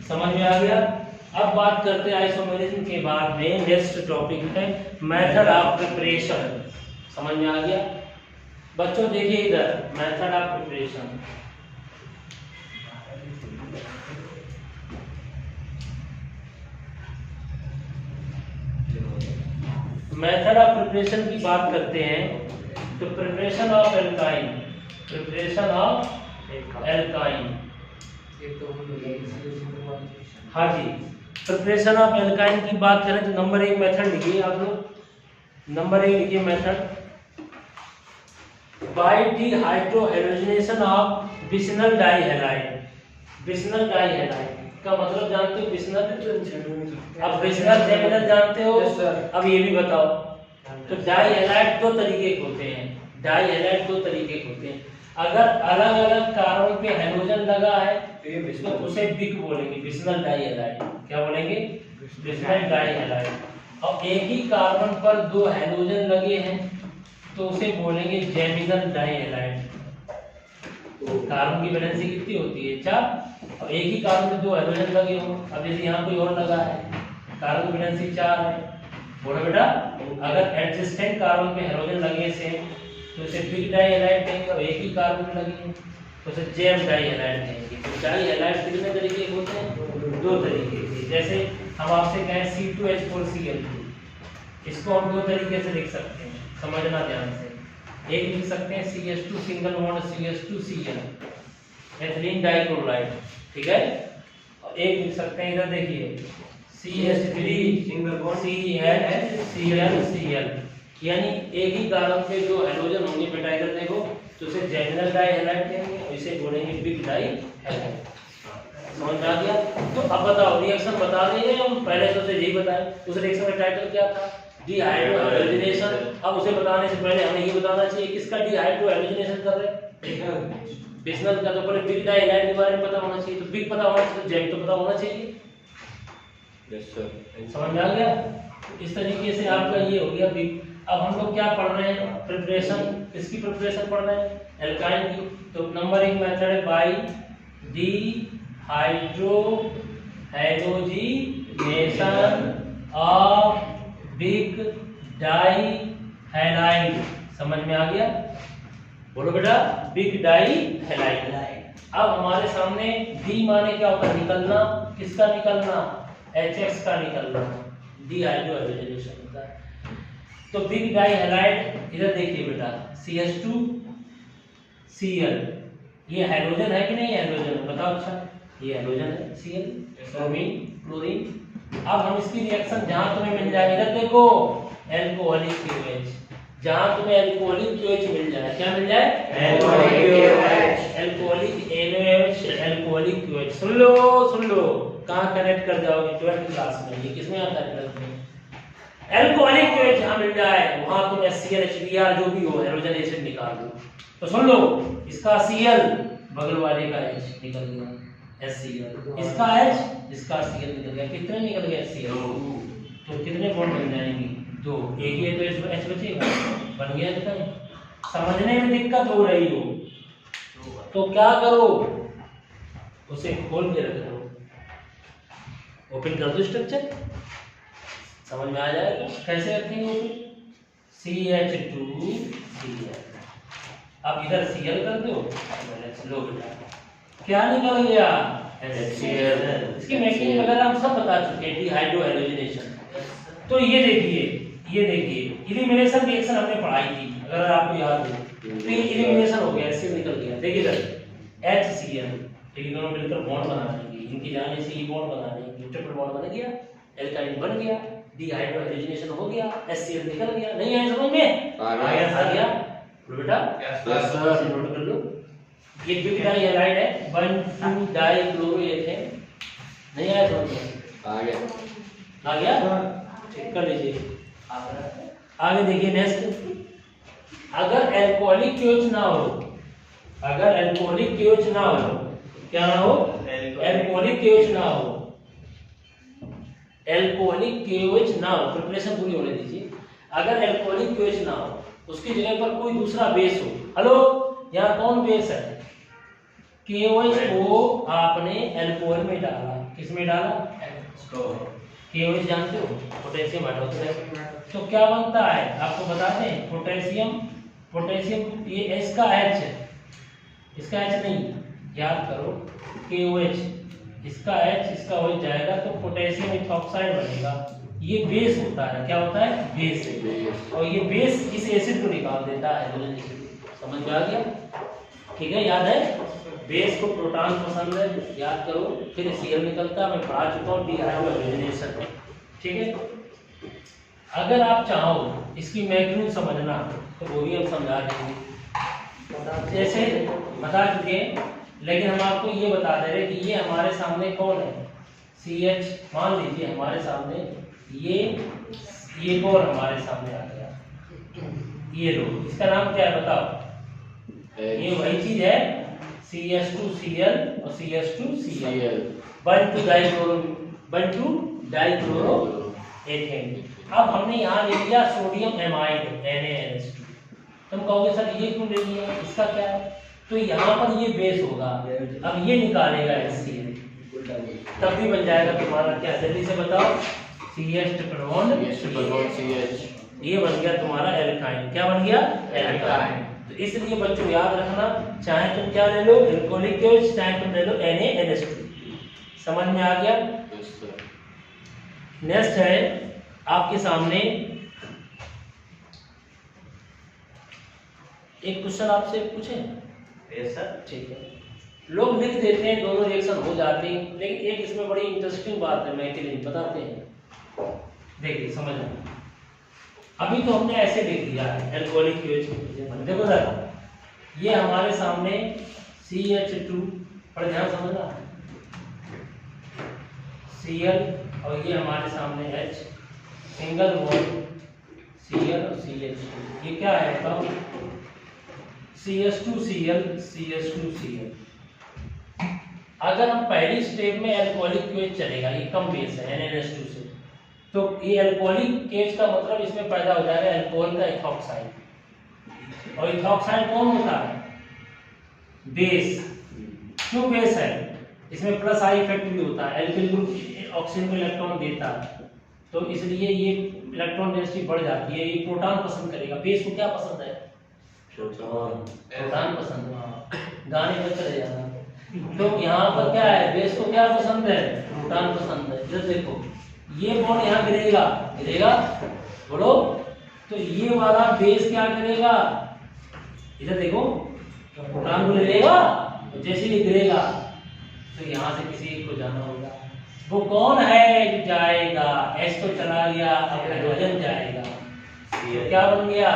समझ में आ गया? अब बात करते हैं आइसोमेरिज्म के बाद में नेक्स्ट टॉपिक है मेथड ऑफ प्रिपरेशन। समझ में आ गया? बच्चों देखिए इधर method of preparation. Method of preparation की बात करते हैं तो preparation of alkyne, preparation of alkyne, हाँ जी, प्रिपरेशन ऑफ एल्काइन की बात करें तो नंबर 1 मेथड लिखिए आप लोग। नंबर 1 लिखिए मेथड बाय डिहाइड्रोहेलोजिनेशन ऑफ बिस्नल डाइहैलाइड। बिस्नल डाइहैलाइड का मतलब जानते हो? बिस्नल, अब बिस्नल जेमिनल जानते हो? अब ये भी बताओ। तो डाइहैलाइड दो तरीके के होते हैं, डाइहैलाइड दो तरीके के होते हैं। अगर अलग अलग कार्बन पे हैलोजन लगा है तो उसे बिक बोलेंगे, बिस्नल डाइहैलाइड। क्या बोलेंगे? बिस्नल डाइहैलाइड। और एक ही कार्बन पर दो हैलोजन लगे हैं तो उसे बोलेंगे जेमिनल डाइहैलाइड। कार्बन की वैलेंसी कितनी होती है? 4। और एक ही कार्बन में दो हाइड्रोजन लगे हो, अब जैसे यहाँ कोई और लगा है, कार्बन की वैलेंसी 4 है, बोलो बेटा। अगर एडजस्टेंट कार्बन पे हाइड्रोजन लगे सेम तो उसे बिग डाइहैलाइड कहेंगे, और एक ही कार्बन में लगे तो उसे जेम डाइहैलाइड कहेंगे। तो डाइहैलाइड कितने तरीके के होते हैं? 2 तरीके के। जैसे हम आपसे कहें C2H4Cl2, इसको हम 2 तरीके से लिख सकते हैं, समझना ध्यान से। एक लिख सकते हैं CH2 single bond CH2Cl, ethylene dichloride, ठीक है। और एक लिख सकते हैं, इधर देखिए CH3 सिंगल बॉन्ड CHClCl, यानी एक ही कार्बन पे जो हाइड्रोजन होंगे बेटा, इधर देखो, तो उसे जेमिनल डाइहैलाइड कहेंगे और इसे बोलेंगे बिग डाइहैलाइड। समझ में आ गया? तो अब बताओ रिएक्शन बता देंगे हम, पहले तो उसे यही बताएं। उस रिएक्शन का टाइटल क्या था? डिहाइड्रोहेलोजिनेशन। अब उसे बताने से पहले हमें ये बताना चाहिए किसका डिहाइड्रोहेलोजिनेशन कर रहे हैं? बिस्नल का। तो पहले बिग डाइहैलाइड के बारे में पता होना चाहिए, तो बिग पता होना चाहिए, तो जेम तो पता होना चाहिए। यस सर, समझ में आ गया? इस तरीके से आपका ये हो गया बिग। अब हम लोग क्या पढ़ रहे हैं? प्रिपरेशन, किसकी प्रिपरेशन पढ़ रहे हैं? एल्काइन की। तो नंबर 1 मेथड है बाय डिहाइड्रोहेलोजिनेशन ऑफ बिग डाइहैलाइड। समझ में आ गया? बोलो बेटा, बिग डाइहैलाइड। अब हमारे सामने डी माने क्या होता है? निकलना। किसका निकलना? HX का निकलना, डिहाइड्रोहेलोजिनेशन होता है। तो बिग डाइहैलाइड, इधर देखिए बेटा, CH2Cl, ये हाइड्रोजन है कि नहीं? हाइड्रोजन बताओ। अच्छा, ये हाइड्रोजन है Cl, ब्रोमीन, क्लोरीन। अब हम इसकी रिएक्शन जहां तुम्हें मिल जाए, इधर देखो एल्कोहलिक KOH, जहां तुम्हें एल्कोहलिक KOH मिल जाए, क्या मिल जाए? Alcoholic NaOH, alcoholic KOH। सुन लो, कहां कनेक्ट कर जाओगे? 12th क्लास में। ये किसमें आता है? 12th में। एल्कोहलिक KOH जहां मिल जाए वहां तुम HCl HBr जो भी हो हाइड्रोजन एसिड निकाल दो। तो सुन लो, इसका Cl, बगल वाले का H निकल गया, HCl, इसका H, इसका Cl निकल गया। कितने निकल गए? HCl। तो कितने बॉन्ड बन जाएंगे? 2। एक ही है तो H बचेगा, बन गया। इतना समझने में दिक्कत हो रही हो तो क्या करो? उसे खोल के रख दो, ओपन कर दो स्ट्रक्चर, समझ में आ जाएगा। कैसे रखेंगे ओपन? CH2Cl। अब इधर Cl कर दो, लो बेटा, क्या निकल गया? HCl। इसकी मेकिंग वगैरह हम सब बता चुके हैं, डिहाइड्रोहेलोजिनेशन। तो ये देखिए इलिमिनेशन रिएक्शन हमने पढ़ाई थी, अगर आपको याद हो। तो ये इलिमिनेशन हो गया, HCl निकल गया। देखिए इधर HCl, ये दोनों मिलकर बॉन्ड बना देंगे, इनकी जाने से ये बॉन्ड बना देंगे, ट्रिपल बॉन्ड बन गया, एल्काइन बन गया, डिहाइड्रोहेलोजिनेशन हो गया, HCl निकल गया। नहीं आया समझ में? आ गया बेटा? यस सर, नोट कर लो। ये बिग डाइहैलाइड है, 1,2 डाइक्लोरोएथेन। नहीं आया समझ में? आ गया? चेक कर लीजिए। आगे देखिए नेक्स्ट, अगर एल्कोहलिक KOH ना हो, अगर एल्कोहलिक KOH ना हो, क्या ना हो? एल्कोहलिक KOH ना हो, एल्कोहलिक KOH ना हो, प्रिपरेशन पूरी होने दीजिए। अगर एल्कोहलिक KOH ना हो, उसकी जगह पर कोई दूसरा बेस हो। हेलो, यहाँ कौन बेस है? KOH को आपने एल्कोहल में डाला, किसमें डाला? KOH जानते हो? Potassium hydroxide. तो क्या बनता है आपको बता दें? पोटेशियम पोटेशियम, ये इसका H है, इसका H नहीं, याद करो KOH, इसका H इसका OH जाएगा तो पोटेशियम इथॉक्साइड बनेगा। ये बेस होता है, क्या होता है? बेस। और ये बेस इस एसिड को निकाल देता है हाइड्रोजन एसिड। समझ में आ गया? ठीक है, याद है? बेस को प्रोटॉन पसंद है, याद करो। फिर Cl निकलता है, मैं पढ़ा चुका हूँ, डीहाइड्रोजनेशन। ठीक है, अगर आप चाहो इसकी मैग्नीट्यूड समझना तो वो भी हम समझा देंगे, जैसे बता चुके हैं, लेकिन हम आपको ये बता दे रहे कि ये हमारे सामने कौन है? CH। मान लीजिए हमारे सामने ये कौन हमारे सामने आ गया, ये लो, इसका नाम क्या है बताओ? ये वही चीज है, CH2Cl और CH2Cl, 1,2 डाइक्लोरोएथेन। अब हमने यहाँ ले लिया सोडियम एमाइड NaNH2। तुम कहोगे सर ये क्यों ले लिया, इसका क्या है? तो यहाँ पर ये बेस होगा, अब ये निकालेगा HCl, तब भी बन जाएगा तुम्हारा क्या? जल्दी से बताओ, CH ट्रिपल बॉन्ड CH, ये बन गया तुम्हारा एल्काइन। क्या बन गया? एल्काइन। तो इसलिए बच्चों याद रखना, चाहे तुम क्या ले लो, एल्कोहलिक एसिड, चाहे तुम ले लो NaNH2। समझ में आ गया? नेक्स्ट है आपके सामने एक क्वेश्चन आपसे पूछे। Yes sir. ठीक है, लोग लिख देते हैं, दोनों रिएक्शन हो जाते हैं, लेकिन एक इसमें बड़ी इंटरेस्टिंग बात है, मैं के लिए बताते हैं। देखिए समझना, अभी तो हमने ऐसे लिख दिया है एल्कोहलिक एसिड। देखो सर, ये हमारे सामने CH2 पर ध्यान समझना, Cl, और ये हमारे सामने H, सिंगल बॉन्ड Cl और CH2। ये क्या है बताओ? CH2Cl CH2Cl। अगर हम पहली स्टेप में अल्कोहलिक केज चलेगा, ये कम बेस है NaNH2 से, तो ये अल्कोहलिक केज का मतलब इसमें पैदा हो जाएगा अल्कोहल का इथॉक्साइड। और इथॉक्साइड कौन होता है? बेस। क्यों बेस है? इसमें प्लस आई इफेक्ट भी होता है, एल्किल ग्रुप ऑक्सीजन को इलेक्ट्रॉन देता है, तो इसलिए ये इलेक्ट्रॉन डेंसिटी बढ़ जाती है। ये प्रोटॉन पसंद करेगा, बेस को क्या पसंद है? प्रोटॉन पसंद है। गाने पर चले जाना, तो यहाँ पर क्या है? बेस को क्या पसंद है? प्रोटॉन पसंद है। जब देखो ये बॉन्ड यहाँ गिरेगा, गिरेगा, बोलो, तो ये वाला बेस क्या करेगा? इधर देखो, प्रोटॉन को ले लेगा, तो जैसे ही गिरेगा तो यहाँ से किसी एक को जाना होगा। वो कौन है जो जाएगा? H तो चला गया, अब हाइड्रोजन जाएगा, तो क्या बन गया?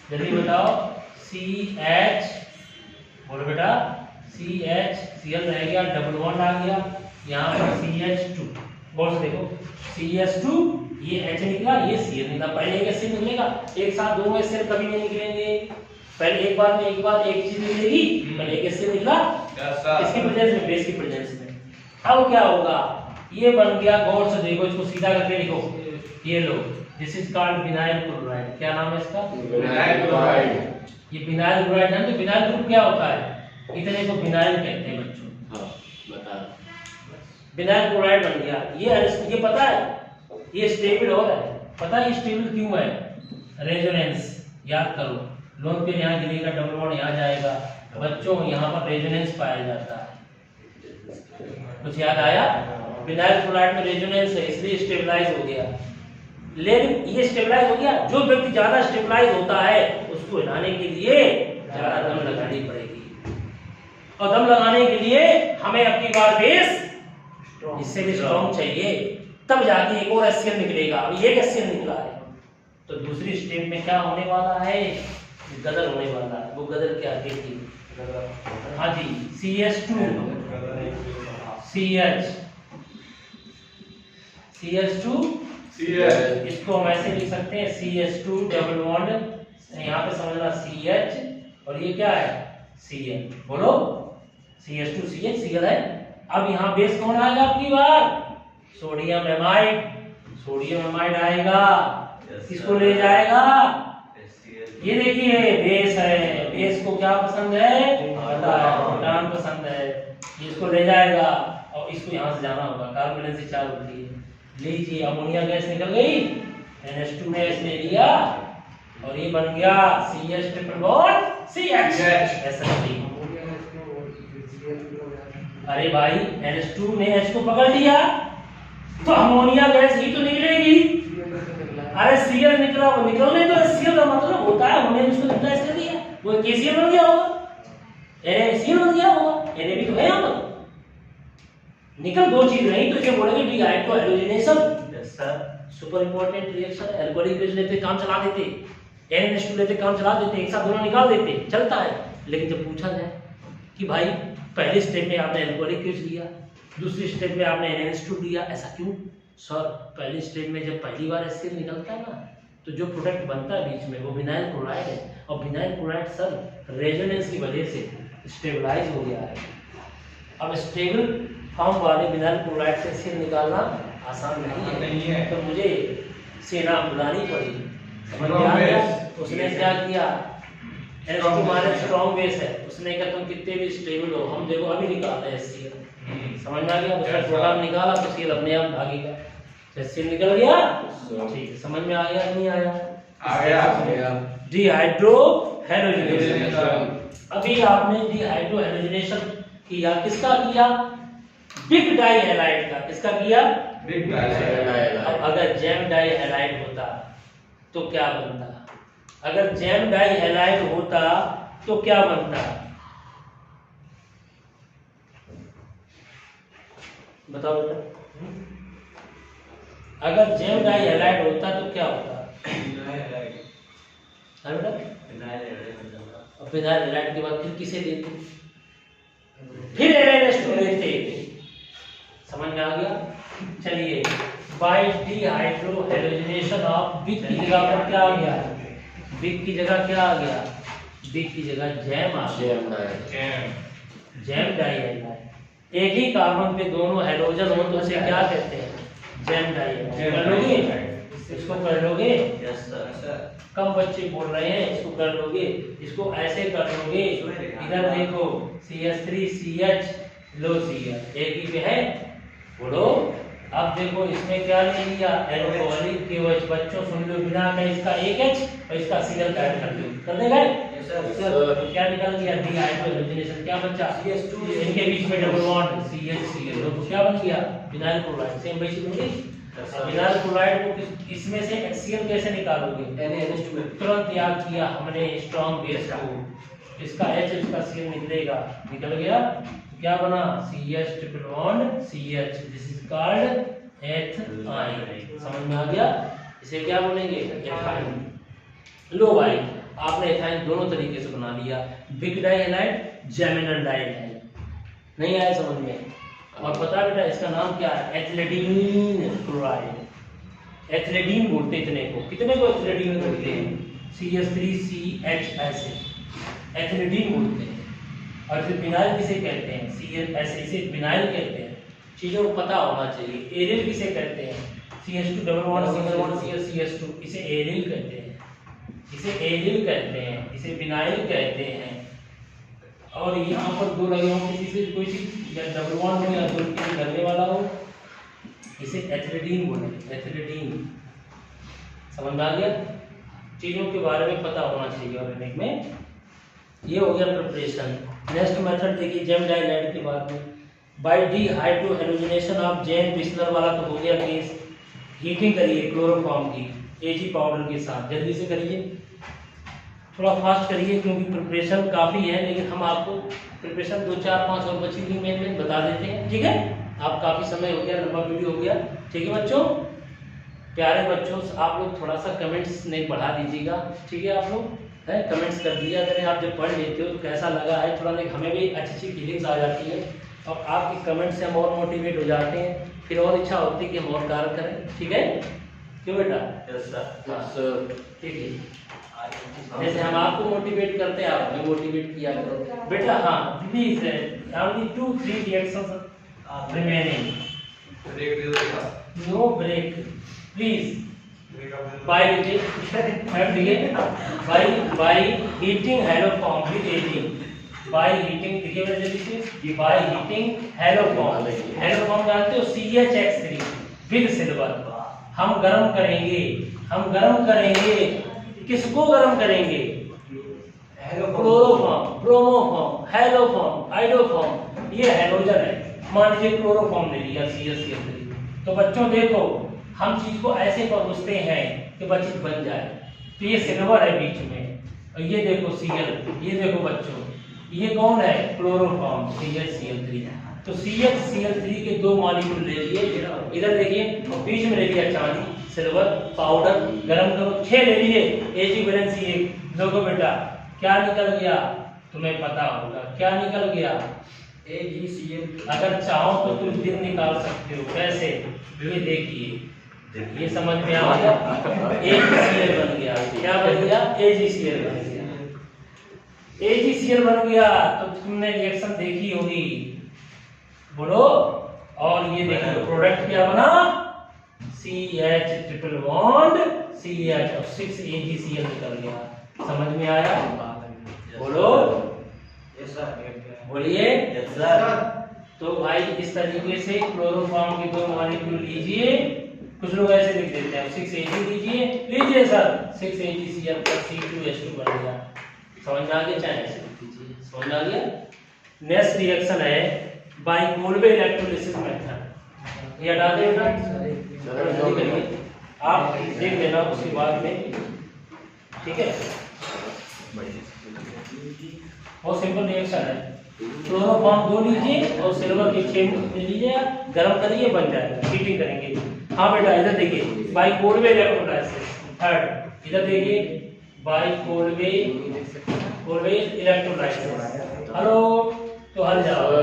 जल्दी बताओ। CH, बोलो बेटा, CH, Cl रह गया, डबल बॉन्ड आ गया, यहाँ पर CH2, बोल से देखो, CH2, ये H निकला, ये Cl निकला। पहले एक HCl निकलेगा, एक साथ दोनों HCl कभी नहीं निकलेंगे, पहले एक बार में एक चीज निकलेगी, पहले एक HCl निकला, इसकी प्रेजेंस में, बेस की प्रेजेंस में। अब क्या होगा? ये बन गया, गौर से देखो, इसको सीधा करके लिखो, ये लो, this is called vinyl chloride. क्या नाम है इसका? Vinyl chloride. ये विनाइल क्लोराइड है। तो विनाइल ग्रुप क्या होता है? इतने को विनाइल कहते हैं बच्चों। हाँ, बता। विनाइल क्लोराइड बन गया। ये पता है, ये स्टेबल हो रहा है। पता है ये स्टेबल क्यों है? रेजोनेंस। याद करो, लोन पे यहाँ गिरेगा, डबल बॉन्ड यहाँ जाएगा, बच्चों यहाँ पर रेजोनेंस पाया जाता है। कुछ याद आया? विनाइल क्लोराइड में रेजोनेंस है, इसलिए स्टेबलाइज हो गया। लेकिन ये स्टेबलाइज हो गया, जो व्यक्ति ज्यादा स्टेबलाइज होता है उसको हिलाने के लिए ज्यादा दम लगानी पड़ेगी, और दम लगाने के लिए हमें अपनी बार बेस इससे भी स्ट्रॉन्ग चाहिए, तब जाके एक और HCl निकलेगा। अब एक HCl निकला है, तो दूसरी स्टेप में क्या होने वाला है? गदर होने वाला है। वो गदर क्या देखिए, हाँ जी, CH2 CH, CH2 CH, इसको हम ऐसे लिख सकते हैं, CH2 डबल बॉन्ड, यहाँ पे समझना CH, और ये क्या है? Cl। बोलो, CH2 CH, Cl है। अब यहाँ बेस कौन आएगा आपकी बार? Sodium amide. सोडियम एमाइड आएगा, किसको ले जाएगा? ये देखिए बेस है, बेस को क्या पसंद है? पता है, प्रोटॉन पसंद है, ये इसको ले जाएगा, और इसको यहाँ से जाना होगा, कार्बन से 4 होती है। लीजिए, अमोनिया गैस निकल गई, NH2 ने इसने लिया, और ये बन गया CH triple bond CH SN3। अरे भाई NH2 ने H को पकड़ लिया तो अमोनिया गैस ही तो निकलेगी। अरे Cl निकला, वो निकलने तो Cl का मतलब होता है हमने उसको रिप्लेस कर दिया, वो KCl बन गया होगा, NaCl बन गया होगा, Na भी तो है यहाँ पर। निकल दो चीज नहीं तो इसे बोलेंगे dehydro halogenation. Yes sir. Super important reaction, alcoholic base लेते काम चला देते, NH2 लेते काम चला देते, एक साथ दोनों निकाल देते, चलता है। लेकिन जब पूछा जाए कि भाई पहले स्टेप में आपने एल्कोहलिक बेस लिया, दूसरी स्टेप में आपने NH2 लिया, ऐसा क्यों? सर पहले स्टेप में जब पहली बार HCl निकलता है ना तो जो प्रोडक्ट बनता है बीच में वो विनाइल क्लोराइड है, और विनाइल क्लोराइड सर रेजोनेंस की वजह से स्टेबलाइज हो गया है। अब स्टेबल फॉर्म वाले विनाइल क्लोराइड से HCl निकालना आसान नहीं है, तो मुझे सेना बुलानी पड़ी। समझ में आ गया? उसने क्या किया, NH2 माइनस स्ट्रॉन्ग बेस है, उसने कहा तुम कितने भी स्टेबल हो, हम देखो अभी निकालते हैं HCl। समझ में आ गया? उसने प्रोग्राम निकाला तो Cl अपने आप भागेगा। HCl निकल गया, ठीक है। समझ में आ गया नहीं आया? आ गया। Dehydro halogenation. अभी आपने डिहाइड्रो हैलोजिनेशन किया, किसका किया? बिग डाई हैलाइड का। किसका किया? Vic di. अब अगर जैम डाई हैलाइड होता तो क्या बनता? अगर जैम डाई हैलाइड होता तो क्या बनता? बताओ बेटा। अगर जैम डाई हैलाइड होता तो क्या होता? है बेटा? और फिनाइल हैलाइड के बाद फिर किसे देते? फिर NH2 लेते। समझ में आ गया? चलिए, by dehydrohalogenation of vic की जगह पर क्या आ गया? बिग की जगह क्या आ गया? बिग की जगह जैम आ गया। Gem die halide. एक ही कार्बन पे दोनों हैलोजन हो तो उसे क्या कहते हैं? Gem di. कर लोगे? इसको कर लोगे? Yes sir. कम बच्चे बोल रहे हैं, इसको कर लोगे? इसको ऐसे कर लोगे, इधर देखो CH3CH लो Cl एक ही पे है, बोलो। अब देखो इसमें क्या ले लिया? Alcoholic KOH। बच्चों सुन लो, बिना का इसका एक H और इसका Cl ऐड कर दो, कर देगा? तो क्या निकल गया? Dehydro halogenation. क्या बचा? CH2, इनके बीच में डबल बॉन्ड CH तो क्या बन गया? Vinyl chloride. सेम वैसी बन गई। विनाइल क्लोराइड को इसमें से HCl कैसे निकालोगे? NH2 में तुरंत याद किया हमने स्ट्रॉन्ग बेस को, इसका H इसका Cl निकलेगा, निकल गया। क्या बना? CH triple bond CH। This is called ethyne. समझ में आ गया? इसे क्या बोलेंगे? एथाइन। लो भाई, आपने एथाइन दोनों तरीके से बना लिया, vic di halide, geminal di halide. नहीं आया समझ में? और पता बेटा इसका नाम क्या है? Ethylene chloride. एथिलीन बोलते इतने को, कितने को एथिलीन बोलते हैं? CH3CH ऐसे एथिलीन बोलते हैं। और फिर विनाइल किसे कहते हैं? CH ऐसे, इसे विनाइल कहते हैं। चीजों को पता होना चाहिए। एरिल किसे कहते हैं? CH2 double bond single bond CH2, इसे एरिल कहते हैं, इसे एरिल कहते हैं, इसे विनाइल कहते हैं। और यहाँ पर दो लगे हों किसी से कोई चीज, या डबल बॉन्ड हो या दो किसी लगने वाला हो, इसे एथिलीन बोलेंगे, एथिलीन। समझ में आ गया? चीजों के बारे में पता होना चाहिए ऑर्गेनिक में। ये हो गया प्रिपरेशन। नेक्स्ट मेथड देखिए, जैम डाई हैलाइड के बाद में by dehydrohalogenation of gem बिस्लर वाला तो हो गया केस। हीटिंग करिए क्लोरोफॉर्म की Ag पाउडर के साथ, जल्दी से करिए, थोड़ा फास्ट करिए क्योंकि प्रिपरेशन काफ़ी है। लेकिन हम आपको प्रिपरेशन 2 4 5 और बची हुई में बता देते हैं, ठीक है? आप काफ़ी समय हो गया, लंबा वीडियो हो गया, ठीक है बच्चों? प्यारे बच्चों, आप लोग थोड़ा सा कमेंट्स नहीं बढ़ा दीजिएगा, ठीक है? आप लोग है कमेंट्स कर दिया करें। आप जब पढ़ लेते हो तो कैसा लगा है, थोड़ा नहीं, हमें भी अच्छी फीलिंग्स आ जाती है, और आपकी कमेंट से हम और मोटिवेट हो जाते हैं, फिर और इच्छा होती है कि हम और कार्य करें, ठीक है? क्यों बेटा? Yes sir. सर ठीक है, जैसे हम आपको मोटिवेट करते हैं, आप हमें मोटिवेट किया करो बेटा। हाँ please, only 2-3 reactions remaining, no break please. By heating haloform with aging, by heating, देखिए बेटा जल्दी से, बाय हीटिंग हैलोफॉर्म। हैलोफॉर्म जानते हो? CHX3 with silver. हम गर्म करेंगे किसको गर्म करेंगे? क्लोरोफॉर्म, ब्रोमोफॉर्म, हैलोफॉर्म, आइडोफॉर्म, ये हैलोजन है। मान लीजिए क्लोरोफॉर्म ले लिया CH3। तो बच्चों देखो हम चीज को ऐसे परोसते हैं कि बच्ची बन जाए। तो ये सिल्वर है बीच में, और ये देखो Cl, ये देखो बच्चों ये कौन है? Chloroform CH3। तो CH3 के दो मॉलिक्यूल ले लिए, इधर देखिए, और बीच में ले लिया चांदी, सिल्वर पाउडर, गरम करो, 6 ले लिए, Ag वैलेंसी 1। देखो बेटा क्या निकल गया, तुम्हें पता होगा क्या निकल गया? AgCl। अगर चाहो तो तुम दिन निकाल सकते हो, कैसे? ये देखिए, ये समझ में आ गया? AgCl बन गया। क्या बन गया? AgCl बन गया। AgCl बन गया तो तुमने रिएक्शन देखी होगी, बोलो। और ये देखो प्रोडक्ट क्या बना? CH ट्रिपल बॉन्ड CH और 6 AgCl निकल गया। समझ में आया? बोलो, यस सर। बोलिए। Yes sir. तो भाई इस तरीके से क्लोरोफॉर्म के दो मॉलिक्यूल लीजिए, कुछ लोग ऐसे लिख देते हैं 6 Ag लीजिए सर, 6 AgCl plus C2H2 बन गया। समझ में आ गया? चाहे ऐसे लिख दीजिए, समझ में आ गया? नेक्स्ट रिएक्शन है बाइकोल्बे इलेक्ट्रोलिसिस मेथड। ये हटा दे बेटा, आप देख लेना उसके बाद में, ठीक है? बहुत सिंपल रिएक्शन है। क्लोरोफॉर्म 2 लीजिए और सिल्वर के 6 ले लीजिए, गरम करिए, बन जाएगा। हीटिंग करेंगे। हाँ बेटा इधर देखिए, बाइकोल्बे इलेक्ट्रोलाइसिस थर्ड, इधर देखिए बाइकोल्बे इलेक्ट्रोलाइसिस। हेलो, तो हल जाओ।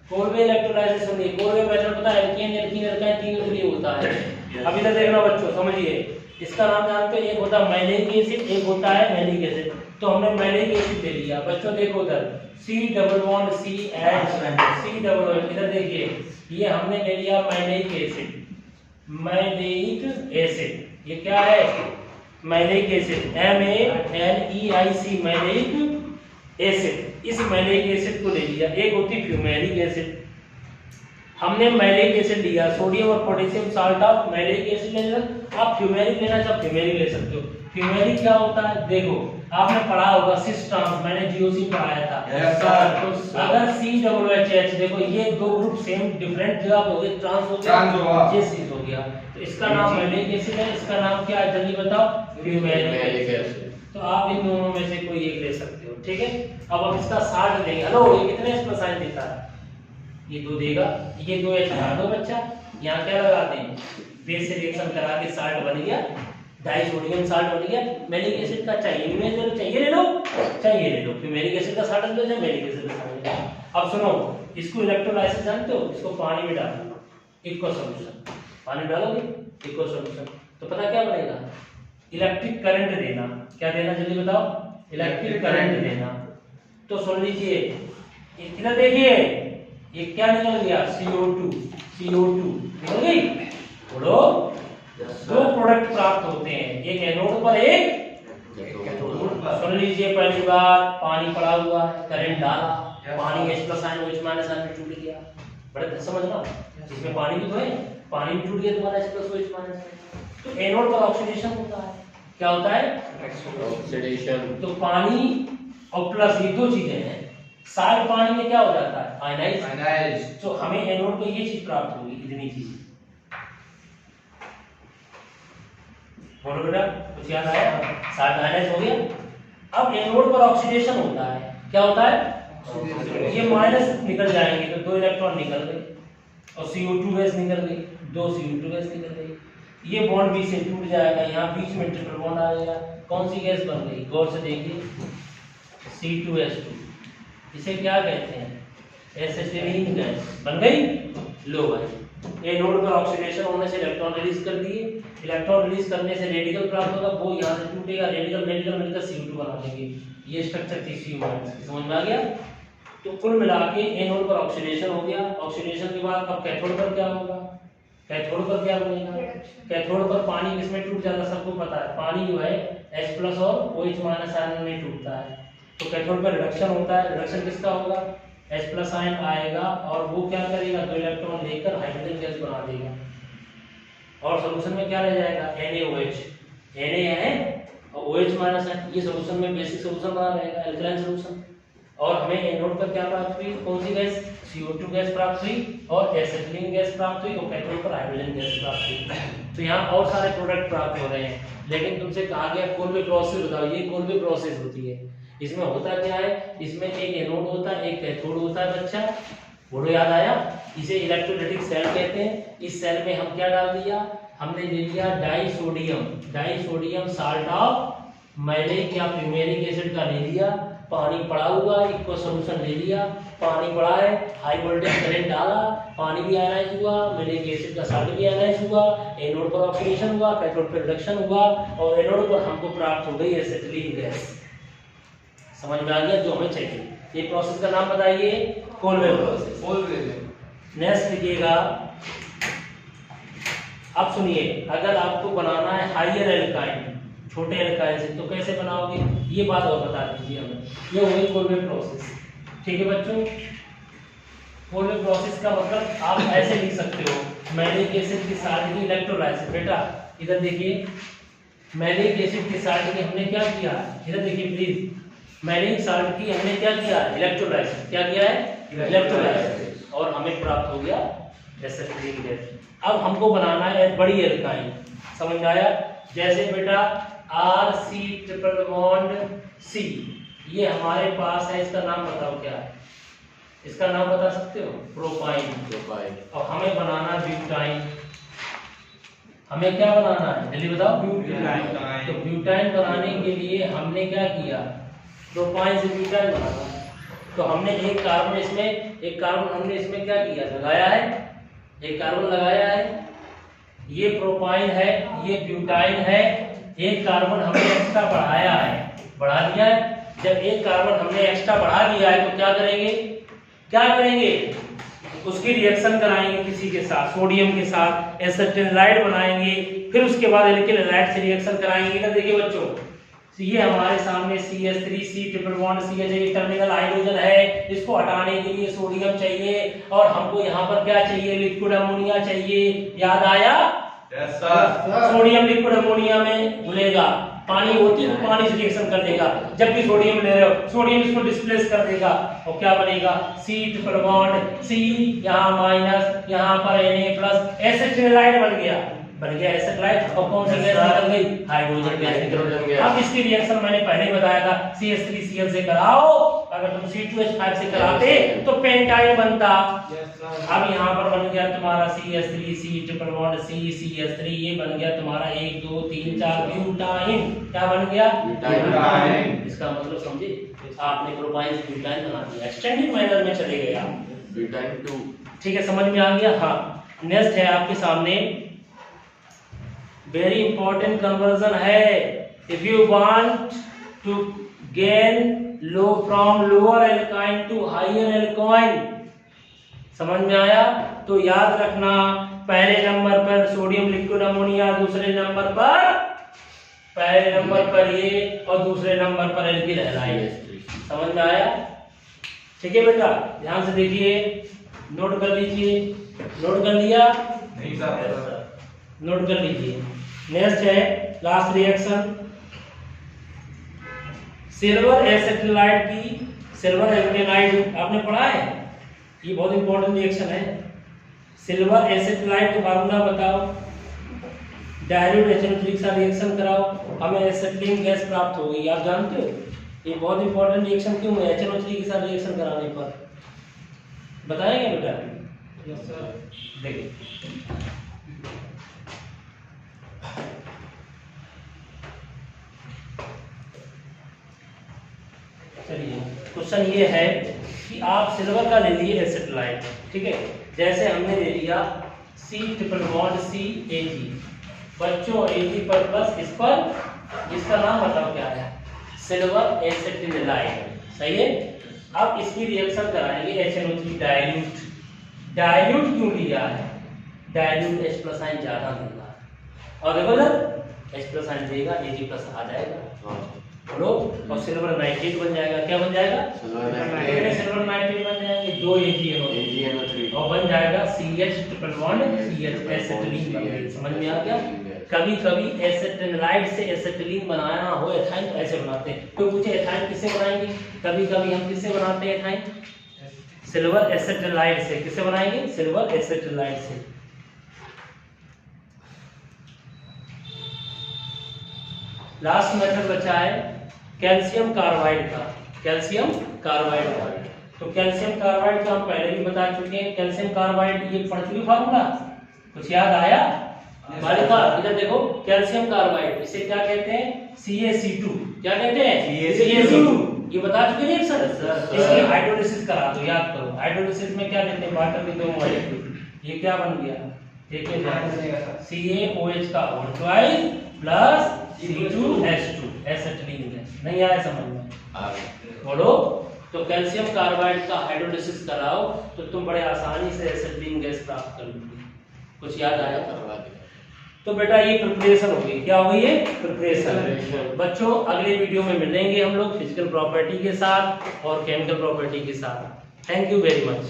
कोल्बे इलेक्ट्रोलाइसिस होती है। कोल्बे मेथड पता है? एल्कीन एल्काइन तीनों के लिए होता है। अब इधर देखना बच्चों, समझिए, इसका नाम जानते हैं? एक होता है मैलिक एसिड, एक होता है मैलिक एसिड। तो हमने मैलिक एसिड ले लिया। बच्चों देखो उधर C डबल बॉन्ड CH, इधर देखिए, ये हमने ले लिया मैलिक एसिड। मैलिक एसिड ये क्या है? Malic acid, MALEIC, malic acid. इस मैलिक एसिड को ले लिया। एक होती फ्यूमेरिक एसिड, हमने मैलिक एसिड लिया, सोडियम और potassium salt of malic acid ले लिया। आप फ्यूमेरिक लेना चाहो फ्यूमेरिक ले सकते हो। फ्यूमेरिक क्या होता है? देखो आपने पढ़ा होगा सिस ट्रांस, मैंने जीओसी पढ़ाया था। Yes sir. तो अगर COOH, देखो ये दो ग्रुप सेम डिफरेंट जगह पे हो गए, ट्रांस हो गया, ये सिस हो गया। तो इसका नाम मैलिक एसिड है, इसका नाम क्या है जल्दी बताओ? Fumaric acid. तो आप इन दोनों में से कोई एक ले सकते हो, ठीक है? अब हम इसका साल्ट देंगे। हेलो, ये कितने H+ आयन देता है? ये 2 देगा। ये 2 H हटा दो बच्चा। यहाँ क्या लगाते हैं? बेस से रिएक्शन करा के साल्ट बन गया, डाई सोडियम साल्ट बन गया। मैलिक एसिड का चाहिए ले लो, चाहिए ले लो। फिर मैलिक एसिड का साल्ट ले लो, मैलिक एसिड का साल्ट ले लो। अब सुनो, इसको इलेक्ट्रोलाइसिस जानते हो? इसको पानी में डालना, इक्वल सॉल्यूशन। पानी डालोगे इक्वल सॉल्यूशन, तो पता क्या बनेगा? इलेक्ट्रिक करंट देना। क्या देना जल्दी बताओ? इलेक्ट्रिक करंट देना। तो सुन लीजिए, इधर देखिए, ये क्या निकल गया? CO2 निकल गई। बोलो, दो प्रोडक्ट प्राप्त होते हैं, एक एनोड पर, एक कैथोड पर। सुन लीजिए, पहली बार पानी पड़ा हुआ है, करंट डाला, पानी H+ आयन OH- आयन में टूट गया। बड़े समझना, इसमें पानी भी तो है, पानी भी टूट गया तुम्हारा H+ OH-। तो एनोड पर ऑक्सीडेशन होता है। क्या होता है? ऑक्सीडेशन। तो पानी और प्लस ये दो चीजें हैं। साल्ट पानी में क्या हो जाता है? आयनाइज। तो हमें एनोड पे ये चीज प्राप्त होगी, इतनी चीज। बोलो बेटा, कुछ याद आया? साल्ट आयनाइज हो गया। अब एनोड पर ऑक्सीडेशन होता है। क्या होता है? ये माइनस निकल जाएंगे तो 2 इलेक्ट्रॉन निकल गए, और CO2 गैस निकल गई, 2 CO2 गैस निकल गई। ये बॉन्ड B से टूट जाएगा, यहाँ बीच में ट्रिपल बॉन्ड आ जाएगा। कौन सी गैस बन गई? गौर से देखिए, C2H2। इसे क्या कहते हैं? एसिटिलीन गैस बन गई। लो भाई, एनोड पर ऑक्सीडेशन होने से इलेक्ट्रॉन रिलीज कर दिए। इलेक्ट्रॉन रिलीज करने से रेडिकल प्राप्त होगा, वो यहाँ से टूटेगा, रेडिकल मिलकर CO2 बना देंगे। ये स्ट्रक्चर थी C-, समझ में आ गया? तो कुल मिला के एनोड पर ऑक्सीडेशन हो गया। ऑक्सीडेशन के बाद अब कैथोड पर क्या होगा? कैथोड पर क्या बनेगा? कैथोड पर पानी किसमें टूट जाता है? सबको पता है, पानी जो है H+ और OH- आयन में टूटता है। तो कैथोड पर रिडक्शन होता है। रिडक्शन किसका होगा? H+ आयन आएगा और वो क्या करेगा? 2 इलेक्ट्रॉन लेकर हाइड्रोजन गैस बना देगा, और सॉल्यूशन में क्या रह जाएगा? NaOH। Na है और OH माइनस है, ये सॉल्यूशन में बेसिक सॉल्यूशन बना रहेगा, एल्कलाइन सॉल्यूशन। और हमें एनोड पर क्या प्राप्त हुई, कौन सी गैस, CO2 गैस प्राप्त हुई और एसिटिलीन गैस प्राप्त हुई और कैथोड पर हाइड्रोजन गैस प्राप्त हुई। तो यहाँ और सारे प्रोडक्ट प्राप्त हो रहे हैं, लेकिन तुमसे कहा गया कोलवे प्रोसेस बताओ, ये कोलवे प्रोसेस होती है। इसमें होता क्या है, इसमें एक एनोड होता है, एक कैथोड होता है बच्चा, बोलो याद आया। इसे इलेक्ट्रोलाइटिक सेल कहते हैं। इस सेल में हम क्या डाल दिया, हमने ले लिया डाइसोडियम साल्ट ऑफ मैलिक या फ्यूमेरिक एसिड का ले लिया, पानी पड़ा हुआ इक्वल सॉल्यूशन ले लिया, पानी पड़ा है, हाई वोल्टेज करंट डाला, पानी भी आयनाइज हुआ, मैलिक एसिड का साल्ट भी आयनाइज हुआ, एनोड पर ऑक्सीडेशन हुआ, कैथोड पर रिडक्शन हुआ और एनोड पर हमको प्राप्त हो गई एसिटिलीन गैस। समझ में आ गया जो हमें चाहिए। ये प्रोसेस का नाम बताइए, कोलवे प्रोसेस। नेक्स्ट लिखिएगा, अब सुनिए, अगर आपको बनाना है हाइयर एल्काइन, छोटे एल्काइन से, तो कैसे बनाओगे, ये बात और बता दीजिए हमें। ये हुई कोलवे प्रोसेस, ठीक है बच्चों। कोलवे प्रोसेस का मतलब आप ऐसे लिख सकते हो, मैलिक एसिड के साल्ट की इलेक्ट्रोलाइसिस। बेटा इधर देखिए, मैलिक एसिड के साल्ट की हमने क्या किया, इधर देखिए प्लीज, मैलिक साल्ट की हमने क्या किया, इलेक्ट्रोलाइसिस। क्या किया है, इलेक्ट्रोलाइसिस, और हमें प्राप्त हो गया एसिटिलीन गैस। अब हमको बनाना है बड़ी एल्काइन, समझ में आया। जैसे बेटा RC ट्रिपल बॉन्ड C, ये हमारे पास है, इसका नाम बताओ क्या है, इसका नाम बता सकते हो, प्रोपाइन। और हमें बनाना ब्यूटाइन, हमें क्या बनाना है जल्दी बताओ, ब्यूटाइन। तो ब्यूटाइन बनाने के लिए हमने क्या किया, प्रोपाइन से ब्यूटाइन बनाना। तो हमने एक कार्बन इसमें, एक कार्बन हमने इसमें क्या किया, लगाया है, एक कार्बन लगाया है, ये प्रोपाइन है, ये ब्यूटाइन है, एक कार्बन हमने एक्स्ट्रा बढ़ाया है, बढ़ा दिया है। जब एक कार्बन हमने एक्स्ट्रा बढ़ा दिया है तो क्या करेंगे, क्या करेंगे, उसकी रिएक्शन कराएंगे किसी के साथ, सोडियम के साथ एसिटिलाइड बनाएंगे, फिर उसके बाद एल्किल हैलाइड से रिएक्शन कराएंगे। ना देखिए बच्चों, ये हमारे सामने CH3C triple bond CH terminal hydrogen है, इसको हटाने के लिए सोडियम चाहिए और हमको यहाँ पर क्या चाहिए, लिक्विड अमोनिया चाहिए। याद आया, yes sir. Sodium liquid ammonia में घुलेगा, पानी होती है तो पानी से रिएक्शन कर देगा। जब भी सोडियम ले रहे हो, सोडियम इसको डिस्प्लेस कर देगा और क्या बनेगा, C ट्रिपल बॉन्ड C, यहाँ माइनस, यहाँ पर Na प्लस, एसिटिलाइड बन गया एसिटिलाइड। और कौन सी गैस निकल गई, हाइड्रोजन गैस। अब इसकी रिएक्शन मैंने पहले ही बताया था, CH3Cl से कराओ, अगर तुम C2H5 से कराते तो पेंटाइन बनता। अब यहाँ पर बन गया तुम्हारा CH3C triple bond C CH3, ये बन गया तुम्हारा 1 2 3 4 ब्यूटाइन। क्या बन गया, ब्यूटाइन। इसका मतलब समझे, आपने प्रोपाइन से ब्यूटाइन बना दिया, एक्सटेंडेड मैनर में चले गए आप, ब्यूटाइन 2। ठीक है, समझ में आ गया। हाँ, नेक्स्ट है आपके सामने, वेरी इंपॉर्टेंट कन्वर्जन है। If you want to gain low from lower alkyne to higher alkyne, समझ में आया, तो याद रखना, पहले नंबर पर सोडियम लिक्विड अमोनिया, दूसरे नंबर पर ये और दूसरे नंबर पर एल्किल हैलाइड। समझ में आया, ठीक है बेटा, ध्यान से देखिए, नोट कर लीजिए, नोट कर लिया, नहीं सर। नोट कर लीजिए। नेक्स्ट है लास्ट रिएक्शन, सिल्वर एसिटिलाइड की, सिल्वर एल्केनाइड आपने पढ़ा है, ये बहुत इंपॉर्टेंट रिएक्शन है। सिल्वर एसिटिलाइड का फार्मूला बताओ, डाइल्यूट HNO3 के साथ रिएक्शन कराओ, हमें एसिटिलीन गैस प्राप्त होगी। आप जानते हो ये बहुत इंपॉर्टेंट रिएक्शन क्यों है, HNO3 के साथ रिएक्शन कराने पर, बताएंगे बेटा? Yes sir. देखिए, चलिए क्वेश्चन ये है कि आप सिल्वर का ले लिए एसिटिलाइड, ठीक है, जैसे हमने ले लिया C ट्रिपल बॉन्ड CAG, बच्चों Ag पर प्लस, इस पर इसका नाम बताओ क्या है, सिल्वर एसिटिलाइड, सही है। अब इसकी रिएक्शन कराएंगे HNO3 डाइल्यूट। डाइल्यूट क्यों लिया है, डाइल्यूट H प्लस आयन ज्यादा देगा, और देखो ना H प्लस आयन देगा, Ag प्लस आ जाएगा, बोलो, और सिल्वर नाइट्रेट बन जाएगा। क्या बन जाएगा, सिल्वर नाइट्रेट बन जाएंगे, 2 AgNO3 और बन जाएगा CH triple bond CH acetylene बन गई। समझ में आ गया। कभी कभी एसेटेनाइड से एसेटिलीन बनाना हो एथाइन तो ऐसे बनाते हैं। तो पूछे एथाइन किससे बनाएंगे? कभी कभी हम किससे बनाते हैं एथाइन? सिल्वर एसेटेनाइड से। किससे बनाएंगे? सिल्वर एसेटेनाइड से। लास्ट मेथड बचा है कैल्शियम कार्बाइड का। कैल्शियम कार्बाइड का, तो कैल्शियम कार्बाइड का हम पहले भी बता चुके हैं। कैल्शियम कार्बाइड ये पढ़ चुके फार्मूला, कुछ याद आया? बालिका इधर देखो, कैल्शियम कार्बाइड इसे क्या कहते हैं? CaC2। क्या कहते हैं? CaC2। ये बता चुके हैं सर। इसकी हाइड्रोलिसिस करा दो, याद करो। हाइड्रोलिसिस में क्या कहते हैं? वाटर के दो मॉलिक्यूल, ये क्या बन गया? देखिए CaOH का whole twice plus C2H2 acetylene gas. नहीं आया समझ में? बोलो। तो कैल्शियम कार्बाइड का हाइड्रोलिसिस कराओ तो तुम बड़े आसानी से एसिटिलीन गैस प्राप्त कर लोगे। कुछ याद आया? तो बेटा ये प्रिपरेशन होगी। क्या होगी ये? प्रिपरेशन। बच्चों अगले वीडियो में मिलेंगे हम लोग फिजिकल प्रॉपर्टी के साथ और केमिकल प्रॉपर्टी के साथ। Thank you very much.